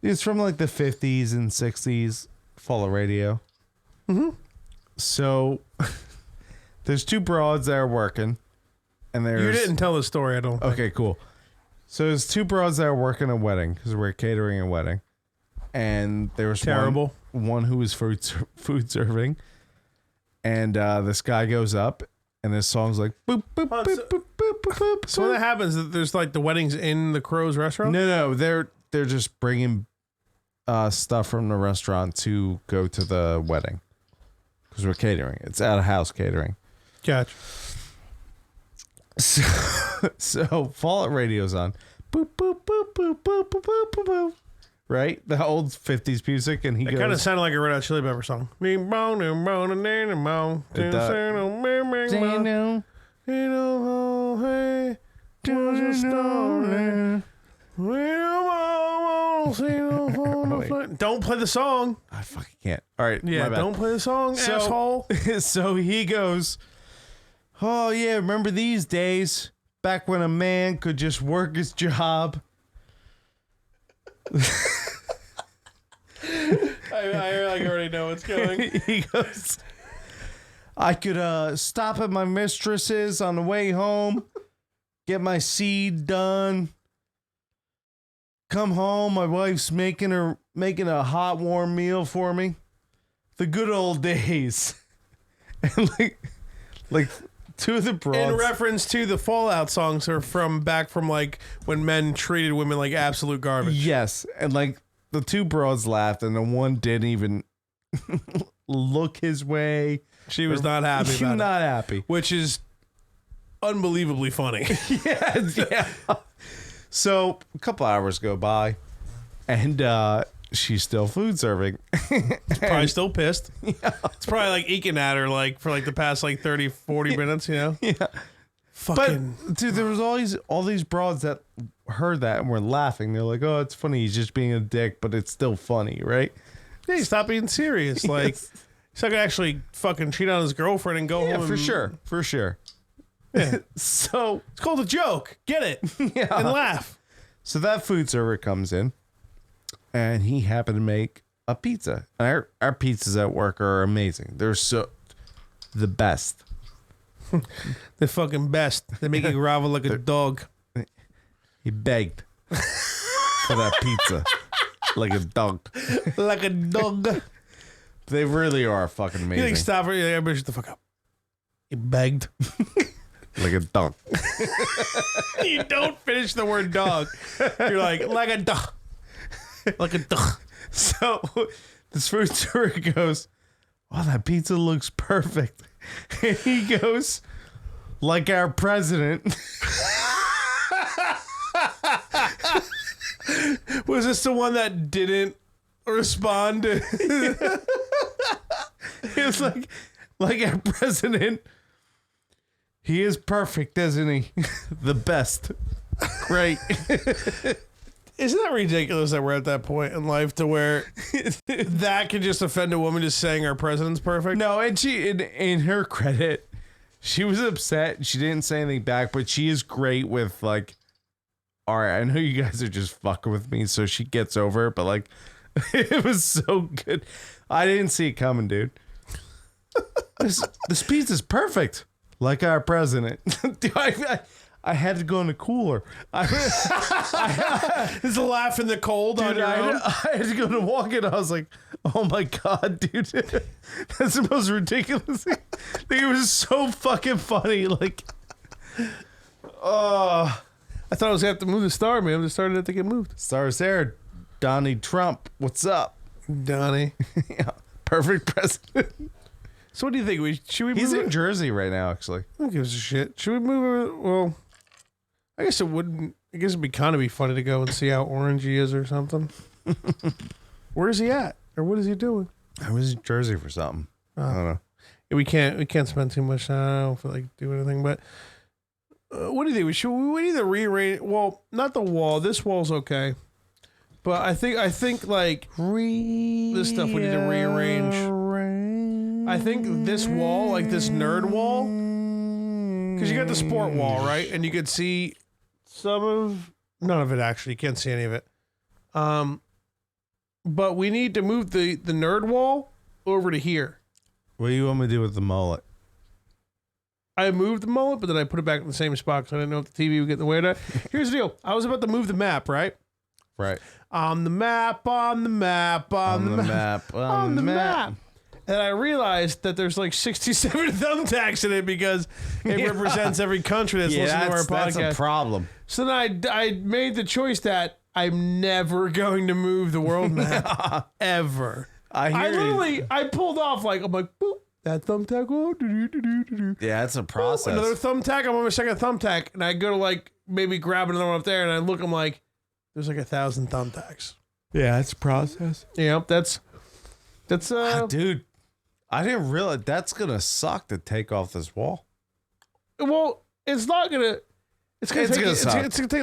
it's from like the 50s and 60s Fallout radio. Mm-hmm. So there's two broads that are working, and there's You didn't tell the story, I don't think. Okay, cool. So there's two broads that are working a wedding because we're catering a wedding, and there was Terrible. one who was food serving, and this guy goes up, and this song's like boop boop boop boop boop boop boop. So when that happens, there's like the weddings in the Crow's restaurant? No, they're just bringing stuff from the restaurant to go to the wedding because we're catering. It's out of house catering. Gotcha. So Fallout radio's on. Boop boop boop boop boop boop boop boop boop. Right? The old 50s music, and he It goes. kind of sounded like a Red Hot Chili Pepper song. Don't play the song. I fucking can't. All right. Yeah, my bad. don't play the song, asshole. So he goes, "Oh, yeah, remember these days? Back when a man could just work his job." I already know what's going. He goes, "I could stop at my mistress's on the way home, get my seed done, come home, my wife's making a hot warm meal for me. The good old days." And like two of the broads, In reference to the Fallout songs are from like when men treated women like absolute garbage. yes, and like the two broads laughed, and the one didn't even look his way. She was not happy She about was it. not happy. Which is unbelievably funny. Yeah. So a couple hours go by, and she's still food serving. Probably still pissed. Yeah. It's probably like eking at her like for like the past like 30, 40 minutes, you know? Yeah. Fucking. But dude, there was all these broads that heard that and were laughing. They're like, "Oh, it's funny. He's just being a dick, but it's still funny, right?" Hey, stop being serious. Like, he's not gonna actually fucking cheat on his girlfriend and go home. For and, sure. Yeah. So it's called a joke. Get it? Yeah. And laugh. So that food server comes in, and he happened to make a pizza. And our pizzas at work are amazing. They're the best. The fucking best. They make you grovel like a dog. He begged for that pizza like a dog. Like a dog. They really are fucking You amazing. think stop it? Everybody shut the fuck up. He begged. Like a dog. You don't finish the word dog. You're like a dog. Like a dog. So this food server goes, "Wow, that pizza looks perfect." And he goes, "Like our president." Was this the one that didn't respond? He was like our president. He is perfect, isn't he? The best. Great. Isn't that ridiculous that we're at that point in life to where that could just offend a woman just saying our president's perfect? No, and she, in her credit, she was upset. She didn't say anything back, but she is great with like, "All right, I know you guys are just fucking with me," so she gets over it. But like, it was so good. I didn't see it coming, dude. This pizza's perfect, like our president. Dude, I had to go in the cooler. It's a laugh in the cold, dude, on your own. I had to go to walk in. I was like, "Oh my god, dude, that's the most ridiculous thing." It was so fucking funny. Like, I thought I was gonna have to move the star, man. The star didn't have to get moved. Star's there. Donnie Trump, what's up, Donnie? Yeah, perfect president. So what do you think? Should we? He's move in Jersey right now, actually. Who gives a shit? Should we move it? Well, I guess it wouldn't. I guess it'd be kind of be funny to go and see how orange he is or something. Where is he at? Or what is he doing? I was in Jersey for something. I don't know. We can't spend too much. I don't feel like doing anything. But what do you think? We need to rearrange. Well, not the wall. This wall's okay. But I think like this stuff we need to rearrange. I think this wall, like this nerd wall, because you got the sport wall, right? And you could see none of it actually. You can't see any of it. But we need to move the nerd wall over to here. What do you want me to do with the mullet? I moved the mullet, but then I put it back in the same spot because I didn't know if the TV would get in the way of that. Here's the deal. I was about to move the map, right? Right. On the map. And I realized that there's like 67 thumbtacks in it because it represents every country that's listening to our podcast. That's a problem. So then I made the choice that I'm never going to move the world map ever. I pulled off I'm like, boop, that thumbtack. Oh, yeah, it's a process. Another thumbtack. I'm on my second thumbtack, and I go to maybe grab another one up there, and I look. I'm like, there's 1,000 thumbtacks. Yeah, it's a process. Yeah, that's dude. I didn't realize that's gonna suck to take off this wall. Well, it's not gonna. It's gonna take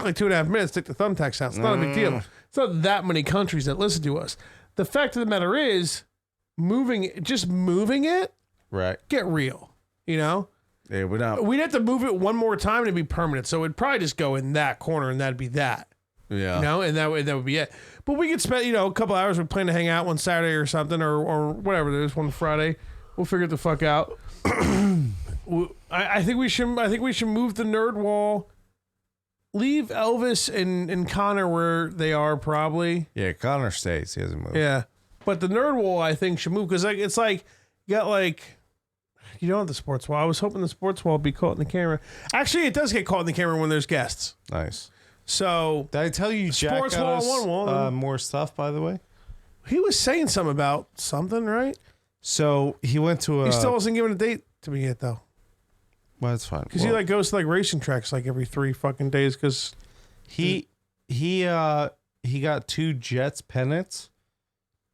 like 2.5 minutes to take the thumbtacks out. It's not a big deal. It's not that many countries that listen to us. The fact of the matter is, moving it, right? Get real, you know. Yeah, we'd have to move it one more time to be permanent. So it'd probably just go in that corner, and that'd be that. Yeah. You know, and that would be it. But we could spend, a couple hours. We plan to hang out one Saturday or something, or whatever. There's one Friday. We'll figure it the fuck out. I think we should move the nerd wall. Leave Elvis and Connor where they are, probably. Yeah, Connor stays. He hasn't moved. Yeah, but the nerd wall I think should move because it's like you got you don't have the sports wall. I was hoping the sports wall would be caught in the camera. Actually, it does get caught in the camera when there's guests. Nice. So did I tell you Jack sports got wall, us, one wall. more stuff? By the way, he was saying something about something, right? So he went to he still wasn't given a date to me yet, though. Well, that's fine. Because he goes to racing tracks every 3 fucking days. Because he got 2 Jets pennants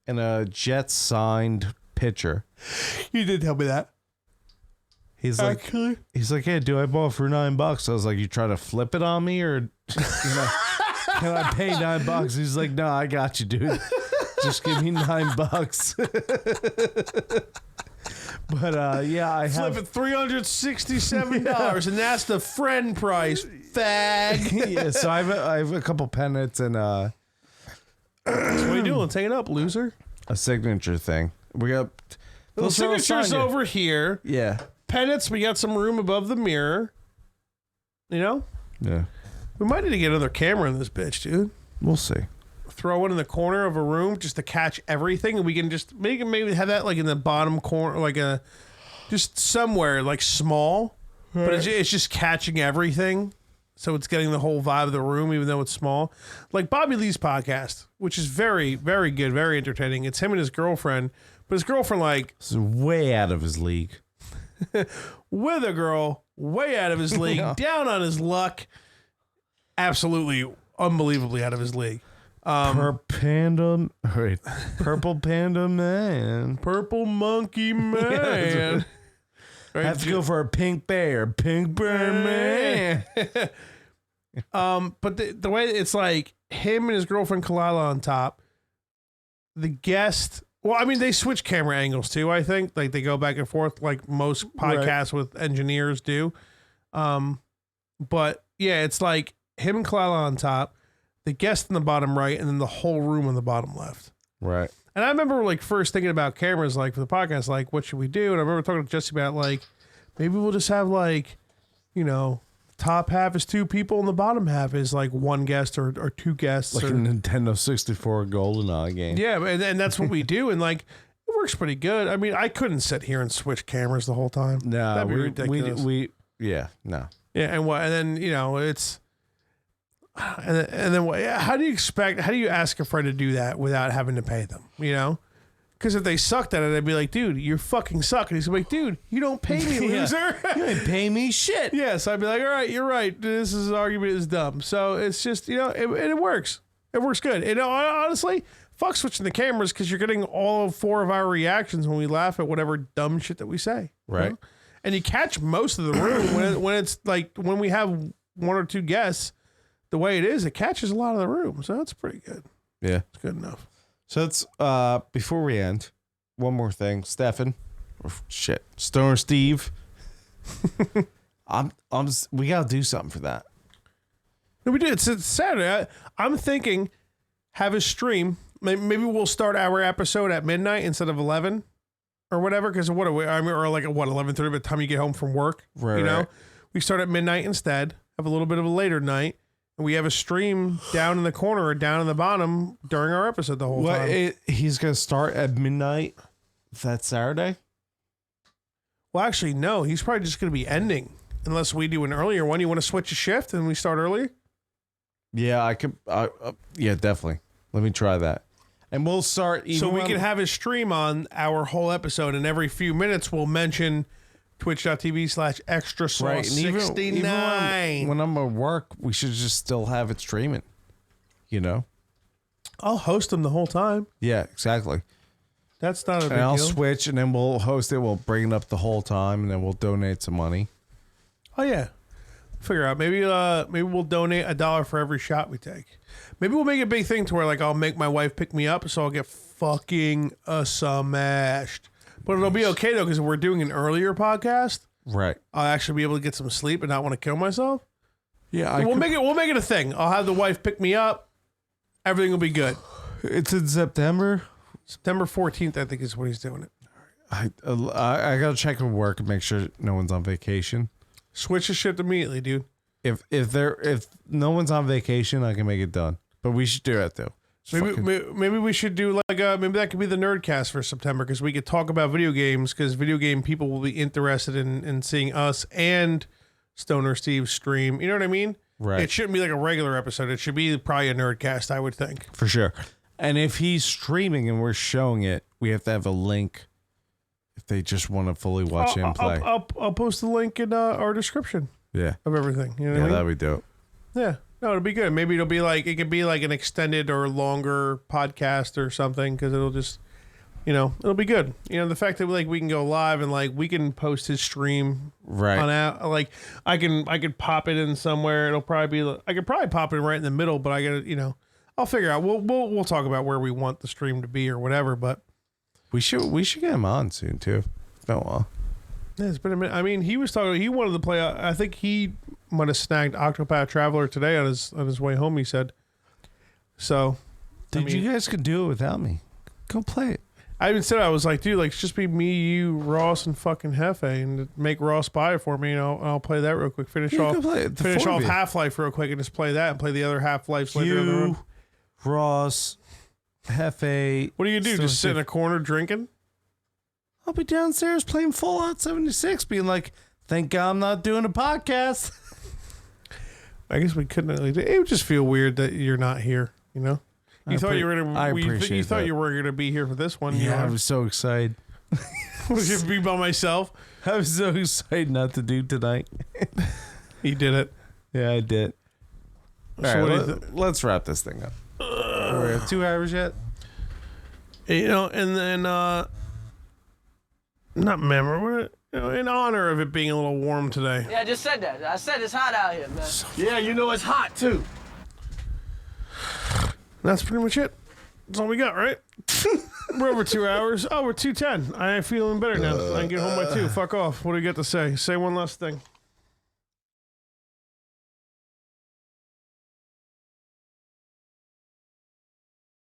and a Jets signed pitcher. You did tell me that. He's like, hey, do I bought for $9? I was like, you try to flip it on me or can I pay $9? He's like, no, I got you, dude. Just give me $9. But yeah, I flip it $367, and that's the friend price. Fag. Yeah, so I have a couple pennants and what are you doing? Take it up, loser. A signature thing. We got the signatures over here. Yeah. Pennants. We got some room above the mirror. You know. Yeah. We might need to get another camera in this bitch, dude. We'll see. Throw one in the corner of a room just to catch everything, and we can just maybe have that in the bottom corner, just somewhere small, but it's just catching everything, so it's getting the whole vibe of the room, even though it's small. Like Bobby Lee's podcast, which is very, very good, very entertaining. It's him and his girlfriend, but his girlfriend this is way out of his league. With a girl way out of his league, down on his luck, absolutely, unbelievably out of his league. Purple panda man. Purple monkey man. Right, have to go for a pink bear. Pink bear man. But the way it's him and his girlfriend Kalila on top. The guest. Well, I mean, they switch camera angles too, I think. They go back and forth like most podcasts with engineers do. But yeah, it's him and Kalila on top. The guest in the bottom right, and then the whole room in the bottom left. Right. And I remember for thinking about cameras, for the podcast, what should we do? And I remember talking to Jesse about maybe we'll just have top half is 2 people and the bottom half is 1 guest or 2 guests. Like a Nintendo 64 GoldenEye game. Yeah, and that's what we do. And it works pretty good. I mean, I couldn't sit here and switch cameras the whole time. No, that'd be ridiculous. Yeah, no. Yeah, and then it's. And then how do you ask a friend to do that without having to pay them, because if they sucked at it, I'd be like, dude, you fucking suck. And he's like, dude, you don't pay me, loser. You ain't pay me shit. Yeah, so I'd be like, all right, you're right, this argument is dumb. So it's just it works good. And honestly, fuck switching the cameras because you're getting all 4 of our reactions when we laugh at whatever dumb shit that we say. Right. You know? And you catch most of the room when it's like when we have 1 or 2 guests, the way it is, it catches a lot of the room. So that's pretty good. Yeah. It's good enough. So it's before we end, one more thing. Stefan. Stoner Steve. We gotta do something for that. No, we do. It's Saturday. I'm thinking have a stream. Maybe we'll start our episode at midnight instead of 11 or whatever. Because what are we? I mean, or like at 11:30 by the time you get home from work. Right. You know, right. we start at midnight instead. Have a little bit of a later night, and we have a stream down in the corner or down in the bottom during our episode the whole time. He's gonna start at midnight that Saturday. Well, actually, no. He's probably just going to be ending unless we do an earlier one. You want to switch a shift and we start earlier? Yeah, I could. Yeah, definitely. Let me try that. And we'll start. So we can have a stream on our whole episode, and every few minutes we'll mention twitch.tv/extra sauce 69. When I'm at work, we should just still have it streaming. You know? I'll host them the whole time. Yeah, exactly. That's not a big and I'll deal. switch, and then we'll host it. We'll bring it up the whole time, and then we'll donate some money. Oh yeah, figure out maybe we'll donate $1 for every shot we take. Maybe we'll make a big thing to where like I'll make my wife pick me up, so I'll get fucking smashed. But it'll be okay though because we're doing an earlier podcast. Right. I'll actually be able to get some sleep and not want to kill myself. Yeah, we'll make it a thing. I'll have the wife pick me up. Everything will be good. It's in September. September 14th, I think, is when he's doing it. I gotta check with work and make sure no one's on vacation. Switch the shift immediately, dude. If no one's on vacation, I can make it done. But we should do it though. Maybe we should do like maybe that could be the Nerdcast for September because we could talk about video games because video game people will be interested in seeing us and Stoner Steve stream. You know what I mean? Right. It shouldn't be like a regular episode. It should be probably a Nerdcast, I would think. For sure. And if he's streaming and we're showing it, we have to have a link if they just want to fully watch him play. I'll post the link in our description. Yeah. Of everything. You know what I mean? That'd be dope. Yeah. No, it'll be good. Maybe it could be like an extended or longer podcast or something because it'll just, it'll be good. The fact that we can go live and we can post his stream right on out. I could pop it in somewhere. It'll probably be. I could probably pop it right in the middle, but I gotta I'll figure out. We'll talk about where we want the stream to be or whatever. But we should get him on soon too. It's been a while. Yeah, it's been a minute. I mean, he was talking. He wanted to play. I think he might have snagged Octopath Traveler today on his way home. He said. So, you guys can do it without me. Go play it. I even said I was like, dude, it's just be me, you, Ross, and fucking Hefe, and make Ross buy it for me. I'll play that real quick. Finish off Half-Life real quick, and just play that and play the other Half-Lives later on the road. Ross, Hefe. What do you do? Just sit in a corner drinking? I'll be downstairs playing Fallout 76, being like, thank God I'm not doing a podcast. I guess we couldn't really do it. It would just feel weird that you're not here, You thought you were gonna. I appreciate you thought you were gonna be here for this one. Yeah, I was so excited. Was you be by myself? I was so excited not to do tonight. You did it. Yeah, I did. So all right, let's wrap this thing up. We're at 2 hours yet. And then not memorable. In honor of it being a little warm today. Yeah, I just said that. I said it's hot out here, man. Yeah, it's hot too. That's pretty much it. That's all we got, right? We're over 2 hours. Oh, we're 2:10. I'm feeling better now. I can get home by 2. Fuck off. What do you got to say? Say one last thing.